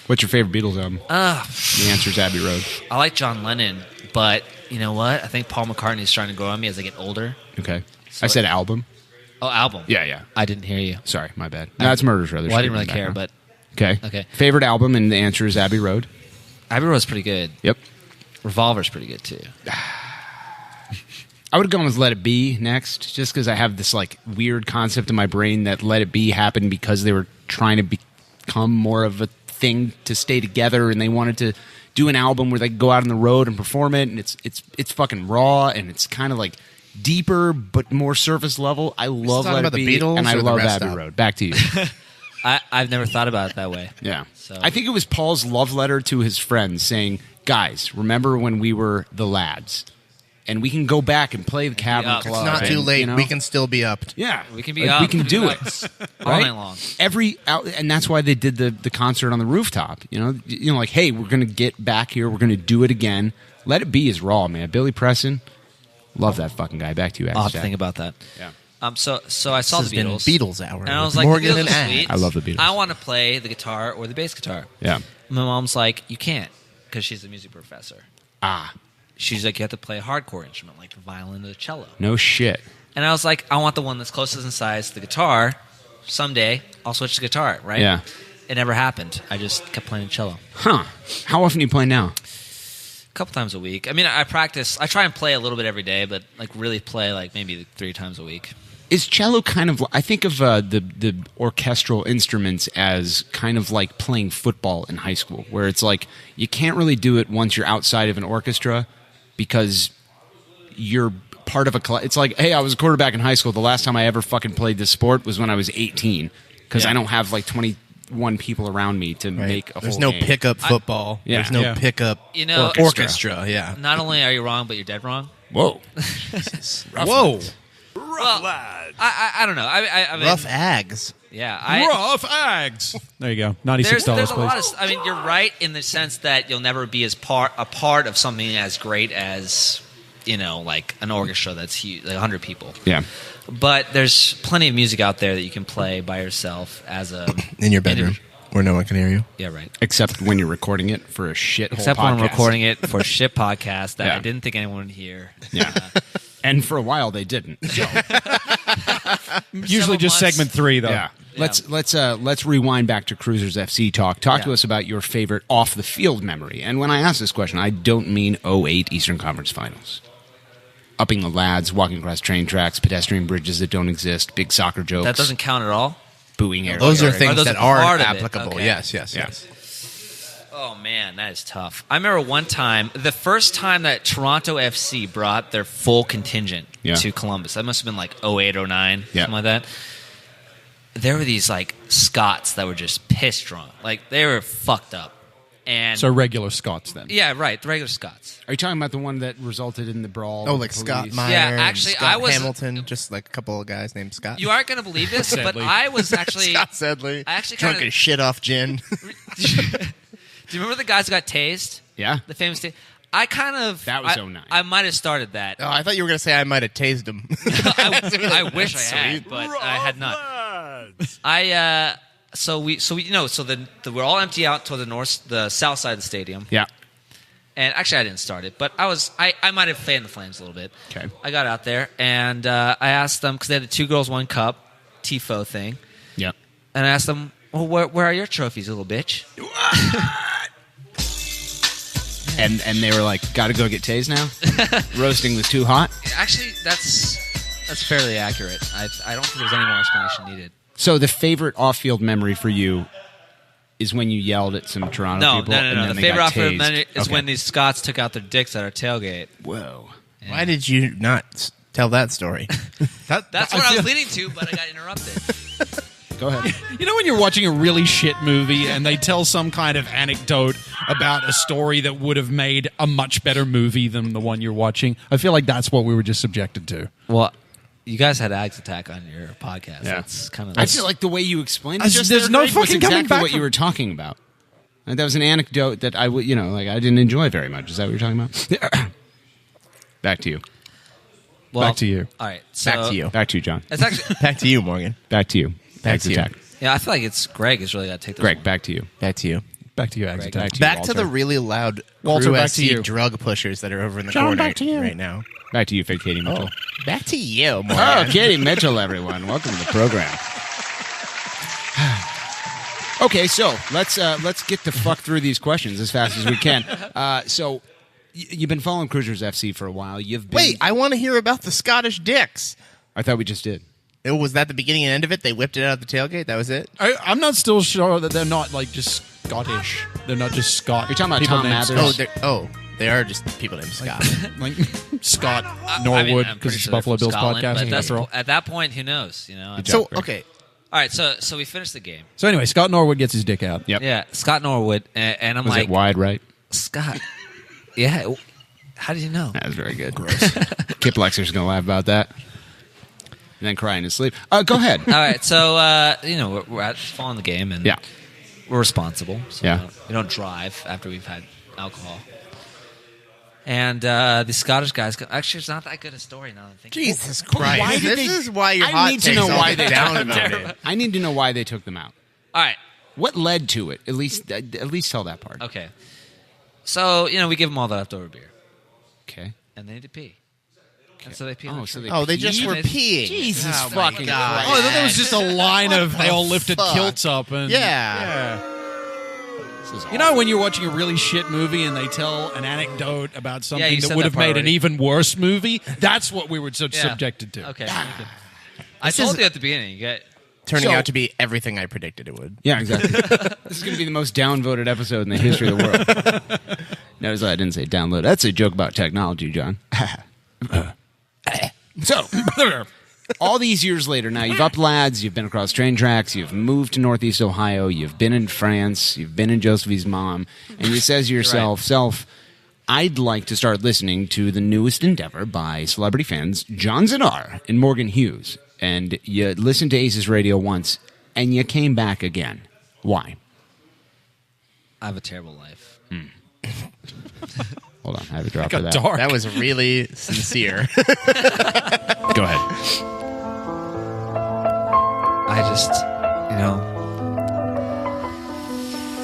What's your favorite Beatles album? The answer's Abbey Road. I like John Lennon, but you know what? I think Paul McCartney is starting to grow on me as I get older. Okay. So I said album. Oh, album. Yeah. I didn't hear you. Sorry, my bad. No, it's Murder's Brothers. Well, I didn't really care, but Okay. okay. Favorite album, and the answer is Abbey Road. Abbey Road's pretty good. Yep. Revolver's pretty good too. I would have gone with Let It Be next, just because I have this like weird concept in my brain that Let It Be happened because they were trying to become more of a thing to stay together, and they wanted to do an album where they could go out on the road and perform it, and it's fucking raw, and it's kind of like deeper but more surface level. I love Let It Be, and I love Abbey Road. Back to you. I've never thought about it that way. Yeah. So I think it was Paul's love letter to his friends saying, guys, remember when we were the lads? And we can go back and play the Cavern Club. It's not too late. We can still be upped. Yeah. We can be like, up. We can do it. All night long. And that's why they did the concert on the rooftop. You know, like, hey, we're going to get back here. We're going to do it again. Let It Be is raw, man. Billy Preston, love that fucking guy. Back to you, I'll have to think about that. Yeah. So I saw the Beatles. Beatles hour. And I was like, Morgan the Beatles and are Ash. sweet. I love the Beatles. I want to play the guitar or the bass guitar. Yeah. My mom's like, you can't, because she's a music professor. Ah. She's like, you have to play a hardcore instrument, like the violin or the cello. No shit. And I was like, I want the one that's closest in size to the guitar. Someday, I'll switch to guitar, right? Yeah. It never happened. I just kept playing cello. Huh. How often do you play now? A couple times a week. I mean, I practice. I try and play a little bit every day, but like really play like maybe 3 times a week. Is cello kind of? I think of the orchestral instruments as kind of like playing football in high school, where it's like you can't really do it once you're outside of an orchestra because you're part of a. It's like, hey, I was a quarterback in high school. The last time I ever fucking played this sport was when I was 18 because I don't have like 21 people around me to make a. There's whole no game. pickup football. There's no pickup orchestra. Yeah. Not only are you wrong, but you're dead wrong. Whoa. Whoa. Rough lads. I don't know. I mean, Rough Ags. Yeah. Rough Ags. There you go. $96, there's a please. lot of. I mean, you're right in the sense that you'll never be a part of something as great as like an orchestra that's huge, like 100 people. Yeah. But there's plenty of music out there that you can play by yourself as a in your bedroom where no one can hear you. Yeah, right. Except when you're recording it for a shit. Except podcast. when I'm recording it for a shit podcast that I didn't think anyone would hear. Yeah. And for a while they didn't. So. Usually just segment 3 though. Yeah. Let's rewind back to Crewzers FC talk. Talk to us about your favorite off the field memory. And when I ask this question, I don't mean 08 Eastern Conference Finals. Upping the lads, walking across train tracks, pedestrian bridges that don't exist, big soccer jokes. That doesn't count at all. Booing air. Those are things that are part of it? applicable. Okay. Yes. Oh, man, that is tough. I remember one time, the first time that Toronto FC brought their full contingent to Columbus. That must have been like 08, 09, something like that. There were these like Scots that were just pissed drunk. Like, they were fucked up. And so regular Scots then. Yeah, right. The regular Scots. Are you talking about the one that resulted in the brawl? Oh, like Scott Meyer. Yeah, actually, Scott I was Hamilton. Just like a couple of guys named Scott. You aren't going to believe this, but I was actually Scott Sedley. I actually drunk kinda, as shit off gin. Do you remember the guys who got tased? Yeah, the famous tased. I kind of that was 09. I might have started that. Oh, I thought you were going to say I might have tased him. I wish I had, but I had not. We're all empty out toward the south side of the stadium. Yeah. And actually, I didn't start it, but I might have fanned the flames a little bit. Okay. I got out there and I asked them because they had a 2 girls 1 cup tifo thing. Yeah. And I asked them, well, where are your trophies, you little bitch? and they were like, got to go get tased now. Roasting was too hot. Actually, that's fairly accurate. I don't think there's any more explanation needed. So the favorite off-field memory for you is when you yelled at some Toronto people? No. The favorite off-field memory is okay. when these Scots took out their dicks at our tailgate. Whoa. Yeah. Why did you not tell that story? That's what I was leading to, but I got interrupted. Go ahead. You know when you're watching a really shit movie and they tell some kind of anecdote about a story that would have made a much better movie than the one you're watching? I feel like that's what we were just subjected to. Well, you guys had Ags Attack on your podcast. Yeah. That's kind of. I feel like the way you explained it just there's no was fucking coming exactly back what you were talking about. And that was an anecdote that I would, I didn't enjoy very much. Is that what you're talking about? Back to you. Well, back to you. All right. So back to you. Back to you, John. It's actually back to you, Morgan. Back to you. Back Ags to you. Attack. Yeah, I feel like it's Greg has really got to take this. Greg, one. back to you. Back to you. Back to you, Ags Attack. Back to the really loud Walter, Crew back to SC you. drug pushers that are over in the John, corner back to you. right now. Back to you, Fake Katie Mitchell. Back to you, Morgan. Oh, Katie Mitchell, everyone. Welcome to the program. Okay, so let's get the fuck through these questions as fast as we can. So you've been following Crewzers FC for a while. Wait, I want to hear about the Scottish dicks. I thought we just did. Was that the beginning and end of it? They whipped it out of the tailgate? That was it? I'm not still sure that they're not like just Scottish. They're not just Scott. You're talking about people Tom named Mathers? They are just people named Scott. like Scott Norwood, because it's Buffalo Bills podcast. But after all. at that point, who knows? So, okay. All right, so we finished the game. So anyway, Scott Norwood gets his dick out. Yep. Yeah, Scott Norwood, and I'm Was like, it wide right? Scott. Yeah. How did you know? That was very good. Kip Lexer's going to laugh about that. And then cry in his sleep. Go ahead. All right, so we're following the game, and we're responsible. So we don't drive after we've had alcohol. And the Scottish guys actually, it's not that good a story now that I think. Jesus Christ! This is why your hot takes all down about it. I need to know why they took them out. All right, what led to it? At least tell that part. Okay, so we give them all the leftover beer. Okay, and they need to pee. And so they pee. They just were peeing. Jesus fucking Christ! Oh, I thought that was just a line of they all lifted kilts up and You know when you're watching a really shit movie and they tell an anecdote about something that would have made an even worse movie? That's what we were subjected to. Okay. I told you at the beginning. You get turning out to be everything I predicted it would. Yeah, exactly. This is going to be the most downvoted episode in the history of the world. Notice I didn't say download. That's a joke about technology, John. So, all these years later, now you've upped lads, you've been across train tracks, you've moved to Northeast Ohio, you've been in France, you've been in Josephine's mom, and you says to yourself, I'd like to start listening to the newest endeavor by celebrity fans, John Zadar and Morgan Hughes. And you listened to ACES Radio once, and you came back again. Why? I have a terrible life. Hold on, I have a drop of that. Dark. That was really sincere. Go ahead. I just,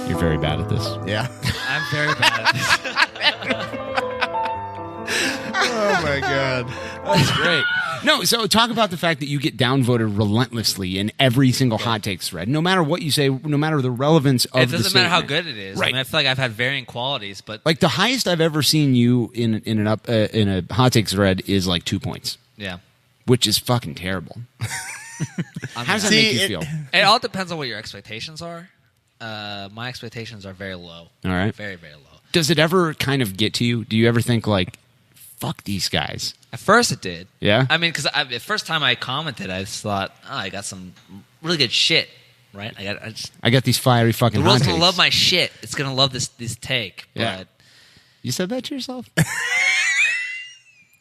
You're very bad at this. Yeah. I'm very bad at this. Oh, my God. That's great. No, so talk about the fact that you get downvoted relentlessly in every single hot takes thread. No matter what you say, no matter the relevance of the It doesn't matter how statement. good it is. Right. I mean, I feel like I've had varying qualities, but Like the highest I've ever seen you in a hot takes thread is like 2 points. Yeah. Which is fucking terrible. How does that make you feel? It all depends on what your expectations are. My expectations are very low. All right. Very, very low. Does it ever kind of get to you? Do you ever think like, fuck these guys? At first it did. Yeah? I mean, because the first time I commented, I just thought, I got some really good shit, right? I got these fiery fucking the hot world's takes. going to love my shit. It's going to love this take. Yeah. But You said that to yourself?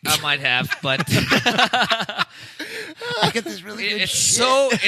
I might have, but I get this really good it's shit.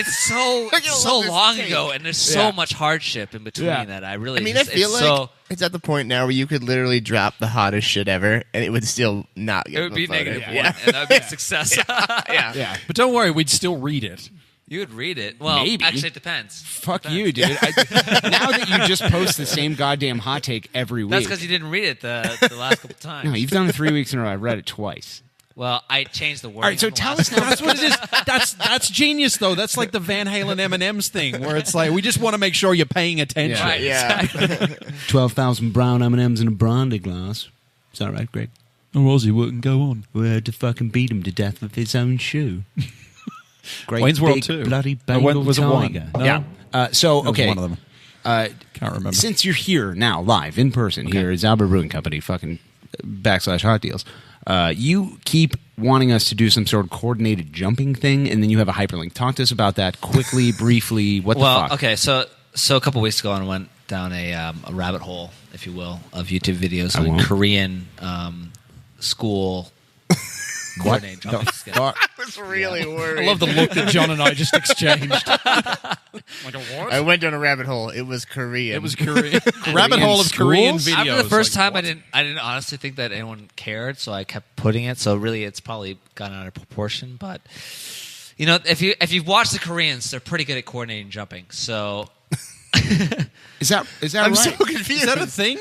so long ago, and there's so much hardship in between that I really. I feel like it's at the point now where you could literally drop the hottest shit ever, and it would still not get it would be voted. -1, and that would be a success. Yeah. But don't worry, we'd still read it. You would read it. Well, Maybe. actually, it depends. Fuck you, dude. Now that you just post the same goddamn hot take every week. That's because you didn't read it the last couple times. No, you've done it 3 weeks in a row. I've read it twice. Well, I changed the word. All right, so tell us now. That's what it is. That's genius, though. That's like the Van Halen M&M's thing, where it's like we just want to make sure you're paying attention. Right, Yeah. exactly. 12,000 brown M&Ms in a brandy glass. Is that right, Greg? Oh, Ozzy wouldn't go on. We had to fucking beat him to death with his own shoe. Great Wayne's World big 2. bloody No, Bengal was it one? tiger. No? Yeah. So, It was okay. one of them. Can't remember. Since you're here now, live, in person, here at Zauber Brewing Company, fucking /hot deals, you keep wanting us to do some sort of coordinated jumping thing, and then you have a hyperlink. Talk to us about that quickly, briefly. What the fuck? Okay, so a couple weeks ago, I went down a rabbit hole, if you will, of YouTube videos on Korean school coordinated jumping skills. I was really worried. I love the look that John and I just exchanged. I went down a rabbit hole. It was Korean. It was Korean. Rabbit hole of Korean videos. After the first Like, time, I didn't honestly think that anyone cared, so I kept putting it. So really, it's probably gotten out of proportion. But if you've watched the Koreans, they're pretty good at coordinating jumping. So Is that I'm right? so confused. Is that a thing?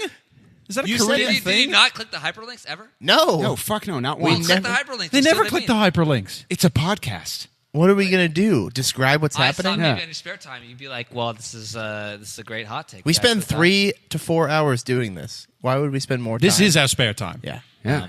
Is that a did Korean you thing? not click the hyperlinks ever? No. No, fuck no, not Well, once. click the hyperlinks. They That's never what click mean. the hyperlinks. It's a podcast. What are we gonna do? Describe what's I saw happening? maybe in your spare time, you'd be like, "Well, this is a great hot take." We Guys, spend what's up? 3 to 4 hours doing this. Why would we spend more time? This is our spare time. Yeah. Yeah.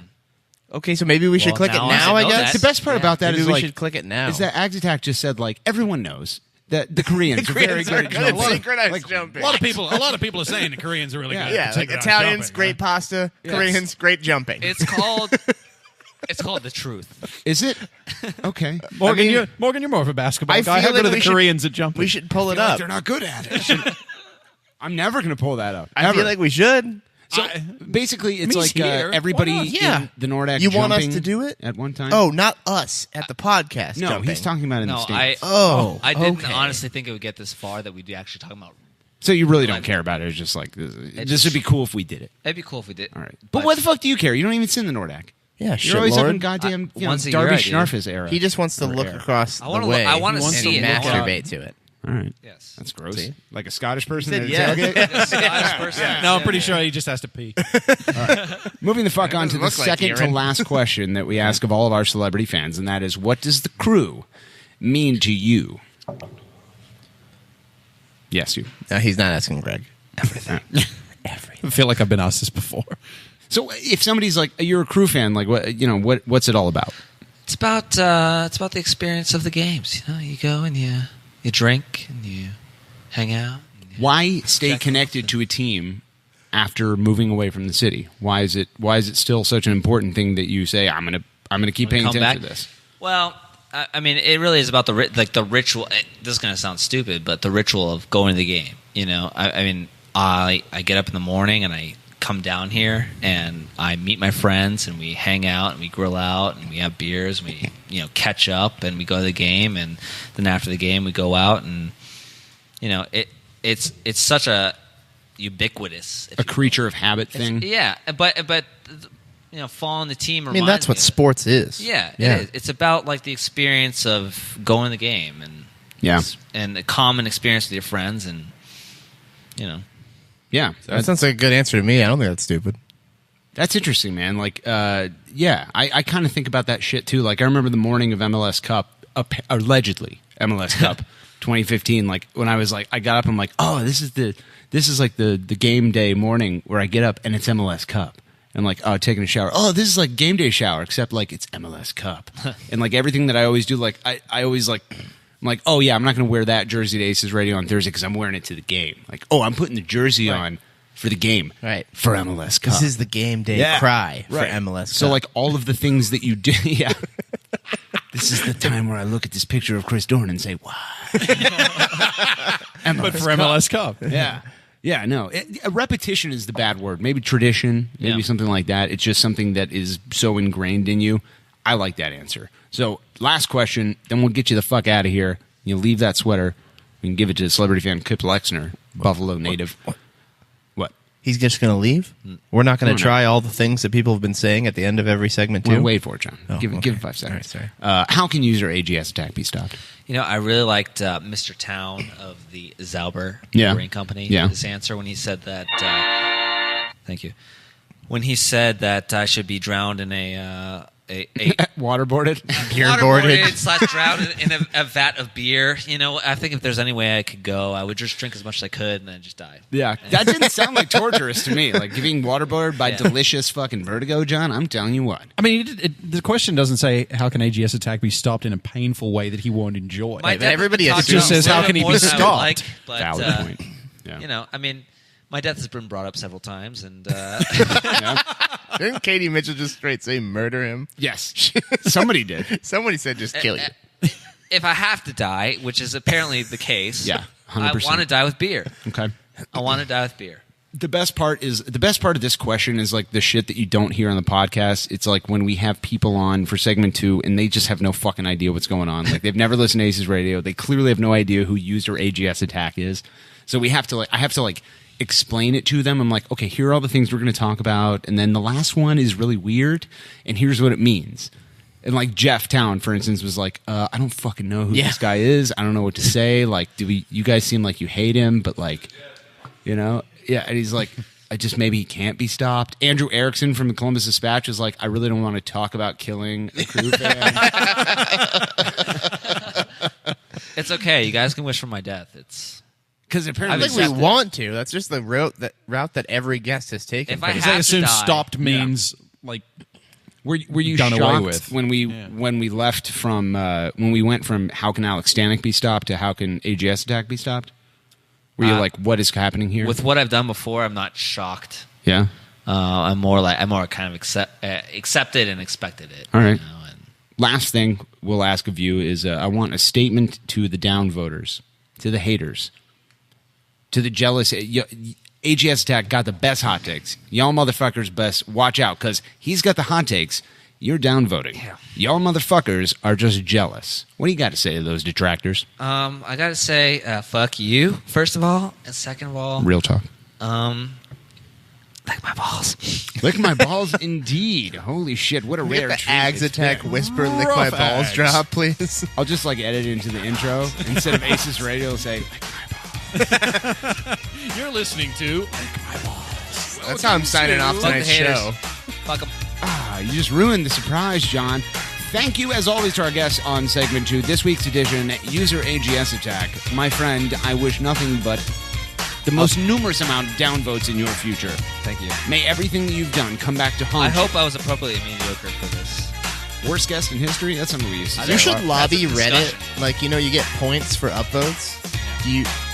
Okay, so maybe we should click it now now, I I know guess. that. The best part about that Maybe is we like should click it now. Is that Ags Attack just said like everyone knows that the Koreans are very good at jumping. synchronized jumping. A lot of people are saying the Koreans are really good. Yeah, at like synchronized Italians, jumping, great pasta. Koreans, great jumping. It's called the truth. Is it? Okay. Morgan, I mean, you're more of a basketball I guy. feel How good like are the we should- Koreans at jumping? We should pull it Like up. they're not good at it. I'm never going to pull that up. I feel like we should. So basically, it's he's like here. everybody Why not? Yeah. in the Nordic You want us jumping to do it? at one time? Oh, not us at the podcast. no, jumping. he's talking about in the No, States. I didn't okay. honestly think it would get this far that we'd be actually talking about. So you really don't care about it. It's just like, this would be cool if we did it. It'd be cool if we did. All right. But what the fuck do you care? You don't even sit in the Nordic. Yeah, You're always having shitlord. goddamn once a year Darby I do. Schnarf's era. He just wants to look across I the wanna way. I wanna and see it. I wanna- masturbate to it. All right. Yes. That's gross. See? Like a Scottish person. said at a yes. tailgate? The Scottish person. No, I'm pretty sure he just has to pee. Moving the fuck on to the look like second to urine. last question that we ask of all of our celebrity fans, and that is, what does the crew mean to you? Yes, you. No, he's not asking Greg. Everything. I feel like I've been asked this before. So if somebody's like, you're a crew fan, like what's it all about? It's about the experience of the games. You know, you go and you drink and you hang out. Why stay connected to a team after moving away from the city? Why is it still such an important thing that you say, I'm gonna keep paying Come attention back. to this? Well, I mean, it really is about the ritual. This is going to sound stupid, but the ritual of going to the game. You know, I mean, I get up in the morning and I come down here and I meet my friends and we hang out and we grill out and we have beers and we catch up and we go to the game, and then after the game we go out, and it's such a ubiquitous Creature of habit thing. Yeah, but following the team. I mean, that's what sports is. Yeah, it is. It's about like the experience of going to the game and a common experience with your friends, and Yeah, That sounds like a good answer to me. I don't think that's stupid. That's interesting, man. Like, I kind of think about that shit too. Like, I remember the morning of MLS Cup, allegedly MLS Cup 2015. Like, when I was like, I got up, I'm like, oh, this is like the game day morning where I get up and it's MLS Cup. And like, oh, taking a shower. Oh, this is like game day shower, except like it's MLS Cup. And like everything that I always do, like I always like, I'm like, oh yeah, I'm not going to wear that jersey to Aces Radio on Thursday because I'm wearing it to the game. Like, oh, I'm putting the jersey on for the game, right? For MLS Cup. This is the game day cry for MLS Cup. So like all of the things that you do, yeah. This is the time where I look at this picture of Chris Dorn and say, why? But for MLS Cup. Yeah. Yeah, no. A repetition is the bad word. Maybe tradition, maybe something like that. It's just something that is so ingrained in you. I like that answer. So, last question, then we'll get you the fuck out of here. You leave that sweater. We can give it to celebrity fan Kip Lexner, Buffalo native. What? He's just going to leave? We're not going to try all the things that people have been saying at the end of every segment, too? We'll wait for it, John. Oh, give it 5 seconds. All right, sorry. How can user AGS attack be stopped? You know, I really liked Mr. Town of the Zauber Brewing Company. His answer when he said that. Thank you. When he said that I should be drowned in a waterboarded, waterboarded / drowned in a vat of beer. You know, I think if there's any way I could go, I would just drink as much as I could and then just die. Yeah, that didn't sound like torturous to me. Like getting waterboarded by delicious fucking vertigo, John. I'm telling you what. I mean, the question doesn't say how can AGS attack be stopped in a painful way that he won't enjoy. Everybody it just says how can he be stopped. Valid point. Yeah. You know, I mean, my death has been brought up several times, and Didn't Katie Mitchell just straight say murder him? Yes, somebody did. Somebody said just kill you. If I have to die, which is apparently the case, 100%. I want to die with beer. Okay. I want to die with beer. The best part of this question is like the shit that you don't hear on the podcast. It's like when we have people on for segment 2 and they just have no fucking idea what's going on. Like they've never listened to Aces Radio. They clearly have no idea who user AGS attack is. So I have to explain it to them. I'm like, okay, here are all the things we're going to talk about, and then the last one is really weird, and here's what it means. And like Jeff Town, for instance, was like, I don't fucking know who this guy is. I don't know what to say. Like, you guys seem like you hate him, but like, you know, yeah. And he's like, maybe he can't be stopped. Andrew Erickson from the Columbus Dispatch was like, I really don't want to talk about killing a crew fan. It's okay. You guys can wish for my death. It's because I apparently think we want to. That's just the route that every guest has taken. If I Because I have assume to die, stopped means like were you done away shocked with. when we left from when we went from how can Alex Stanek be stopped to how can AGS attack be stopped? Were you like, what is happening here? with what I've done before, I'm not shocked. Yeah. I'm more kind of accepted and expected it. All right. You know, and Last thing we'll ask of you is I want a statement to the down voters, to the haters, to the jealous. AGS Attack got the best hot takes. Y'all motherfuckers best watch out because he's got the hot takes. You're downvoting. Yeah. Y'all motherfuckers are just jealous. What do you got to say to those detractors? I gotta say, fuck you, first of all, and second of all, Real talk. lick my balls. Lick my balls, indeed. Holy shit! What a Get rare the treat. Ags it's Attack been. whisper, lick my Rough balls Ags. drop, please. I'll just like edit it into the intro instead of ACES Radio. Say, you're listening to. That's how I'm signing off Fuck the tonight's haters. show. Fuck 'em. you just ruined the surprise, John. Thank you, as always, to our guests on segment 2. This week's edition, User AGS Attack. My friend, I wish nothing but the most numerous amount of downvotes in your future. Thank you. May everything that you've done come back to haunt I you. hope I was appropriately mediocre for this. Worst guest in history? That's something we used to I say. You should lobby That's a Reddit. discussion. Like, you get points for upvotes.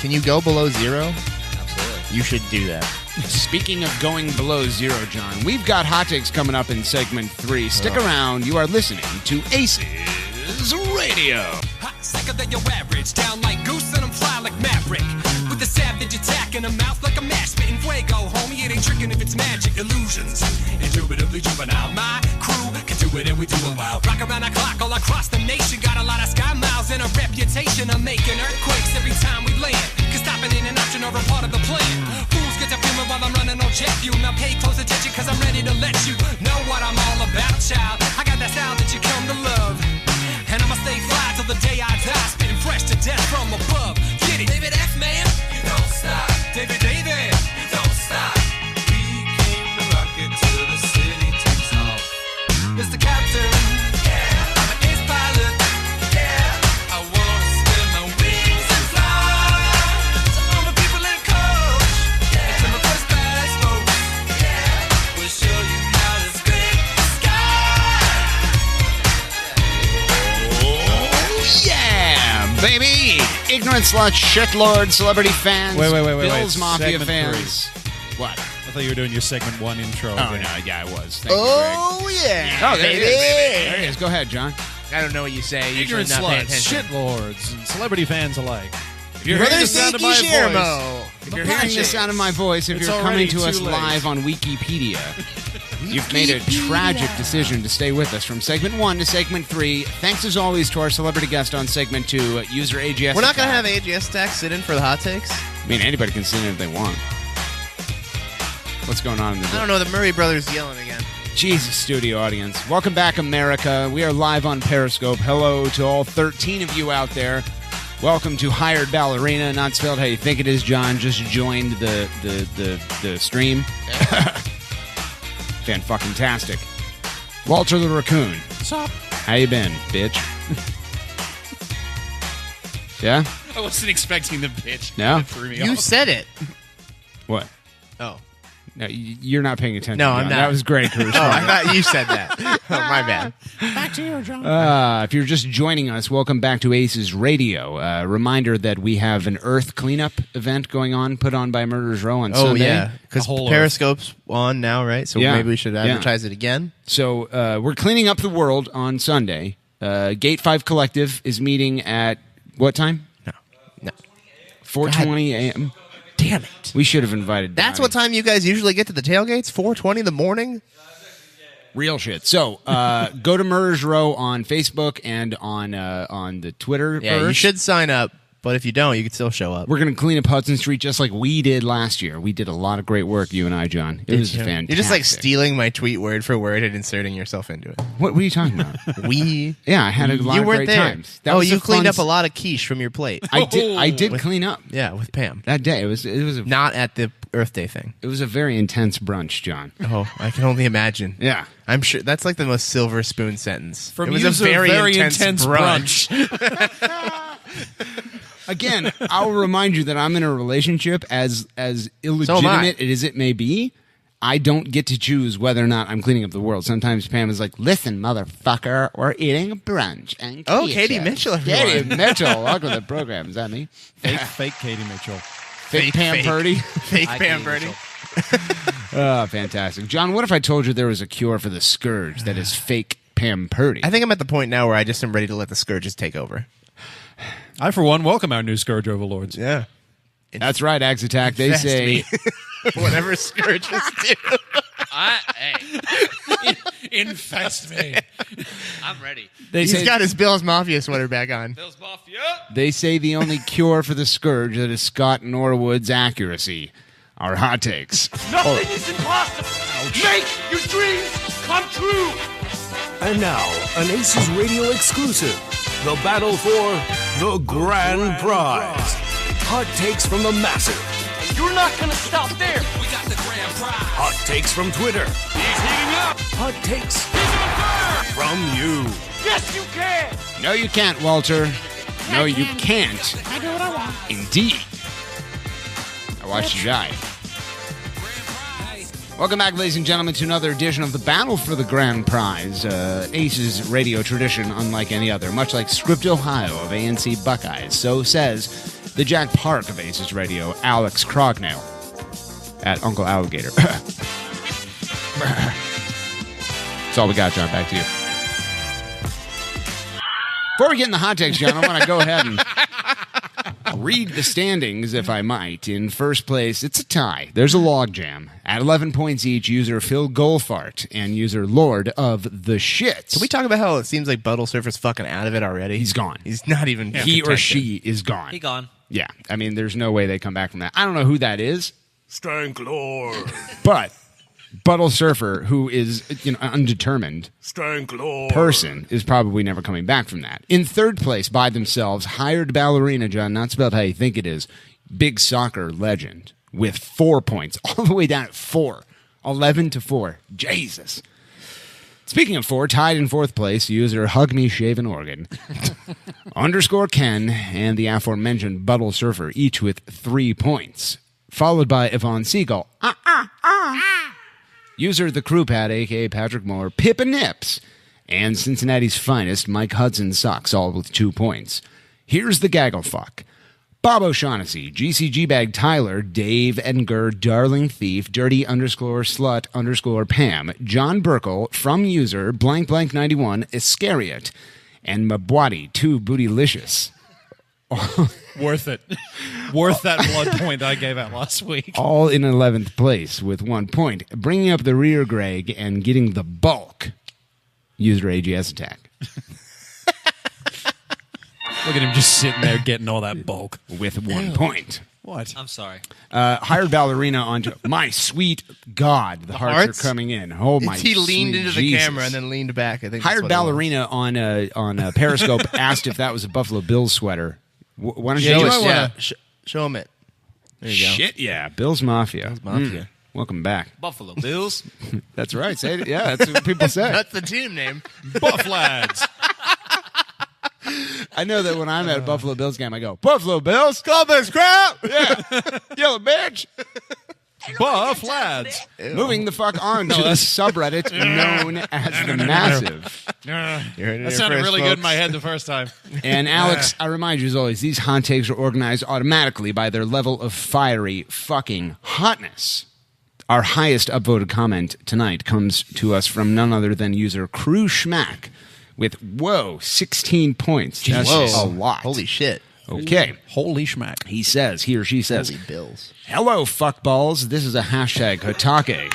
Can you go below 0? Absolutely. You should do that. Speaking of going below 0, John, we've got hot takes coming up in segment 3. Stick around. You are listening to ACES Radio. Hot, sicker than your average. Down like goose and I'm fly like Maverick. With a savage attack in a mouth like a mash. Spitting fuego, homie. It ain't tricking if it's magic illusions. Indubitably juvenile. My crew can do it and we do it well. Rock around the clock all across the nation. Got a lot of sky miles and a reputation of making earthquakes every time we land. Cause stopping ain't an option or a part of the plan. Fools get to feeling while I'm running on jet fuel. Now pay close attention cause I'm ready to let you know what I'm all about, child. I got that style that you come to love. And I'ma stay fly till the day I die. Spitting fresh to death from above. Get it, David F. Man, you don't stop. David, you don't stop. We came to rock it till the city takes off. Mr. Captain, yeah, I'm an ace pilot. Yeah, I wanna spin my wings and fly. To all the people in coach, yeah, to my first class folks, yeah, we'll show you how to scrape the sky. Yeah, baby! Ignorant sluts, shitlord, celebrity fans, Wait. Bills Mafia Segment fans. What? I thought you were doing your segment 1 intro. Oh, again. no, yeah, I was. Thank you, Greg. Yeah. Oh, there it is, baby. There it is. Go ahead, John. I don't know what you say. Usually Ignorant not paying sluts, attention. shitlords, and celebrity fans alike. If you're hearing Brother the sound of my Guillermo. voice, If you're hearing the sound of my voice, if It's you're coming already to us too late. live on Wikipedia, you've made a tragic decision to stay with us from segment 1 to segment 3. Thanks as always to our celebrity guest on segment 2, User AGS. We're not going to Attack. have AGS Stack sit in for the hot takes? I mean, anybody can sit in if they want. What's going on in the I don't know. The Murray brothers yelling again. Jesus, studio audience. Welcome back, America. We are live on Periscope. Hello to all 13 of you out there. Welcome to Hired Ballerina, not spelled how you think it is, John. Just joined the stream. Fan-fucking-tastic. Walter the Raccoon. What's up? How you been, bitch? Yeah? I wasn't expecting the bitch. No? It threw me You off. said it. What? Oh. No, you're not paying attention. No, John. I'm not. That was great, Cruz. Oh, I thought you said that. Oh, my bad. Back to you, John. If you're just joining us, welcome back to ACES Radio. Reminder that we have an Earth cleanup event going on, put on by Murderers Row on Oh, Sunday. yeah. Because The whole Periscope's on now, right? So Yeah. maybe we should advertise it again. So we're cleaning up the world on Sunday. Gate 5 Collective is meeting at what time? No. 4:20 a.m. Damn it. We should have invited That's Donnie. what time you guys usually get to the tailgates? 4:20 in the morning? Real shit. So go to Murderers Row on Facebook and on the Twitter. Yeah, you should sign up. But if you don't, you can still show up. We're going to clean up Hudson Street just like we did last year. We did a lot of great work, you and I, John. It was fantastic. You're just like stealing my tweet word for word and inserting yourself into it. What are you talking about? We. Yeah, I had a lot You of weren't great there. times. That Oh, was you a cleaned fun up a lot of quiche from your plate. I did clean up. Yeah, with Pam. That day. It was a, Not at the Earth Day thing. it was a very intense brunch, John. Oh, I can only imagine. Yeah. I'm sure that's like the most silver spoon sentence. From it was you, a very, intense intense brunch. Again, I'll remind you that I'm in a relationship as illegitimate as it may be. I don't get to choose whether or not I'm cleaning up the world. Sometimes Pam is like, listen, motherfucker, we're eating brunch. And Katie Mitchell, everyone. Katie Mitchell, welcome to the program. Is that me? Fake Katie Mitchell. Fake Pam Purdy? Fake Pam Purdy. Oh, fantastic. John, what if I told you there was a cure for the scourge that is fake Pam Purdy? I think I'm at the point now where I just am ready to let the scourges take over. I, for one, welcome our new scourge overlords. Yeah. That's right, Axe Attack. They say... Whatever scourges do. Infest me. I'm ready. He's got his Bill's Mafia sweater back on. Bill's Mafia. They say the only cure for the scourge that is Scott Norwood's accuracy are hot takes. Nothing is impossible. Make your dreams come true. And now, an ACES Radio exclusive. The battle for the grand prize. Hot takes from the massive. You're not gonna stop there. We got the grand prize. Hot takes from Twitter. He's heating up. Hot takes from you. Yes, you can. No, you can't, Walter. No, you can't. I do what I want. Indeed. I watched you die. Welcome back, ladies and gentlemen, to another edition of the Battle for the Grand Prize. ACES radio tradition unlike any other. Much like Script Ohio of ANC Buckeyes. So says the Jack Park of ACES radio, Alex Crognell. At Uncle Alligator. That's all we got, John. Back to you. Before we get in the hot takes, John, I want to go ahead and read the standings, if I might. In first place, it's a tie. There's a logjam. At 11 points each, user Phil Goldfart and user Lord of the Shits. Can we talk about how it seems like Buttle Surfer's fucking out of it already? He's gone. He's not even He or protected. she is gone. He gone. Yeah. I mean, there's no way they come back from that. I don't know who that is. Stank Lord. But Buttle Surfer, who is an undetermined Stank Lord. person, is probably never coming back from that. In third place, by themselves, hired ballerina, John, not spelled how you think it is, big soccer legend, with 4 points, all the way down at 4. 11-4. Jesus. Speaking of 4, tied in fourth place, user Hug Me Shaven Organ, underscore Ken, and the aforementioned Buttle Surfer, each with 3 points. Followed by Yvonne Seagull, user The Crew Pad, a.k.a. Patrick Moore, Pippa Nips, and Cincinnati's finest, Mike Hudson Sucks, all with 2 points. Here's the Gagglefuck. Bob O'Shaughnessy, GCG Bag Tyler, Dave Edgar, Darling Thief, Dirty underscore Slut underscore Pam, John Burkle, from user, blank blank 91, Iscariot, and Mabwadi, 2 Bootylicious. Worth it. Worth that blood point that I gave out last week. All in 11th place with 1 point. Bringing up the rear, Greg, and getting the bulk. User AGS Attack. Look at him just sitting there getting all that bulk. With 1 point. What? I'm sorry. Hired ballerina onto... My sweet God, the hearts are coming in. Oh, my He leaned sweet into the Jesus. camera and then leaned back. I think Hired ballerina on Periscope asked if that was a Buffalo Bills sweater. Why don't you show him it. There you go. Shit, yeah. Bills Mafia. Bills Mafia. Welcome back. Buffalo Bills. That's right. Say it. Yeah, that's what people say. That's the team name. Buff lads. I know that when I'm at a Buffalo Bills game, I go, Buffalo Bills? Call this crap! Yeah. Yellow bitch. Buff lads. Moving the fuck on to the subreddit known as the Massive. That sounded really good in my head the first time. And Alex, I remind you as always, these hot takes are organized automatically by their level of fiery fucking hotness. Our highest upvoted comment tonight comes to us from none other than user Crew Schmack with, 16 points. That's a lot. Holy shit. Okay. Holy schmack. He or she says, Holy Bills. Hello, fuckballs. This is a hashtag Hotake.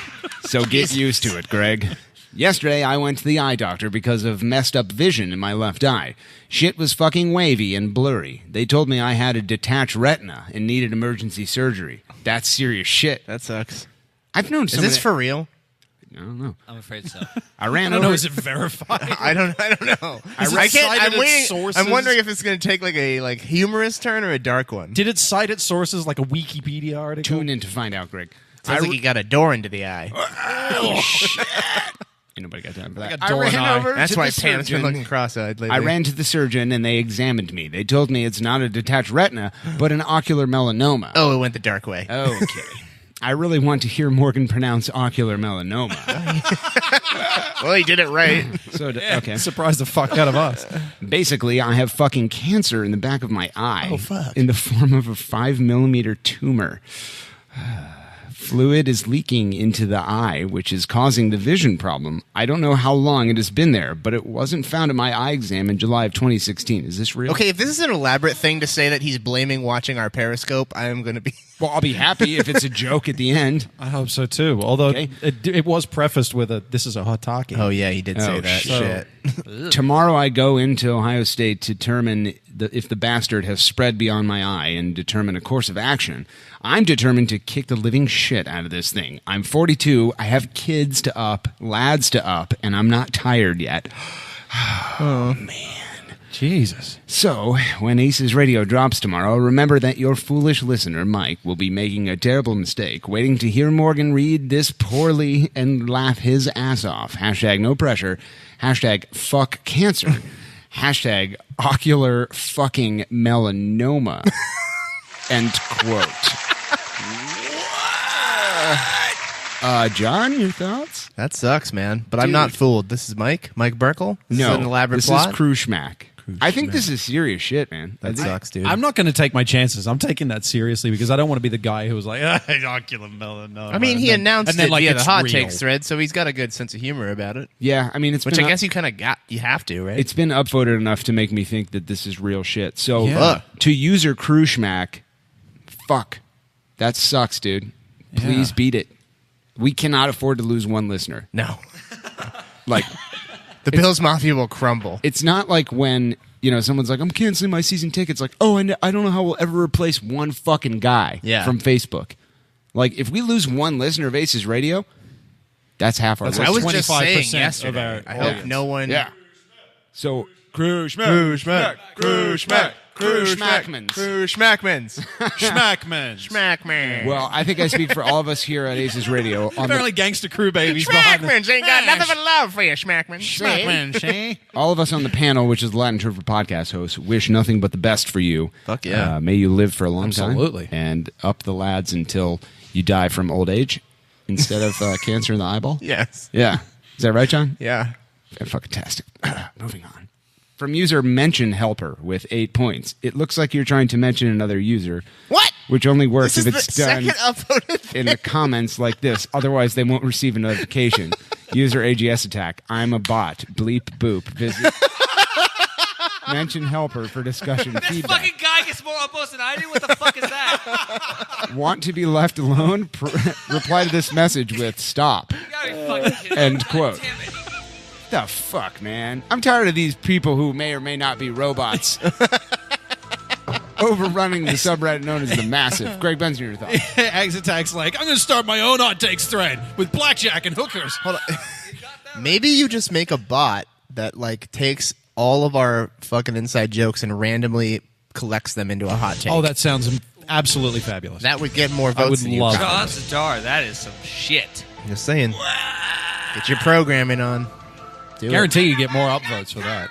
So get used to it, Greg. Yesterday, I went to the eye doctor because of messed up vision in my left eye. Shit was fucking wavy and blurry. They told me I had a detached retina and needed emergency surgery. That's serious shit. That sucks. I've known Is someone... this for real? I don't know. I'm afraid so. I ran I don't over... know. Is it verified? I don't know. Is it I can't. cited I'm its waiting. sources? I'm wondering if it's going to take like a humorous turn or a dark one. Did it cite its sources like a Wikipedia article? Tune in to find out, Greg. Sounds like you got a door into the eye. Oh, shit. Ain't nobody got time for that. Like a I door ran eye. over That's to why the Pam's been surgeon. looking cross-eyed lately. I ran to the surgeon and they examined me. They told me it's not a detached retina, but an ocular melanoma. Oh, it went the dark way. Okay. I really want to hear Morgan pronounce ocular melanoma. Well, he did it right. So, okay. Surprised the fuck out of us. Basically, I have fucking cancer in the back of my eye. Oh, fuck. In the form of a 5-millimeter tumor. Fluid is leaking into the eye, which is causing the vision problem. I don't know how long it has been there, but it wasn't found at my eye exam in July of 2016. Is this real? Okay, if this is an elaborate thing to say that he's blaming watching our Periscope, I am going to be... Well, I'll be happy if it's a joke at the end. I hope so too. Although Okay. it was prefaced with a "This is a hot talkie." Oh, yeah, he did say Oh, that shit. shit. Tomorrow I go into Ohio State to determine if the bastard has spread beyond my eye and determine a course of action. I'm determined to kick the living shit out of this thing. I'm 42. I have kids to up, lads to up, and I'm not tired yet. Oh, man. Jesus. So, when ACES Radio drops tomorrow, remember that your foolish listener, Mike, will be making a terrible mistake, waiting to hear Morgan read this poorly and laugh his ass off. Hashtag no pressure. Hashtag fuck cancer. Hashtag ocular fucking melanoma. End quote. John, your thoughts? That sucks, man. But I'm not fooled. This is Mike Burkle? This is an elaborate this plot? is Crewzers. I think this is serious shit, man. That sucks, dude. I'm not going to take my chances. I'm taking that seriously because I don't want to be the guy who was like, ocular melanoma. I mean, he announced and then, it like, via the it's hot real. takes thread, so he's got a good sense of humor about it. Yeah, I mean, it's Which been I guess you kind of you have to, right? It's been upvoted enough to make me think that this is real shit. So, Yeah. to user Crewzers, fuck. That sucks, dude. Please beat it. We cannot afford to lose one listener. No. Like, the Bills Mafia will crumble. it's not like when, someone's like, I'm canceling my season tickets. Like, oh, I don't know how we'll ever replace one fucking guy from Facebook. Like, if we lose one listener of ACES Radio, that's half our That's listeners. I was just saying 25% yesterday. of our I hope audience. no one... Yeah. So, Crewzers. Schmackmans. Schmackman. Well, I think I speak for all of us here at ACES Radio. On Apparently, gangster crew babies behind the... Schmackmans ain't got nothing but love for you, Schmackman. all of us on the panel, which is the Latin term for podcast hosts, wish nothing but the best for you. Fuck yeah. May you live for a long time. Absolutely. And up the lads until you die from old age instead of cancer in the eyeball. Yes. Yeah. Is that right, John? Yeah. Fucking-tastic. Moving on. From user Mention Helper with 8 points. It looks like you're trying to mention another user. What? Which only works This if is it's the done second upvoted in the comments like this. Otherwise, they won't receive a notification. User AGS attack. I'm a bot. Bleep boop. Visit Mention Helper for discussion This feedback. fucking guy gets more upvotes than I do? What the fuck is that? Want to be left alone? Reply to this message with stop. You gotta be fucking kidding me. End God quote. damn it. The fuck, man? I'm tired of these people who may or may not be robots overrunning the subreddit known as the Massive. Greg Benson, your thoughts? Eggs Attack's like, I'm going to start my own hot takes thread with blackjack and hookers. Hold on. Maybe you just make a bot that like takes all of our fucking inside jokes and randomly collects them into a hot take. Oh, that sounds absolutely fabulous. That would get more votes. I would than you love got. John Zadar, that is some shit. Just saying. Get your programming on. Do it. Guarantee you get more upvotes for that.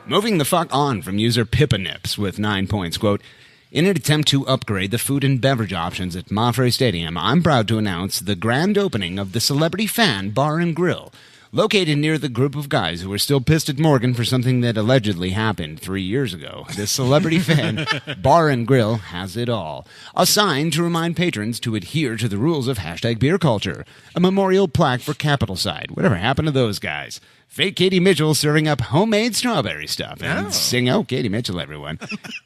Moving the fuck on from user Pippanips with 9 points. Quote, in an attempt to upgrade the food and beverage options at Mafre Stadium, I'm proud to announce the grand opening of the Celebrity Fan Bar and Grill, located near the group of guys who are still pissed at Morgan for something that allegedly happened 3 years ago. The Celebrity Fan Bar and Grill has it all. A sign to remind patrons to adhere to the rules of hashtag beer culture. A memorial plaque for Capital Side. Whatever happened to those guys? Fake Katie Mitchell serving up homemade strawberry stuff and Katie Mitchell, everyone.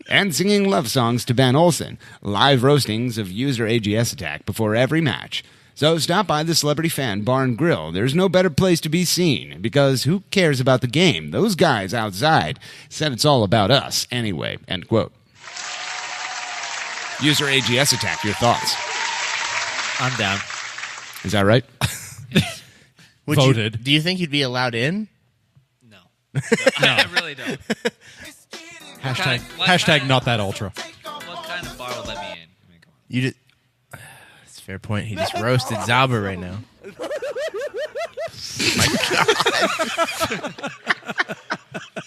And singing love songs to Ben Olsen. Live roastings of user AGS attack before every match. So stop by the Celebrity Fan Bar and Grill. There's no better place to be seen, because who cares about the game? Those guys outside said it's all about us anyway, end quote. User AGS attack, your thoughts? I'm down. Is that right? Voted. Do you think you'd be allowed in? No. I really don't. Hashtag not that ultra. What kind of bar would let me in? I mean, come on. You just... That's a fair point. He just roasted Zauber right now.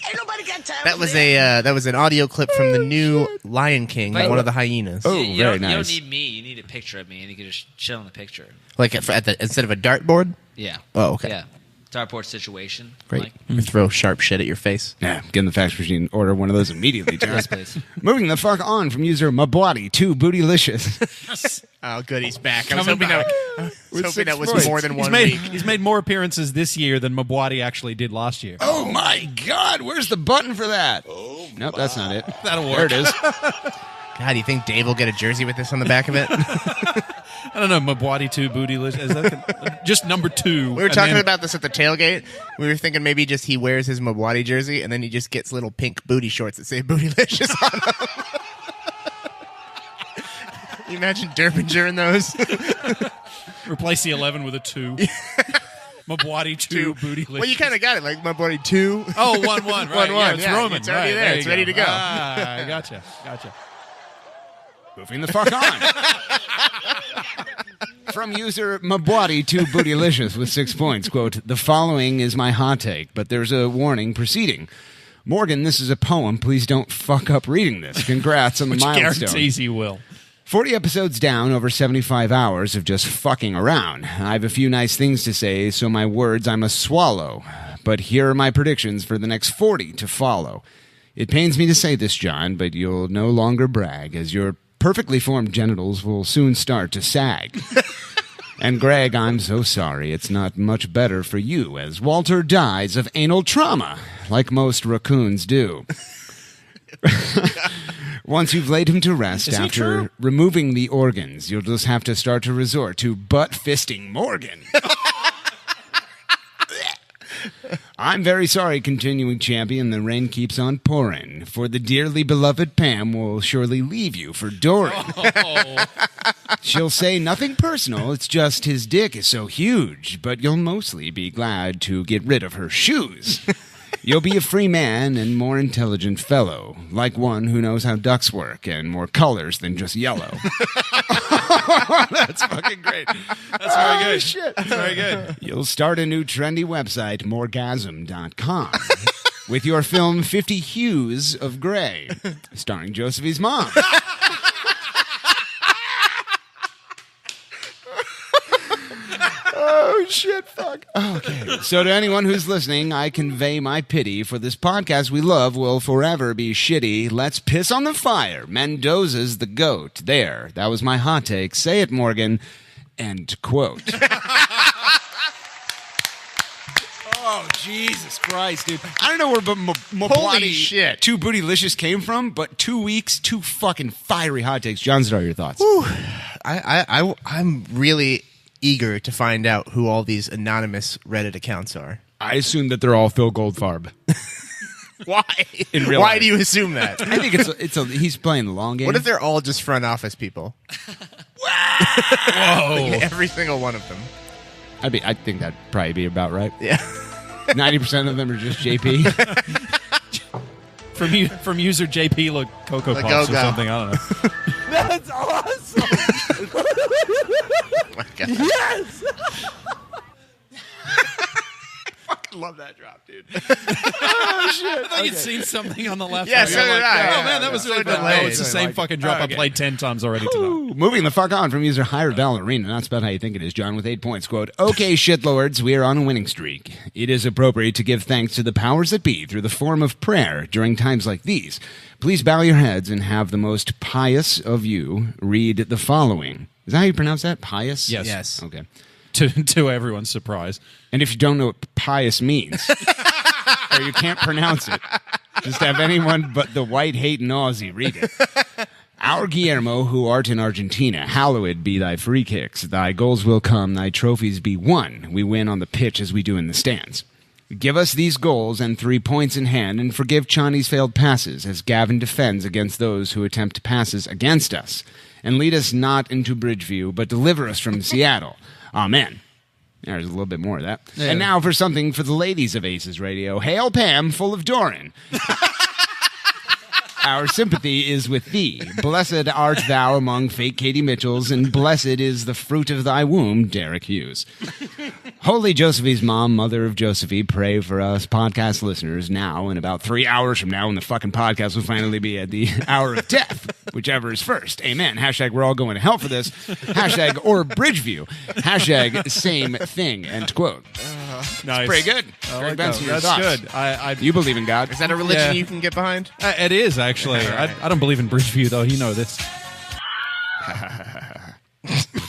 Ain't nobody got time That for was that. that was an audio clip from the new Lion King, But- one of the hyenas. Oh, you very don't, You nice. don't need me. You need a picture of me, and you can just chill in the picture. Like instead of a dartboard. Yeah. Oh, okay. Yeah. Dartboard situation. Great. Like, You throw sharp shit at your face. Yeah, get in the fax machine, order one of those immediately, John. Yes, please. Moving the fuck on from user Mabwadi2 Bootylicious. Oh, good, he's back. I was Coming hoping back. that was points. more than He's one made, week. he's made more appearances this year than Mabwadi actually did last year. Oh my God, where's the button for that? Oh, nope, that's not it. That'll There work. it is. God, do you think Dave will get a jersey with this on the back of it? I don't know, Mabwadi 2 Bootylicious. Is that just number 2? We were talking about this at the tailgate. We were thinking maybe just he wears his Mabwadi jersey and then he just gets little pink booty shorts that say Bootylicious on them. You imagine Derbinger in those? Replace the 11 with a 2. Mabwadi 2 Bootylicious. Well, you kind of got it, like Mabwadi 2. Oh, 1-1, right. 1-1, Yeah, it's yeah, Roman. it's already right, there. you It's ready to go. Ah, I gotcha. Moving the fuck on. From user Mabwadi2 Bootylicious with 6 points, quote, "The following is my hot take, but there's a warning preceding. Morgan, this is a poem. Please don't fuck up reading this. Congrats on the Which milestone. guarantees he will. 40 episodes down, over 75 hours of just fucking around. I have a few nice things to say, so my words I must swallow. But here are my predictions for the next 40 to follow. It pains me to say this, John, but you'll no longer brag, as your perfectly formed genitals will soon start to sag. And Greg, I'm so sorry. It's not much better for you, as Walter dies of anal trauma, like most raccoons do. Once you've laid him to rest Is he after true? removing the organs, you'll just have to start to resort to butt-fisting Morgan. I'm very sorry, continuing champion. The rain keeps on pouring. For the dearly beloved Pam will surely leave you for Doran. Oh. She'll say nothing personal, it's just his dick is so huge, but you'll mostly be glad to get rid of her shoes. You'll be a free man and more intelligent fellow, like one who knows how ducks work and more colors than just yellow. That's fucking great. That's very good. Shit. That's very good. You'll start a new trendy website, morgasm.com, with your film 50 Hues of Grey, starring Josephine's mom. Oh, shit, fuck. Okay. So to anyone who's listening, I convey my pity, for this podcast we love will forever be shitty. Let's piss on the fire. Mendoza's the goat. There. That was my hot take. Say it, Morgan. End quote. Oh, Jesus Christ, dude. I don't know where Holy shit. 2 Bootylicious came from, but 2 weeks, 2 fucking fiery hot takes. John, what are your thoughts? I'm really eager to find out who all these anonymous Reddit accounts are. I assume that they're all Phil Goldfarb. Why? In real Why life. do you assume that? I think he's playing the long game. What if they're all just front office people? Whoa. Every single one of them. I think that'd probably be about right. Yeah. 90% of them are just JP. From user JP look Cocoa Like Puffs or Go-Go. something. I don't know. That's awesome. Oh my God. Yes. I love that drop, dude. Oh, shit. I thought you'd seen something on the left. Yeah, You're so did like, I. Oh, man, that was So really did fun. I. No, it's the So same like- fucking drop Okay. I played 10 times already today. Moving the fuck on from user Higher Ballerina. That's about how you think it is, John, with 8 points. Quote, "Okay, shitlords, we are on a winning streak. It is appropriate to give thanks to the powers that be through the form of prayer during times like these. Please bow your heads and have the most pious of you read the following." Is that how you pronounce that? Pious? Yes. Yes. Okay. To everyone's surprise. And if you don't know what pious means, or you can't pronounce it, just have anyone but the white hating Aussie read it. "Our Guillermo, who art in Argentina, hallowed be thy free kicks. Thy goals will come, thy trophies be won. We win on the pitch as we do in the stands. Give us these goals and 3 points in hand, and forgive Chani's failed passes, as Gavin defends against those who attempt passes against us. And lead us not into Bridgeview, but deliver us from Seattle. Amen." There's a little bit more of that. Yeah. And now for something for the ladies of ACES Radio. Hail Pam, full of Doran. Our sympathy is with thee. Blessed art thou among fake Katie Mitchells, and blessed is the fruit of thy womb, Derek Hughes. Holy Josephi's mom, mother of Josephy, pray for us podcast listeners now and about 3 hours from now when the fucking podcast will finally be at the hour of death, whichever is first. Amen. Hashtag we're all going to hell for this. Hashtag or Bridgeview. Hashtag same thing. End quote. Nice. Pretty good. Like Benson, that. your That's thoughts? good. You believe in God? Is that a religion Yeah. you can get behind? It is, actually. I don't believe in Bridgeview, though. You know this.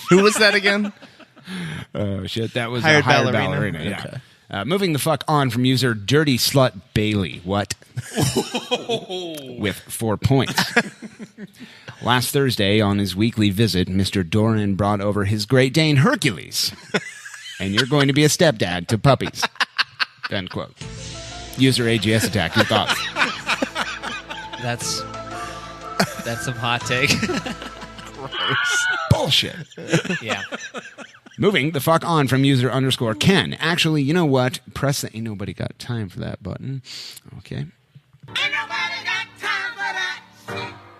Who was that again? Oh, shit. That was Hired a hired ballerina? ballerina. Yeah. Okay. Moving the fuck on from user Dirty Slut Bailey. What? With 4 points. Last Thursday, on his weekly visit, Mr. Doran brought over his Great Dane Hercules. And you're going to be a stepdad to puppies. End quote. User AGS attack. Your thoughts? That's some hot take. Gross. Bullshit. Yeah. Moving the fuck on from user underscore Ken. Actually, you know what? Press the ain't nobody got time for that button. Okay.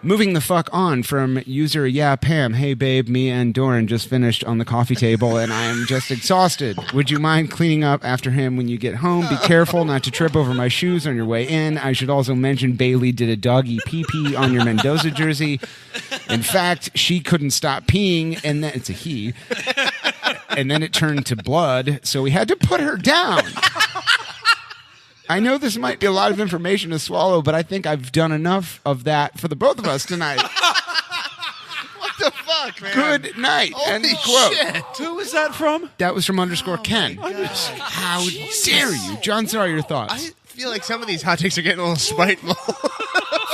Moving the fuck on from user Yeah Pam. Hey babe, me and Doran just finished on the coffee table and I am just exhausted. Would you mind cleaning up after him when you get home? Be careful not to trip over my shoes on your way in. I should also mention Bailey did a doggy pee-pee on your Mendoza jersey. In fact, she couldn't stop peeing and then it's a he. And then it turned to blood, so we had to put her down. I know this might be a lot of information to swallow, but I think I've done enough of that for the both of us tonight. What the fuck, man? Good night. End quote. Shit. Who was that from? That was from underscore Ken. How dare you? John Star, your thoughts. I feel like some of these hot takes are getting a little spiteful.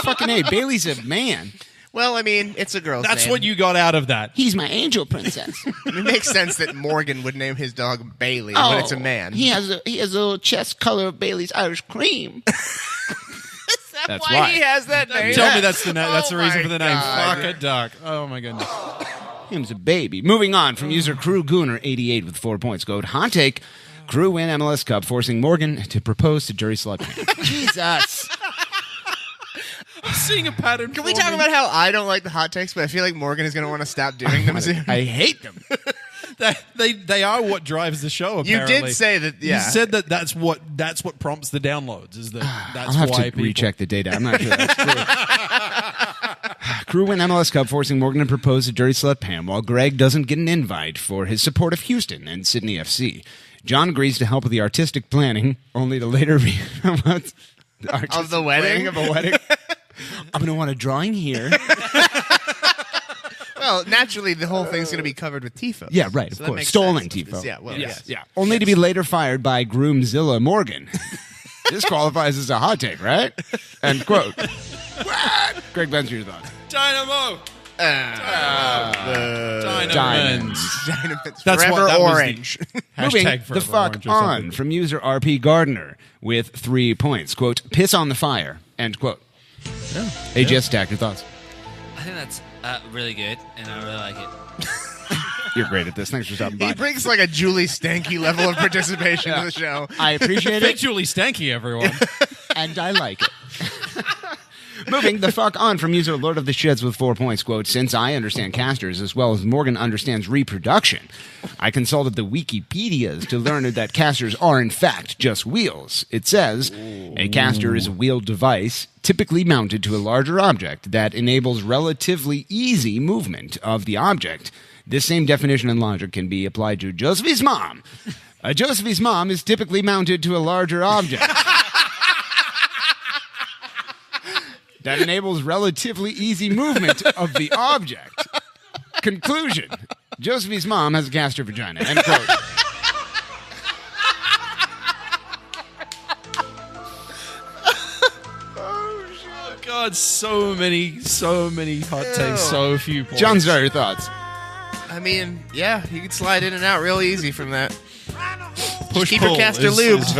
Fucking A, Bailey's a man. Well, I mean, it's a girl's That's name. what you got out of that. He's my angel princess. It makes sense that Morgan would name his dog Bailey when it's a man. He has a little chest color of Bailey's Irish cream. That's why. why he has that name. Tell me that's the Oh reason my for the name. God. Fuck a duck. Oh my goodness. Him's a baby. Moving on from user Crew Gooner 88 with 4 points. Go hot take. Crew win MLS Cup, forcing Morgan to propose to Jerry Slutman. Jesus. I'm seeing a pattern. Can we talk about how I don't like the hot takes, but I feel like Morgan is going to want to stop doing them soon? I hate them. They are what drives the show. Apparently. You did say that. Yeah, You said that's what prompts the downloads. Is that that's I'll have why to people recheck the data. I'm not sure that's true. Crew win MLS Cup, forcing Morgan to propose to Dirty Slut Pam, while Greg doesn't get an invite for his support of Houston and Sydney FC. John agrees to help with the artistic planning, only to later be what? Of the wedding? Of a wedding. I'm going to want a drawing here. Well, naturally, the whole thing's going to be covered with tifos. Yeah, right, of So that course. makes Stolen sense. tifo. Yeah, well, yes. Yeah. Only to be later fired by Groomzilla Morgan. This qualifies as a hot take, right? End quote. What? Greg Benson, your thoughts. Dynamo. Diamonds. That's Forever what that orange. Moving Hashtag the forever fuck orange or on something. from user RP Gardner with 3 points. Quote, piss on the fire. End quote. AGS attack, your thoughts. I think that's really good, and I really like it. You're great at this. Thanks for stopping He by. brings like a Julie Stanky level of participation to the show. I appreciate Fake it, Julie Stanky, everyone. and I like it. Moving the fuck on from user Lord of the Sheds with 4 points. Quote, since I understand casters as well as Morgan understands reproduction, I consulted the Wikipedias to learn that casters are in fact just wheels. It says, a caster is a wheeled device typically mounted to a larger object that enables relatively easy movement of the object. This same definition and logic can be applied to Josephy's mom. Josephy's mom is typically mounted to a larger object that enables relatively easy movement of the object. Conclusion. Josephy's mom has a caster vagina. End quote. Oh God, so many hot takes, so few points. John Star, your thoughts. I mean, yeah, you can slide in and out real easy from that. Push keep your pull caster is lubed. is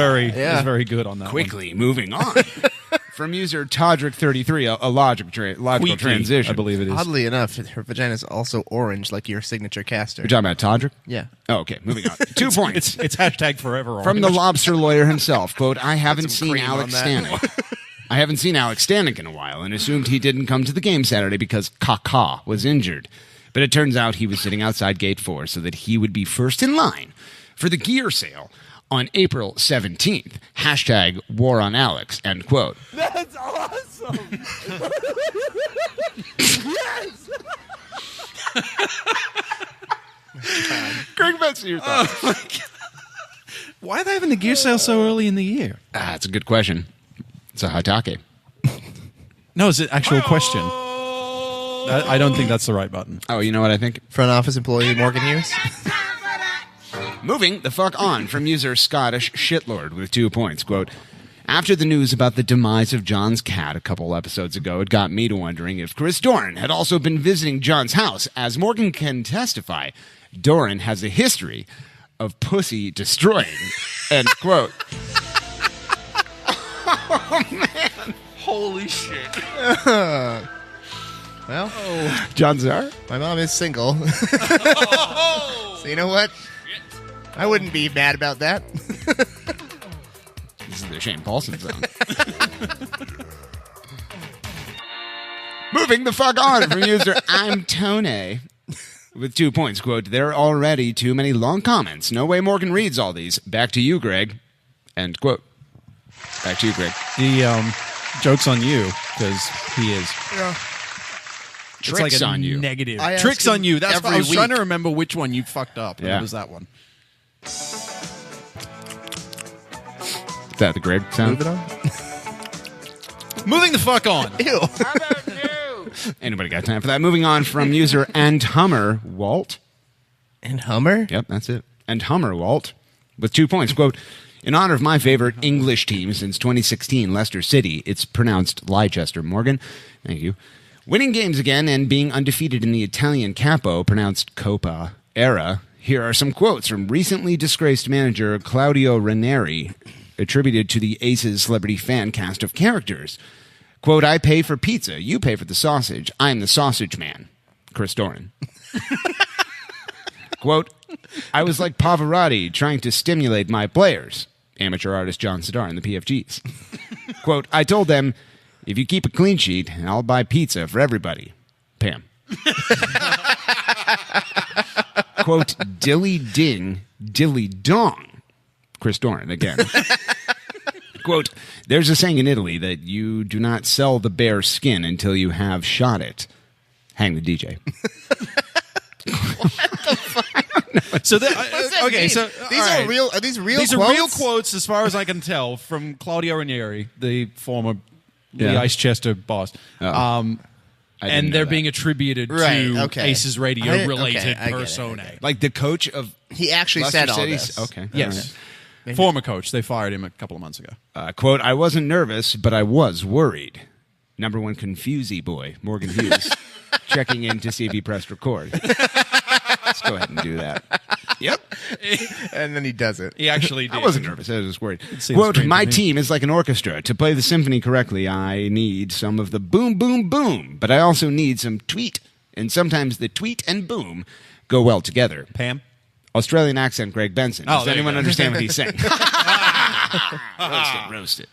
very good on that. Quickly moving on. From user Todrick33, a logical transition. I believe it is. Oddly enough, her vagina is also orange, like your signature caster. You're talking about Todrick? Yeah. Oh, okay, moving on. 2 points. It's hashtag forever orange. From the lobster lawyer himself, quote, I haven't some seen cream Alex on that. Stanek. I haven't seen Alex Stanek in a while and assumed he didn't come to the game Saturday because Kaká was injured. But it turns out he was sitting outside gate 4 so that he would be first in line for the gear sale on April 17th. Hashtag war on Alex, end quote. That's awesome. Yes. Greg Benson, your thoughts. Oh, my God. Why are they having the gear sale so early in the year? That's a good question. It's a hatake. No, it's an actual question. I don't think that's the right button. Oh, you know what I think? Front office employee Morgan Hughes. Moving the fuck on from user Scottish Shitlord with 2 points. Quote, after the news about the demise of John's cat a couple episodes ago, it got me to wondering if Chris Doran had also been visiting John's house. As Morgan can testify, Doran has a history of pussy destroying. End quote. Oh, man. Holy shit. Well, John Czar? My mom is single. So you know what? I wouldn't be mad about that. This is the Shane Paulson zone. Moving the fuck on from user I'm Tone with 2 points. Quote, there are already too many long comments. No way Morgan reads all these. Back to you, Greg. End quote. Back to you, Greg. The joke's on you, because he is. Yeah. It's Tricks like a on you. negative. I ask Tricks him on you. That's what I was every trying to week. remember which one you fucked up. And Yeah. it was that one. Is that the Greg sound? Move it on. Moving the fuck on. Ew. Anybody got time for that? Moving on from user and Hummer Walt. And Hummer? Yep, that's it. And Hummer Walt with 2 points. Quote, in honor of my favorite English team since 2016, Leicester City, it's pronounced Leicester. Morgan, thank you. Winning games again and being undefeated in the Italian Capo, pronounced Coppa, era. Here are some quotes from recently disgraced manager Claudio Ranieri, attributed to the ACES celebrity fan cast of characters. Quote, I pay for pizza, you pay for the sausage. I'm the sausage man. Chris Doran. Quote, I was like Pavarotti trying to stimulate my players. Amateur artist John Sidar in the PFGs. Quote, I told them, if you keep a clean sheet, I'll buy pizza for everybody. Pam. Quote, dilly ding, dilly dong. Chris Doran again. Quote, there's a saying in Italy that you do not sell the bear skin until you have shot it. Hang the DJ. So okay, mean? so These all are right. real. Are these real These quotes? are real quotes, as far as I can tell, from Claudio Ranieri, the former Lee Yeah. Icechester boss. I didn't And know they're that. being attributed Right, to okay. Aces Radio I get related it, personae. Like the coach of He actually Leicester said all City's? this. Okay. Yes. Right. Former coach. They fired him a couple of months ago. Quote, I wasn't nervous, but I was worried. Number one confusey boy, Morgan Hughes, checking in to see if he pressed record. Let's go ahead and do that. Yep. And then he does it. He actually did. I wasn't nervous. I was just worried. seems Quote, strange my to me. team is like an orchestra. To play the symphony correctly, I need some of the boom, boom, boom. But I also need some tweet. And sometimes the tweet and boom go well together. Pam? Australian accent, Greg Benson. Oh, Does there you anyone go. understand what he's saying? Roast it, roast it.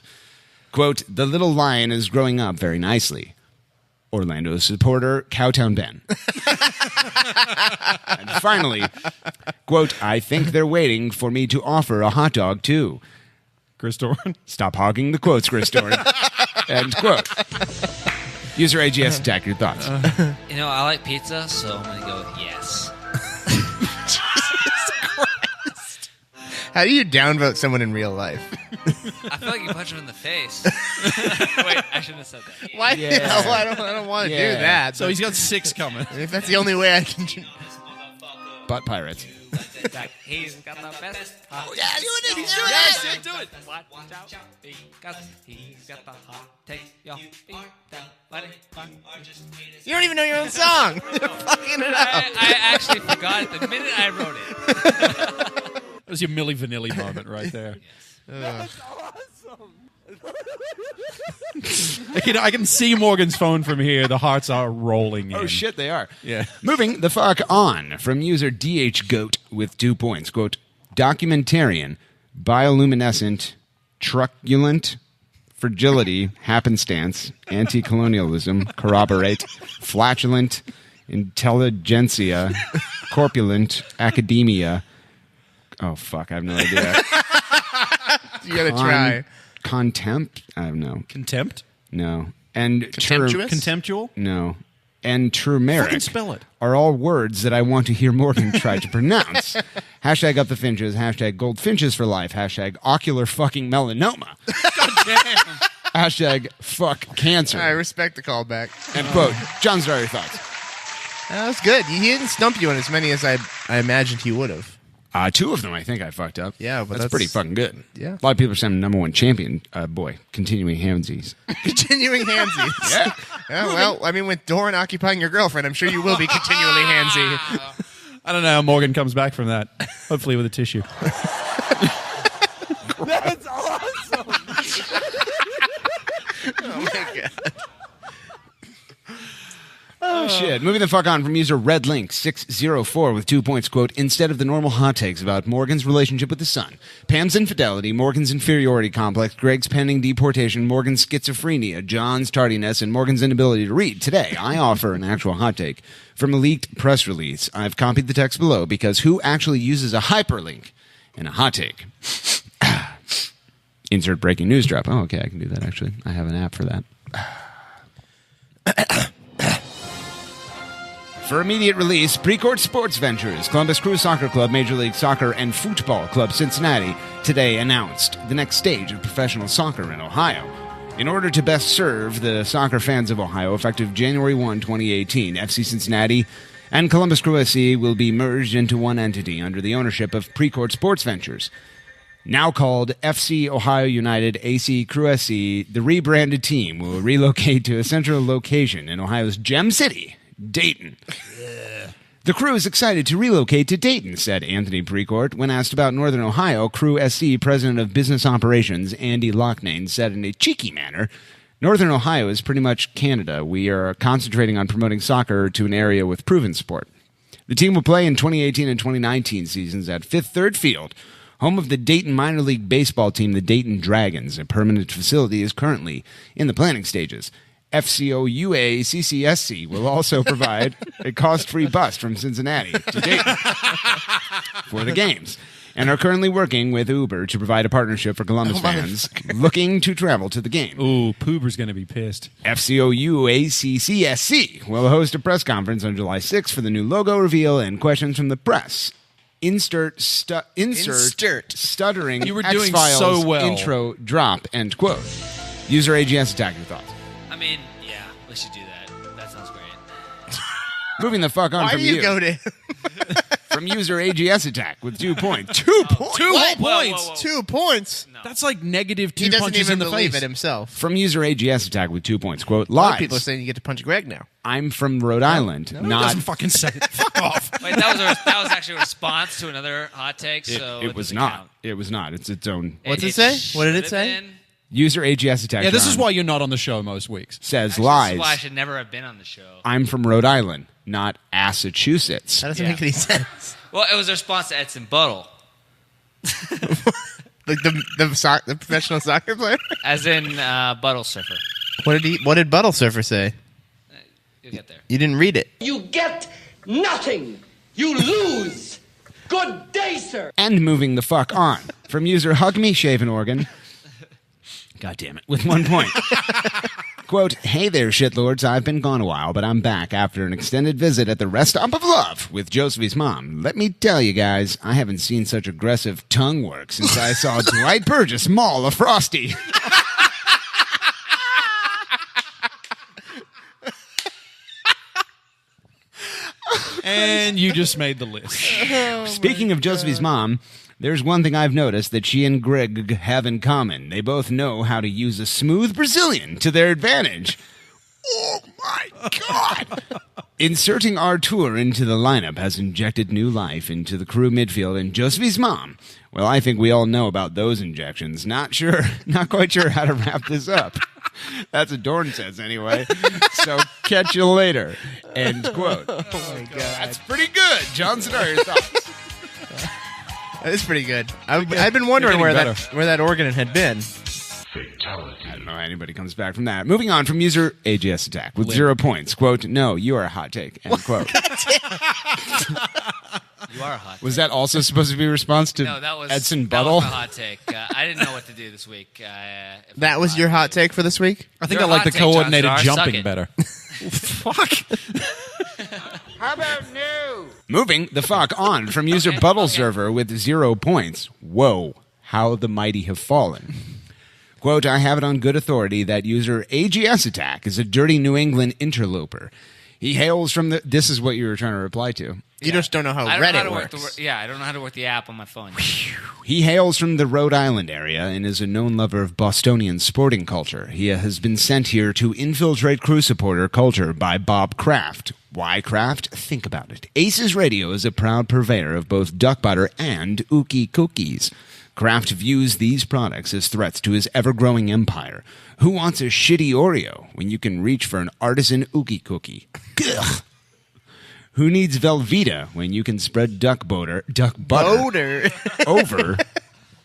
Quote, the little lion is growing up very nicely. Orlando supporter, Cowtown Ben. And finally, quote, I think they're waiting for me to offer a hot dog too. Chris Doran? Stop hogging the quotes, Chris Doran. End quote. User AGS attack, your thoughts. You know, I like pizza, so I'm going to go with yes. How do you downvote someone in real life? I feel like you punch him in the face. Wait, I shouldn't have said that. Why? Yeah. No, I don't want to Yeah. do that. So he's got 6 coming. If that's the only way I can. Butt pirates. He's got the best. Oh, yeah, do it. Yes, do it. Watch out, because he's got the hot take. Yo, You don't even know your own song. You're fucking it up. I actually forgot it the minute I wrote it. That was your Milli Vanilli moment right there. That's awesome. I can see Morgan's phone from here. The hearts are rolling in. Oh, shit, they are. Yeah. Moving the fuck on from user DHGoat with 2 points. Quote, documentarian, bioluminescent, truculent, fragility, happenstance, anti-colonialism, corroborate, flatulent, intelligentsia, corpulent, academia, Oh, fuck. I have no idea. You gotta try. Contempt? I don't know. Contempt? No. And Contemptuous? Contemptual? No. And turmeric Fucking spell it. are all words that I want to hear Morgan try to pronounce. Hashtag up the finches. Hashtag goldfinches for life. Hashtag ocular fucking melanoma. God damn. Hashtag fuck cancer. I respect the callback. End quote. John Star, your thoughts? That was good. He didn't stump you on as many as I imagined he would have. 2 of them I think I fucked up. Yeah, but that's pretty fucking good. Yeah. A lot of people are saying I'm number one champion. Boy, continuing handsies. Continuing handsies. Yeah, well, I mean, with Doran occupying your girlfriend, I'm sure you will be continually handsy. I don't know how Morgan comes back from that. Hopefully with a tissue. That's awesome. Oh, my God. Oh, shit. Moving the fuck on from user RedLink604 with 2 points. Quote, instead of the normal hot takes about Morgan's relationship with the son, Pam's infidelity, Morgan's inferiority complex, Greg's pending deportation, Morgan's schizophrenia, John's tardiness, and Morgan's inability to read, today I offer an actual hot take from a leaked press release. I've copied the text below because who actually uses a hyperlink in a hot take? Insert breaking news drop. Oh, okay, I can do that, actually. I have an app for that. For immediate release, Precourt Sports Ventures, Columbus Crew Soccer Club, Major League Soccer, and Football Club Cincinnati today announced the next stage of professional soccer in Ohio. In order to best serve the soccer fans of Ohio, effective January 1, 2018, FC Cincinnati and Columbus Crew SC will be merged into one entity under the ownership of Precourt Sports Ventures. Now called FC Ohio United AC Crew SC, the rebranded team will relocate to a central location in Ohio's Gem City, Dayton. The Crew is excited to relocate to Dayton, said Anthony Precourt. When asked about Northern Ohio, Crew SC President of Business Operations Andy Loughnane said in a cheeky manner, Northern Ohio is pretty much Canada. We are concentrating on promoting soccer to an area with proven sport. The team will play in 2018 and 2019 seasons at Fifth Third Field, home of the Dayton minor league baseball team, the Dayton Dragons. A permanent facility is currently in the planning stages. FCOUA CCSC will also provide a cost-free bus from Cincinnati to Dayton for the games, and are currently working with Uber to provide a partnership for Columbus fans looking to travel to the game. Ooh, Poober's going to be pissed. FCOUA CCSC will host a press conference on July 6th for the new logo reveal and questions from the press. Insert stuttering You were doing X-Files so well. intro drop, end quote. User AGS attack, your thoughts. I mean, yeah, we should do that. That sounds great. Moving the fuck on Why from do you go to from user AGS attack with 2 points. 2 points. 2 whole points. Whoa. 2 points? No. That's like negative 2 He doesn't punches even in the believe face. it himself. From user AGS attack with 2 points. Quote, A lot of lies. people are saying you get to punch Greg now. I'm from Rhode Island, He not... doesn't fucking say it. Fuck off. Wait, that was actually a response to another hot take. So It was doesn't not. count. It was not. It's its own... What's it say? What did it should say? have been. User AGS attack. Yeah, this is John, why you're not on the show most weeks. says Actually, lies. This is why I should never have been on the show. I'm from Rhode Island, not Massachusetts. That doesn't Yeah. make any sense. Well, it was a response to Edson Buttle, Like the professional soccer player? as in Buttle Surfer. What did Buttle Surfer say? You'll get there. You didn't read it. You get nothing. You lose. Good day, sir. And moving the fuck on. From user Hug Me Shaven Organ. God damn it. With 1 point. Quote, hey there, shitlords. I've been gone a while, but I'm back after an extended visit at the Rest Stop of Love with Josephy's mom. Let me tell you guys, I haven't seen such aggressive tongue work since I saw Dwight Burgess maul a Frosty. And you just made the list. Speaking of Josephy's mom, there's one thing I've noticed that she and Greg have in common. They both know how to use a smooth Brazilian to their advantage. Oh, my God. Inserting Artur into the lineup has injected new life into the Crew midfield and Josephy's mom. Well, I think we all know about those injections. Not quite sure how to wrap this up. That's what Dorn says anyway. So catch you later. End quote. Oh, my God. That's pretty good. Johnson, are your thoughts? That is pretty good. I've been wondering where that organ had been. I don't know how anybody comes back from that. Moving on from user AGS attack with 0 points. Quote, no, you are a hot take. End quote. You are a hot take. Was that also supposed to be a response to No, that was Edson that Buttle? was my hot take. I didn't know what to do this week. That was your hot take for this week? I think Your I like hot the take, John coordinated Starr. Suck jumping it. better. Fuck. How about new? Moving the fuck on from user Buttle server with 0 points. Whoa, how the mighty have fallen. Quote, I have it on good authority that user AGS Attack is a dirty New England interloper. He hails from the... This is what you were trying to reply to. You just don't know how I don't know how Reddit to work works. I don't know how to work the app on my phone. He hails from the Rhode Island area and is a known lover of Bostonian sporting culture. He has been sent here to infiltrate crew supporter culture by Bob Kraft. Why Kraft? Think about it. ACES Radio is a proud purveyor of both duck butter and Ookie cookies. Kraft views these products as threats to his ever-growing empire. Who wants a shitty Oreo when you can reach for an artisan Ookie cookie? Ugh. Who needs Velveeta when you can spread duck butter over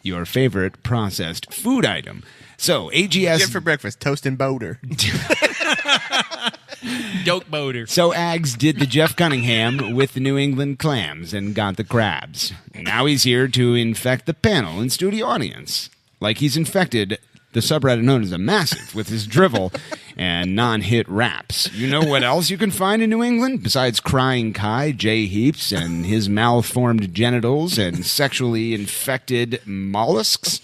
your favorite processed food item? So, AGS... Get for breakfast, toast and boater. Doke boater. So Ags did the Jeff Cunningham with the New England clams and got the crabs. Now he's here to infect the panel and studio audience. Like he's infected the subreddit known as a Massive with his drivel and non-hit raps. You know what else you can find in New England besides Crying Kai, Jay Heaps, and his malformed genitals and sexually infected mollusks?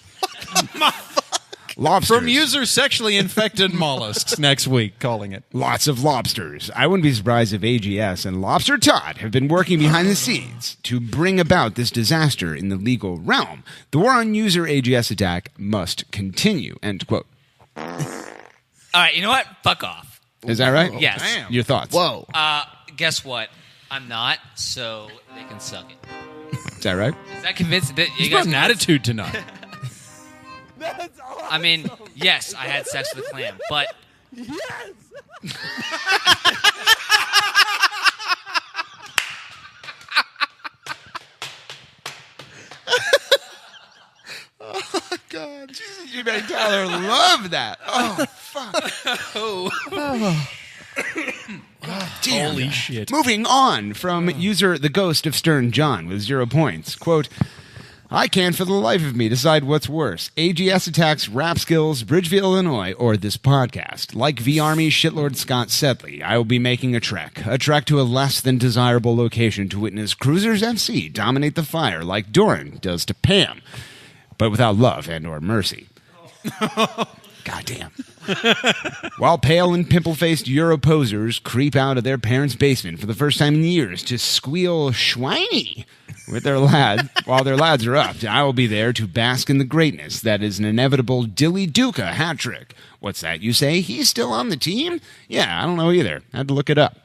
Lobsters. From user sexually infected mollusks next week, calling it. Lots of lobsters. I wouldn't be surprised if AGS and Lobster Todd have been working behind the scenes to bring about this disaster in the legal realm. The war on user AGS attack must continue. End quote. All right, you know what? Fuck off. Is that right? Yes. Damn. Your thoughts? Whoa. Guess what? I'm not, so they can suck it. Is that right? Is that convincing? He's got an attitude tonight. That's awesome. I mean, yes, I had sex with a clam, but Yes. Oh, God. Jesus, you made Tyler love that. Oh, fuck. Damn. Holy shit. Moving on from user The Ghost of Stern John with 0 points. Quote, I can't for the life of me decide what's worse. AGS Attacks, Rap Skills, Bridgeview, Illinois, or this podcast. Like V-Army shitlord Scott Sedley, I will be making a trek to a less than desirable location to witness Crewzers FC dominate the fire like Doran does to Pam, but without love and or mercy. Goddamn. While pale and pimple-faced Euro posers creep out of their parents' basement for the first time in years to squeal Schweiny with their lad, while their lads are up, I will be there to bask in the greatness that is an inevitable Dilly Duca hat trick. What's that, you say? He's still on the team? Yeah, I don't know either. I had to look it up.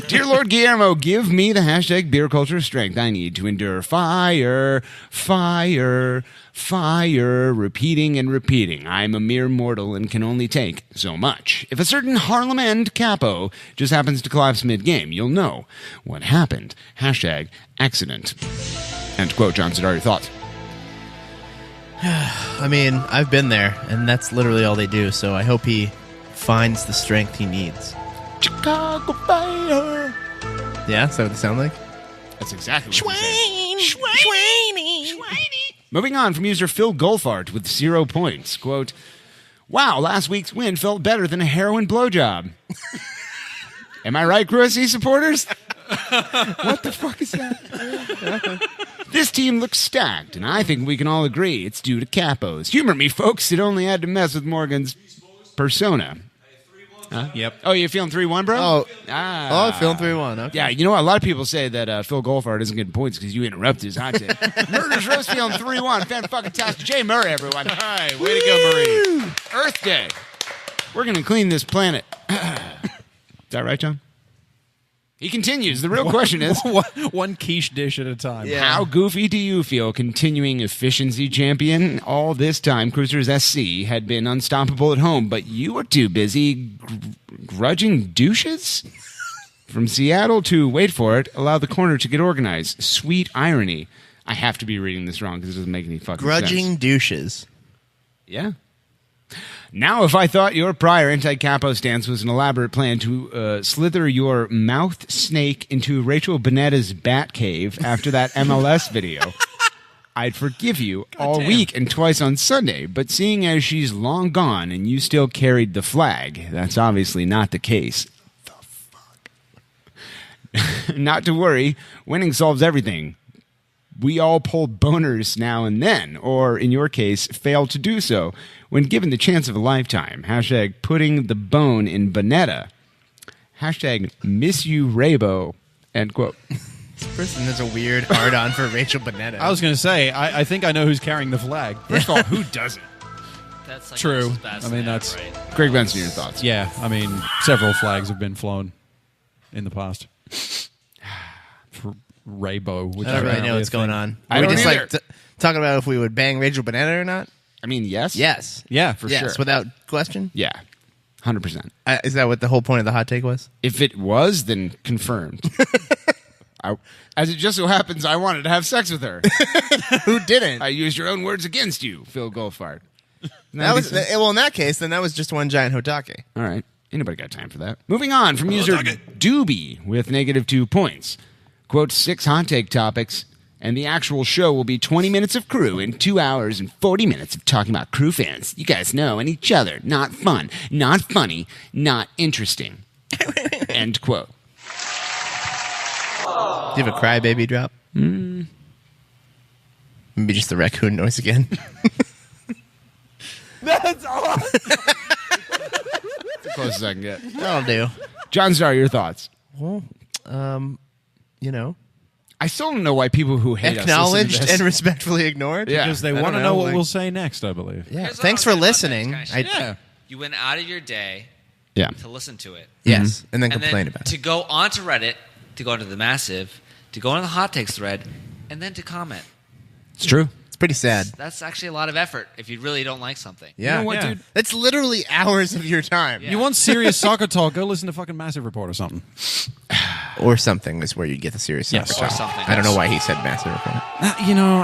Dear Lord Guillermo, give me the hashtag beer culture strength I need to endure fire, fire, fire, repeating and repeating. I'm a mere mortal and can only take so much. If a certain Harlem End capo just happens to collapse mid-game, you'll know what happened. Hashtag accident. End quote. John Zidar, your thoughts? I mean, I've been there, and that's literally all they do, so I hope he finds the strength he needs. Chicago Fire. Yeah, is that what they sound like? That's exactly what Schweiny. Moving on from user Phil Golfart with 0 points. Quote, wow, last week's win felt better than a heroin blowjob. Am I right, Crew SC supporters? What the fuck is that? This team looks stacked, and I think we can all agree it's due to capos. Humor me, folks. It only had to mess with Morgan's persona. Huh? Yep. Oh, you're feeling 3-1, bro? Oh, feeling 3-1. Okay. Yeah, you know what? A lot of people say that Phil Golfart isn't getting points because you interrupted his hot take. Murder's Roast feeling 3-1. Fan-fucking-tastic. Jay Murray, everyone. All right, way to go, Marie. Earth Day. We're going to clean this planet. Is that right, John? He continues. The real question is... One quiche dish at a time. Yeah. How goofy do you feel continuing efficiency champion? All this time, Crewzers SC had been unstoppable at home, but you were too busy grudging douches? From Seattle to, wait for it, allow the corner to get organized. Sweet irony. I have to be reading this wrong because it doesn't make any fucking sense. Grudging douches. Yeah. Now, if I thought your prior anti-capo stance was an elaborate plan to slither your mouth snake into Rachel Bonetta's bat cave after that MLS video, I'd forgive you all week and twice on Sunday. But seeing as she's long gone and you still carried the flag, that's obviously not the case. The fuck? Not to worry, winning solves everything. We all pull boners now and then, or in your case, fail to do so when given the chance of a lifetime. Hashtag putting the bone in Bonetta. Hashtag miss you Raybo. End quote. This person has a weird hard-on for Rachel Bonetta. I was going to say, I think I know who's carrying the flag. First of all, who doesn't? That's like True. almost as bad as I mean, that, that's right? Greg Benson, your thoughts? Yeah, I mean, several flags have been flown in the past. For Raybo, which I don't really know what's going on. Are we just like talking about if we would bang Rachel Bonetta or not? I mean, yes. Yes. Yeah, for yes, sure. without question? Yeah, 100%. Is that what the whole point of the hot take was? If it was, then confirmed. As it just so happens, I wanted to have sex with her. Who didn't? I used your own words against you, Phil Goldfarb. That was well. In that case, then that was just one giant hotake. All right. Anybody got time for that? Moving on from user Doobie with -2 points. Quote, 6 hot take topics, and the actual show will be 20 minutes of crew and 2 hours and 40 minutes of talking about crew fans. You guys know and each other. Not fun, not funny, not interesting. End quote. Do you have a crybaby drop? Maybe just the raccoon noise again. That's awesome. The closest I can get. That'll do. John Starr, your thoughts? Well, you know, I still don't know why people who hate us acknowledged listen to this. and respectfully ignored. Yeah. Because they I want to don't know what like- we'll say next, I believe. Yeah. Here's what Thanks I'll for say about listening. this kind of shit. Yeah. You went out of your day Yeah. to listen to it. Yes, and then And complain then about to it. go onto Reddit, to go onto the Massive, to go onto the hot takes thread, and then to comment. It's true. It's pretty sad. That's actually a lot of effort if you really don't like something. Yeah. You know what, Yeah. dude? That's literally hours of your time. Yeah. You want serious soccer talk? Go listen to fucking Massive Report or something. Or something is where you get the serious Yes. soccer Or talk. something. I don't know why he said massive report. You know,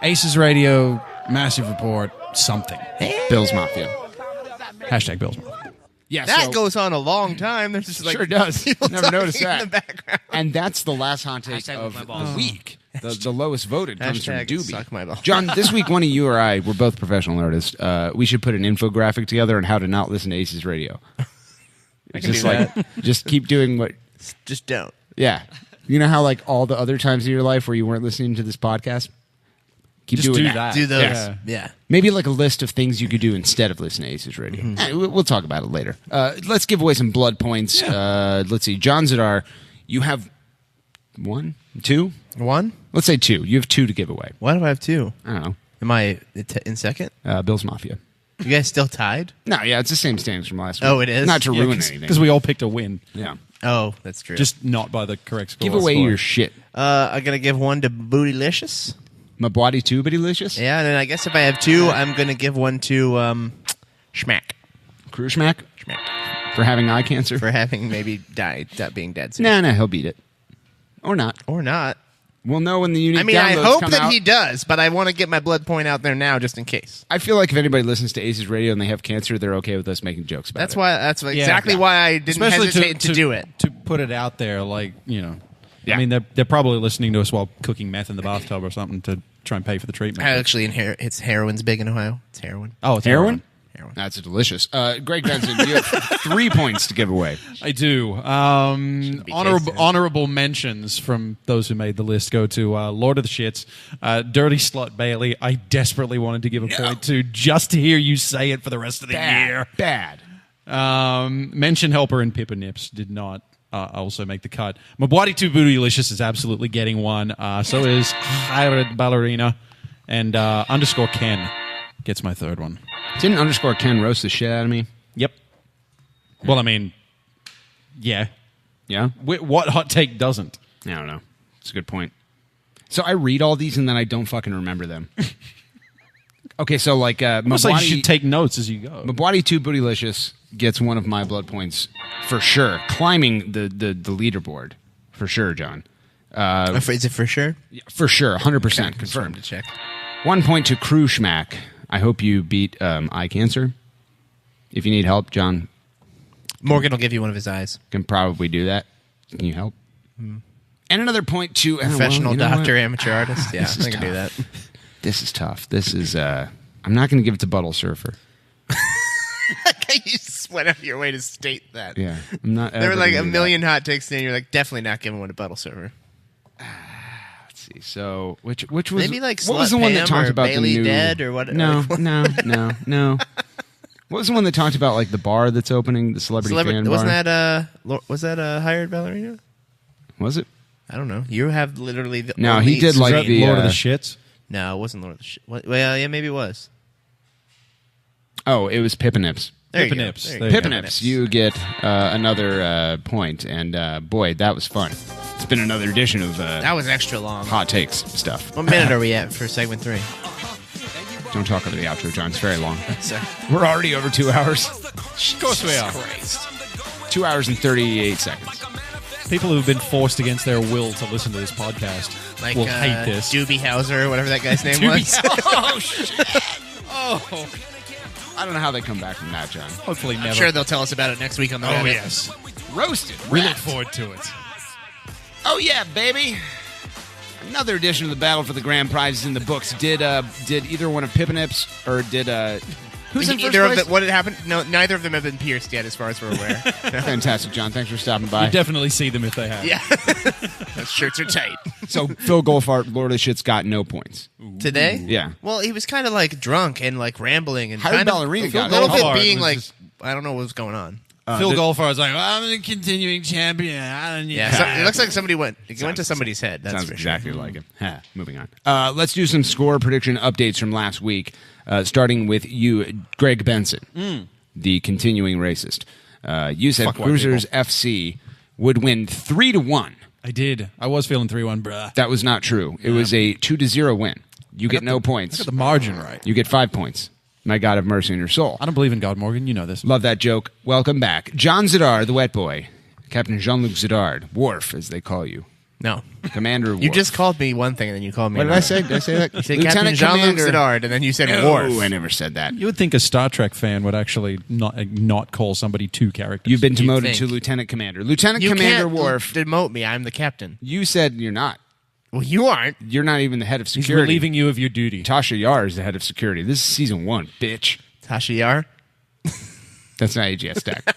ACES Radio, Massive Report, something. Bills Mafia. Hashtag Bills Mafia. Yeah, That so- goes on a long time. There's just like Sure does. people Never noticed talking that. in the background. And that's the last hot take Hashtag of with my the balls. week. The lowest voted comes from Hashtag Doobie. suck my balls. John, this week, one of you or I, we're both professional artists. We should put an infographic together on how to not listen to ACES Radio. I can Just do like, just keep doing what. Just don't. Yeah, you know how like all the other times in your life where you weren't listening to this podcast, keep Just doing do that. Do those. Yeah. Yeah. Maybe like a list of things you could do instead of listening to ACES Radio. We'll talk about it later. Let's give away some blood points. Let's see. John Zadar, you have 1, 2? One? Let's say 2. You have 2 to give away. Why do I have 2? I don't know. Am I in second? Bills Mafia. You guys still tied? No, yeah, it's the same standings from last week. Oh, it is? Not to Yeah, ruin anything. Because we all picked a win. Yeah. Oh, that's true. Just not by the correct score. Give away your shit. I'm gonna give one to Bootylicious. Mabwadi 2, but delicious? Yeah, and then I guess if I have 2, I'm gonna give one to Schmack. Crew Schmack? Schmack. For having eye cancer? For having maybe died, that being dead soon. No, he'll beat it. Or not. Or not. We'll know when the unique I mean, I downloads hope come that out. he does, but I want to get my blood point out there now just in case. I feel like if anybody listens to ACES Radio and they have cancer, they're okay with us making jokes about That's it. why. That's exactly why I didn't hesitate to do it. To put it out there, like, you know. Yeah. I mean, they're probably listening to us while cooking meth in the bathtub or something to try and pay for the treatment. Actually, it's heroin's big in Ohio. It's heroin. Oh, it's Heroin? Heroin. That's delicious. Greg Benson, you have 3 points to give away. I do. be Honorable mentions from those who made the list go to Lord of the Shits, Dirty Slut Bailey. I desperately wanted to give a point to just to hear you say it for the rest of the year. Bad. Mention Helper and Pippa Nips did not also make the cut. Mabwadi 2 Bootylicious is absolutely getting one. So is Hired Ballerina. And underscore Ken gets my third one. Didn't underscore Ken roast the shit out of me? Yep. Well, I mean, yeah. Yeah? What hot take doesn't? I don't know. It's a good point. So I read all these and then I don't fucking remember them. Okay, so like Almost like you should take notes as you go. Mabwadi 2 Bootylicious gets one of my blood points for sure. Climbing the leaderboard. For sure, John. Is it for sure? Yeah, for sure. 100% Okay, confirmed. to check. 1 point to Crew Schmack. I hope you beat eye cancer. If you need help, John Morgan will give you one of his eyes. can probably do that. Can you help? And another point to Professional you know doctor, what? amateur artist. Yeah, This is I can do that. tough. This is tough. This is. I'm not going to give it to Buttle Surfer. You just went out of your way to state that. Yeah, I'm not. There were like a million hot takes, and you're like, definitely not giving one to Buttle Server. Let's see. So which was Maybe like what was Slut the one that Pam talked or about Bailey the new Dead or what? No. What was the one that talked about like the bar that's opening, the celebrity fan bar? Was that a hired ballerina? Was it? I don't know. You have literally the No, only he did like the Lord of the Shits. No, it wasn't Lord of the Shits. Well, yeah, maybe it was. Oh, it was Pippinips. There you go. Pippinips. There you go. Pippinips. You get another point, and boy, that was fun. It's been another edition of That was extra long. hot takes stuff. What minute are we at for segment 3? Don't talk over the outro, John. It's very long. Sorry. We're already over 2 hours. Of course we are. 2 hours and 38 seconds. People who've been forced against their will to listen to this podcast Like will hate this. Doobie Howser, whatever that guy's name was. Oh, shit. Oh. I don't know how they come back from that, John. Hopefully never. I'm sure they'll tell us about it next week on the Oh, Reddit. yes. Roasted. We look wrapped. forward to it. Oh, yeah, baby. Another edition of the Battle for the Grand Prize is in the books. Did either one of Pippinips or did... Who's in first Either of place? them, what had happened? No, neither of them have been pierced yet, as far as we're aware. Fantastic, John. Thanks for stopping by. You definitely see them if they have. Yeah. Those shirts are tight. So, Phil Goldfarb, Lord of the Shits, got no points. Today? Yeah. Well, he was kind of like drunk and like rambling and Hired kind of ballerina a got little it. bit Goldfarb being was like, just- I don't know what was going on. Phil Goldfarb was like, I'm a continuing champion. I don't need Yeah, that." so it looks like somebody went to somebody's head. That's Sounds for exactly sure. like it. Moving on. Let's do some score prediction updates from last week, starting with you, Greg Benson, the continuing racist. You said Fuck white Crewzers people. FC would win 3-1. I did. I was feeling 3-1, bruh. That was not true. It was a 2-0 win. You get no I points. got the margin right. You get 5 points. My God have mercy on your soul. I don't believe in God, Morgan. You know this. Love that joke. Welcome back. John Zidar, the wet boy. Captain Jean-Luc Zidard. Worf, as they call you. No. Commander Worf. You just called me one thing and then you called me What did another. I say? Did I say that? You said Captain Jean-Luc Zidard and then you said Worf. No, I never said that. You would think a Star Trek fan would actually not call somebody two characters. You've been You'd demoted to think. Lieutenant Commander. Lieutenant You Commander can't Worf. demote me. I'm the captain. You said you're not. Well, you aren't. You're not even the head of He's security. relieving you of your duty. Tasha Yar is the head of security. This is season 1, bitch. Tasha Yar. That's not AGS Stack.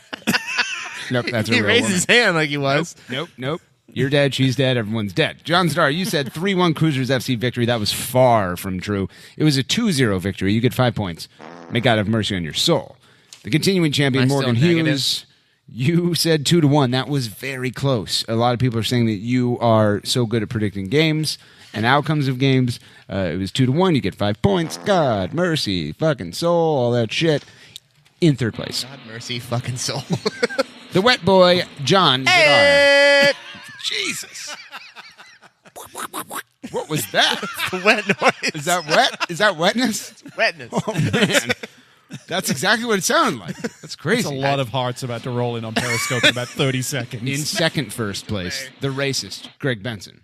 Nope, that's a He real raised woman. his hand like he was. Nope. You're dead, she's dead, everyone's dead. John Zidar, you said 3-1 Crewzers FC victory. That was far from true. It was a 2-0 victory. You get 5 points. May God have mercy on your soul. The continuing champion, Am I still Morgan negative? Hughes, you said 2-1. That was very close. A lot of people are saying that you are so good at predicting games and outcomes of games. It was 2-1. You get 5 points. God, mercy, fucking soul, all that shit. In third place. God mercy, fucking soul. The wet boy, John Zidar. Jesus. What was that? Wet noise. Is that wet? Is that wetness? Wetness. Oh, man. That's exactly what it sounded like. That's crazy. There's a lot of hearts about to roll in on Periscope in about 30 seconds. In second first place, the racist, Greg Benson.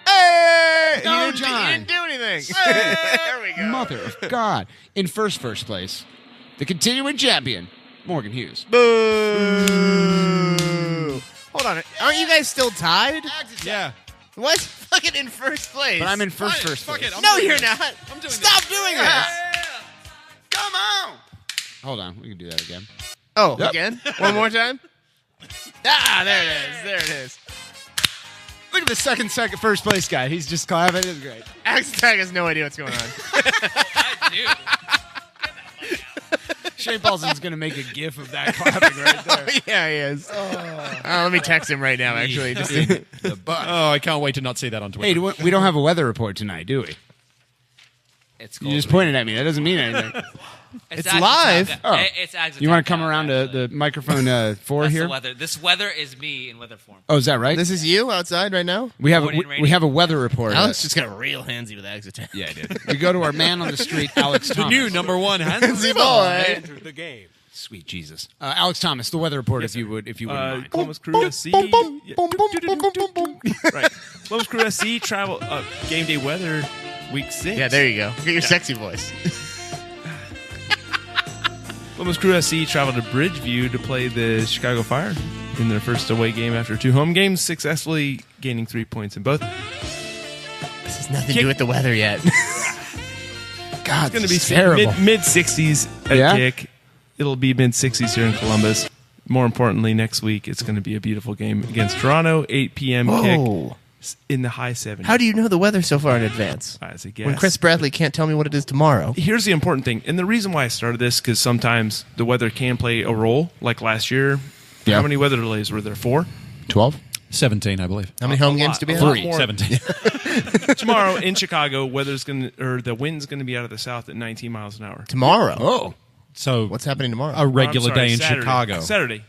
Hey! No, You didn't- John. You didn't do anything. There we go. Mother of God. In first place, the continuing champion, Morgan Hughes. Boo! Hold on. Aren't you guys still tied? Yeah. What? Fucking in first place. But I'm in first place. No, you're not. Stop doing this. Come on. Hold on. We can do that again. Oh, Yep. again? One more time? Ah, there it is. There it is. Look at the second first place guy. He's just clapping. It's great. Axe Tag has no idea what's going on. I do. Shane Paulson's going to make a gif of that clapping right there. Yeah, he is. Let me text him right now, actually. Just to- The butt. Oh, I can't wait to not see that on Twitter. Hey, we don't have a weather report tonight, do we? It's You just pointed at me. That doesn't mean anything. It's live. Oh. It's Ags You want Attack to come now, around actually. to the microphone 4 That's here? the weather. This weather is me in weather form. Oh, is that right? This is you outside right now? We have Morning we rainy. have a weather report. Alex just got real handsy with Axe Attack. Yeah, I did. We go to our man on the street, Alex Thomas. The new number one Handsy boy. Enter the game. Sweet Jesus, Alex Thomas, the weather report, if you wouldn't mind. Columbus Crew SC. Right. Columbus Crew SC travel game day weather week 6. Yeah, there you go. Get your sexy voice. Columbus Crew SC traveled to Bridgeview to play the Chicago Fire in their first away game after 2 home games, successfully gaining 3 points in both. This has nothing to do with the weather yet. God, it's going to be terrible. Mid-60s at kick. It'll be mid-60s here in Columbus. More importantly, next week it's going to be a beautiful game against Toronto, 8 p.m. kick in the high 70s. How do you know the weather so far in advance? As a guess. When Chris Bradley can't tell me what it is tomorrow. Here's the important thing, and the reason why I started this, because sometimes the weather can play a role. Like last year, how many weather delays were there? 4? 12? 17, I believe. How many home games do we have? 3. 17. Tomorrow in Chicago, the wind's going to be out of the south at 19 miles an hour. Tomorrow? Oh. So what's happening tomorrow? A regular day in Saturday. Chicago. Saturday.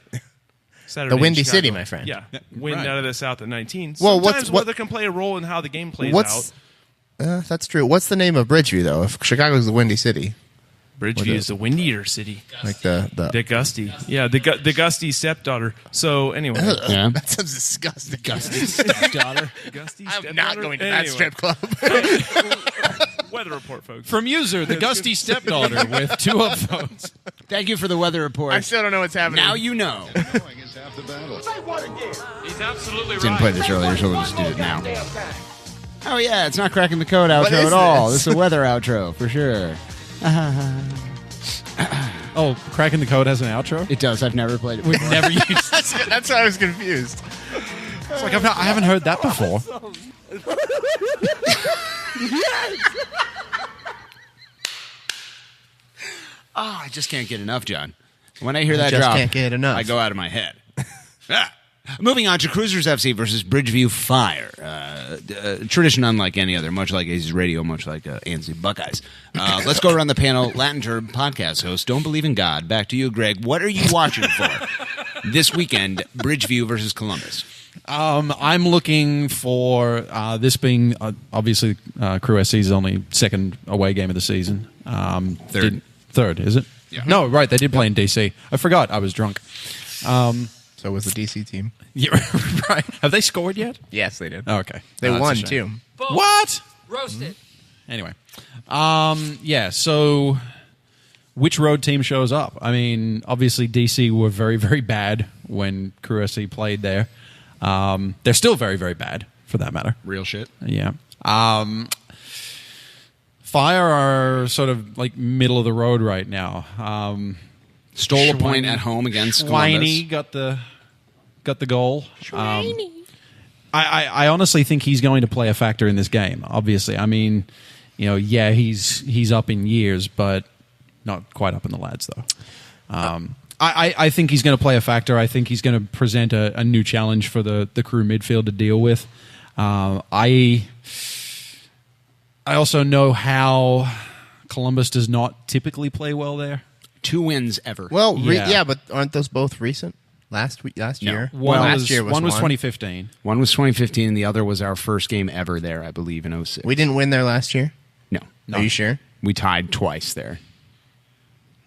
The Windy City, my friend. Yeah. Wind out of the south at 19. Well, Sometimes weather can play a role in how the game plays out. That's true. What's the name of Bridgeview, though? If Chicago's the Windy City. Bridgeview is the windier city. Like the gusty. Yeah, the gusty stepdaughter. So anyway. Yeah. That sounds disgusting. Gusty stepdaughter. Gusty I'm stepdaughter? not going to that strip club. Weather report, folks. From user, the Gusty stepdaughter with 2 upvotes. Thank you for the weather report. I still don't know what's happening. Now you know. He's absolutely Didn't play this earlier, so we'll just do it now. Oh yeah, it's not cracking the code outro at all. This is a weather outro for sure. Oh, Cracking the Code has an outro? It does. I've never played it. We've never used it. That's why I was confused. It's like I haven't heard that before. Oh, I just can't get enough, John. When I hear that just drop, can't get enough. I go out of my head. Moving on to Crewzers FC versus Bridgeview Fire. Tradition unlike any other, much like ACES Radio, much like Ansley Buckeyes. Let's go around the panel. Latin Term podcast host, Don't Believe in God. Back to you, Greg. What are you watching for this weekend, Bridgeview versus Columbus? I'm looking for this being obviously Crew SC's only second away game of the season. Third, is it? Yeah. No, right. They did play in DC. I forgot. I was drunk. So was the DC team. Yeah, right. Have they scored yet? Yes, they did. Oh, okay. They That's won, a shame. too. Boom. What? Roasted. Anyway. Yeah, so which road team shows up? I mean, obviously DC were very, very bad when Crew SC played there. They're still very, very bad, for that matter. Real shit. Yeah. Fire are sort of like middle of the road right now. Stole a point at home against Schweini Columbus. got the goal. I honestly think he's going to play a factor in this game. Obviously, I mean, yeah, he's up in years, but not quite up in the lads though. I think he's going to play a factor. I think he's going to present a new challenge for the Crew midfield to deal with. I also know how Columbus does not typically play well there. 2 wins ever. Well, yeah, but aren't those both recent? Last year? Last year was 2015. One was 2015, and the other was our first game ever there, I believe, in 06. We didn't win there last year? No. Are you sure? We tied twice there.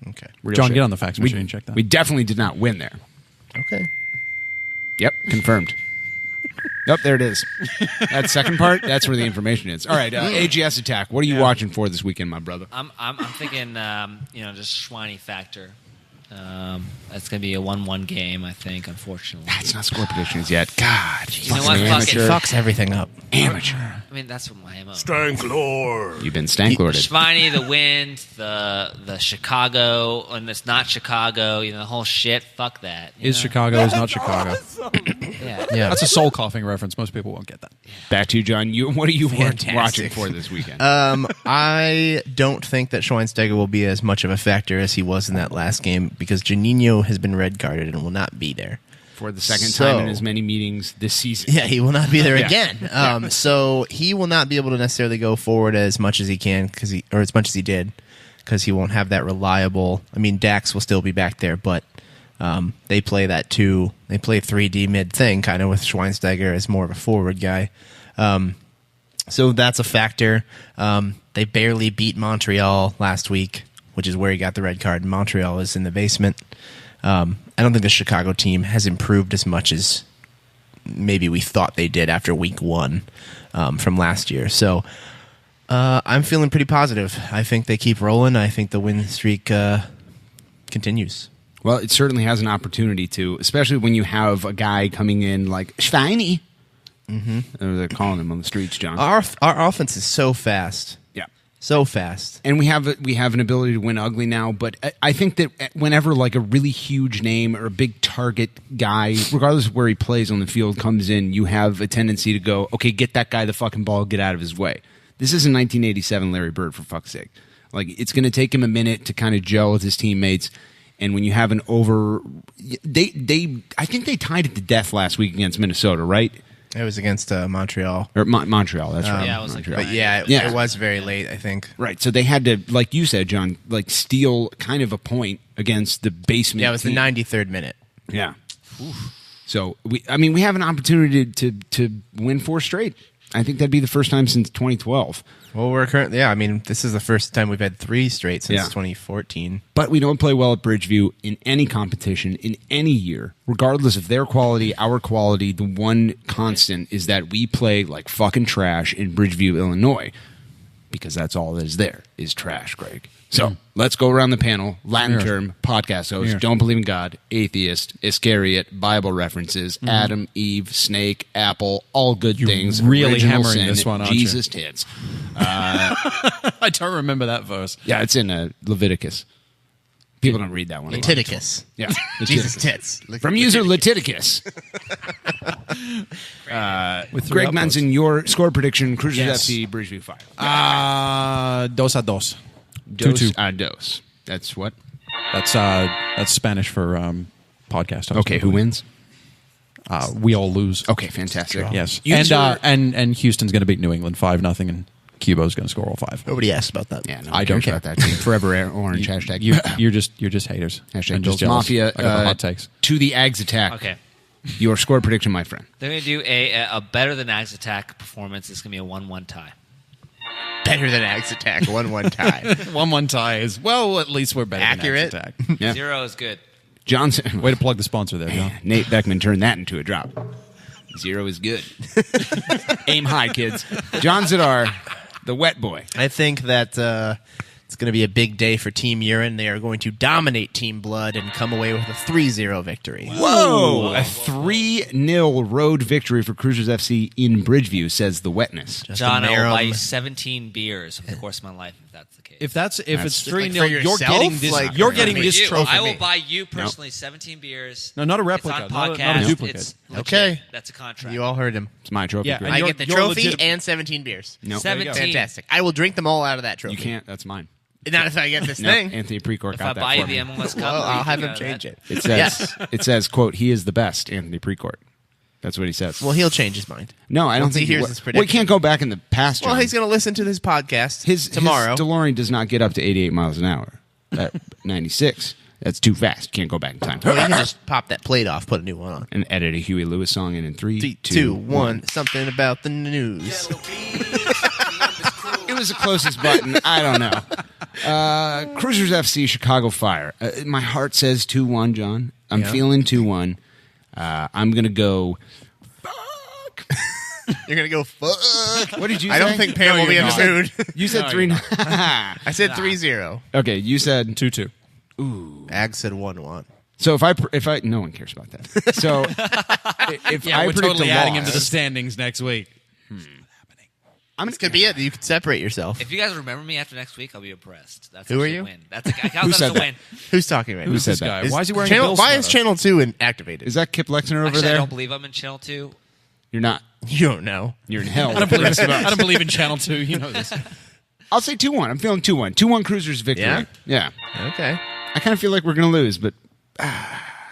Okay. Real John, shit. get on the fax machine and check that. We definitely did not win there. Okay. Yep, confirmed. Nope, there it is. That second part, that's where the information is. All right, AGS Attack. What are you watching for this weekend, my brother? I'm thinking, just Schweini factor. That's going to be a 1-1 game, I think, unfortunately. It's not score predictions yet. God, You know what? Fuck it. Fucks everything up. Amateur. I mean, that's what my MO. Stanklord. You've been stanklorded. Schweini, the wind, the Chicago, and it's not Chicago, the whole shit. Fuck that. Chicago is not Chicago. Yeah. That's a soul coughing reference. Most people won't get that. Back to you, John. What are you Fantastic. watching for this weekend? I don't think that Schweinsteiger will be as much of a factor as he was in that last game because Juninho has been red carded and will not be there. For the second time in as many meetings this season. Yeah, he will not be there again. So he will not be able to necessarily go forward as much as he can, or as much as he did, because he won't have that reliable. I mean, Dax will still be back there, but they play that they play 3D mid thing, kind of with Schweinsteiger as more of a forward guy. So that's a factor. They barely beat Montreal last week, which is where he got the red card. Montreal is in the basement. I don't think the Chicago team has improved as much as maybe we thought they did after week 1 from last year. So I'm feeling pretty positive. I think they keep rolling. I think the win streak continues. Well, it certainly has an opportunity to, especially when you have a guy coming in like Schweini. Mm-hmm. They're calling him on the streets, John. Our offense is so fast. Yeah. So fast. And we have an ability to win ugly now, but I think that whenever like a really huge name or a big target guy, regardless of where he plays on the field, comes in, you have a tendency to go, okay, get that guy the fucking ball, get out of his way. This isn't 1987 Larry Bird, for fuck's sake. Like, it's going to take him a minute to kind of gel with his teammates. And when you have an I think they tied it to death last week against Minnesota, right? It was against Montreal. Or Montreal, that's right. Yeah, it was Montreal. But it was very late, I think. Right, so they had to, like you said, John, like steal kind of a point against the basement. Yeah, it was team. the 93rd minute. Yeah. So, we have an opportunity to win 4 straight. I think that'd be the first time since 2012. Well, this is the first time we've had 3 straight since 2014. But we don't play well at Bridgeview in any competition, in any year. Regardless of their quality, our quality, the one constant is that we play like fucking trash in Bridgeview, Illinois. Because that's all that is there, is trash, Greg. So, let's go around the panel. Latin term, podcast host, don't believe in God, atheist, Iscariot, Bible references, Adam, Eve, snake, apple, all good things. Really Original hammering sin, this one, aren't Jesus tits. I don't remember that verse. Yeah, it's in Leviticus. People don't read that one. Leviticus. Yeah. Jesus tits. From user Leviticus. Greg Manson, your score prediction, Crewzers FC, Bridgeview 5. 2-2. 2-2. That's what? That's Spanish for podcast host. Okay, who wins? We all lose. Okay, fantastic. Yes. And Houston's going to beat New England 5-0, and Cubo's going to score all 5. Nobody asked about that. Yeah, no I don't care about that team. Forever orange hashtag. You're just haters. Hashtag and just Bills Mafia. I got the hot takes. To the Ags attack. Okay. Your score prediction, my friend. They're going to do a better than Ags attack performance. It's going to be a 1-1 tie. Better than Ags attack, 1-1 tie. 1-1 tie is, well, at least we're better Accurate. than Ags attack. Yeah. 0 is good. Johnson. Way to plug the sponsor there, John. Nate Beckman turned that into a drop. 0 is good. Aim high, kids. John Zidar, the wet boy. I think that it's going to be a big day for Team Urine. They are going to dominate Team Blood and come away with a 3-0 victory. Whoa! A 3-0 road victory for Crewzers FC in Bridgeview, says the wetness. John, I will buy you 17 beers over the course of my life if that's the case. If it's 3-0, for you're yourself? getting this. Like, you're for getting For this you, trophy. I will buy you personally 17 beers. No, not a replica. It's on Not podcast. a duplicate. It's legit. Okay. That's a contract. You all heard him. It's my trophy. Yeah, Greg. and I you're- get the you're trophy legit- and 17 beers. No, 17. Fantastic. I will drink them all out of that trophy. you can't. That's mine. Not if I get this No, thing. Anthony Precourt If got I that buy you for the me. MLS Cup, Well, I'll have him that. change it. It says, it says, quote, he is the best, Anthony Precourt. That's what he says. Well, he'll change his mind. No, I don't once he think hears will. his Well, he prediction. can't go back in the past. Well, John. he's going to listen to this podcast his tomorrow. His DeLorean does not get up to 88 miles an hour. At 96. That's too fast. Can't go back in time. Well, you can just pop that plate off, put a new one on. And edit a Huey Lewis song in 3, 3, 2, 2, 1. 1. Something about the news. It was the closest button. I don't know. Crewzers FC, Chicago Fire. My heart says 2-1, John. I'm feeling 2-1. I'm going to go... You're going to go, fuck. What did you say? I don't think Pam will be in the mood. You said 3... I said 3-0. Okay, you said... 2-2. Ooh. Ag said 1-1. So if I... No one cares about that. So if I we're predict totally a adding loss, him to the standings next week. This could be it. You could separate yourself. If you guys remember me after next week, I'll be impressed. That's Who are actually you? a win. That's a, I count Who that said as a that? win. Who's talking right now? Who said This guy. that? Why is he wearing a Bill Why is sweater? Channel 2 activated? Is that Kip Lexner over Actually, there? I don't believe I'm in Channel 2. You're not. You don't know. You're in hell. I don't believe in Channel 2. You know this. I'll say 2-1. I'm feeling 2-1. 2-1 Crewzers victory. Yeah? Yeah. Okay. I kind of feel like we're going to lose, but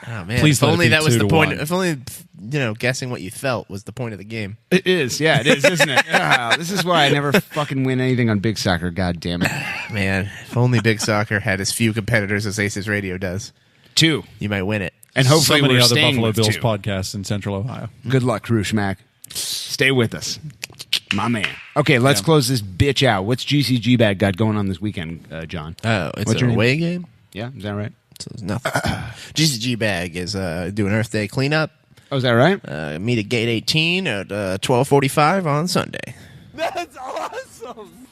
Oh, man. Please if let it only be that was the 2-1. point. If only, guessing what you felt was the point of the game. it is. Yeah, it is, isn't it? This is why I never fucking win anything on Big Soccer. God damn it. Man, if only Big Soccer had as few competitors as ACES Radio does, 2. you might win it. And hopefully so many we're other staying Buffalo with Bills 2. podcasts in Central Ohio. Good luck, Crew Schmack. Stay with us. My man. Okay, let's close this bitch out. What's GCG Bag got going on this weekend, John? Oh, it's What's an your away game? Yeah, is that right? So there's nothing. GCG Bag is doing Earth Day cleanup. Oh, is that right? Meet at Gate 18 at 12:45 on Sunday. That's awesome.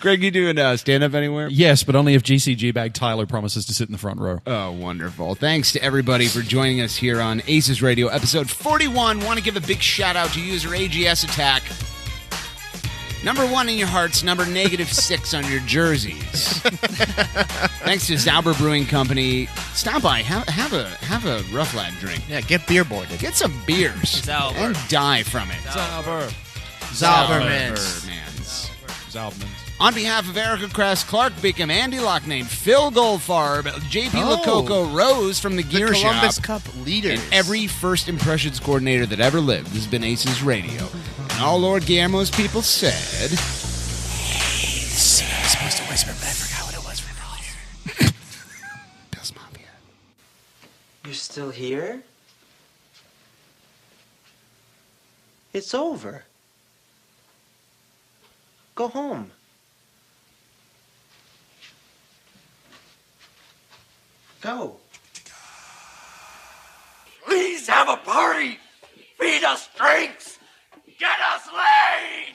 Greg, you doing stand-up anywhere? Yes, but only if GCG Bag Tyler promises to sit in the front row. Oh, wonderful. Thanks to everybody for joining us here on ACES Radio, episode 41. Want to give a big shout-out to user AGS Attack. Number 1 in your hearts, number -6 on your jerseys. Thanks to Zauber Brewing Company. Stop by, have a Rough Lad drink. Yeah, get beer boarded. Get some beers Zauber. and die from it. Zaubermans. Zaubermans. On behalf of Erica Kress, Clark Beacom, Andy Lockname, Phil Goldfarb, JP Lococo, Rose from the Gear Columbus Shop, Cup leaders. and every first impressions coordinator that ever lived has been ACES Radio. And all Lord Guillermo's people said... I was supposed to whisper, but I forgot what it was from earlier. Bill's Mafia. You're still here? It's over. Go home. Go. Please have a party. Feed us drinks. Get us laid.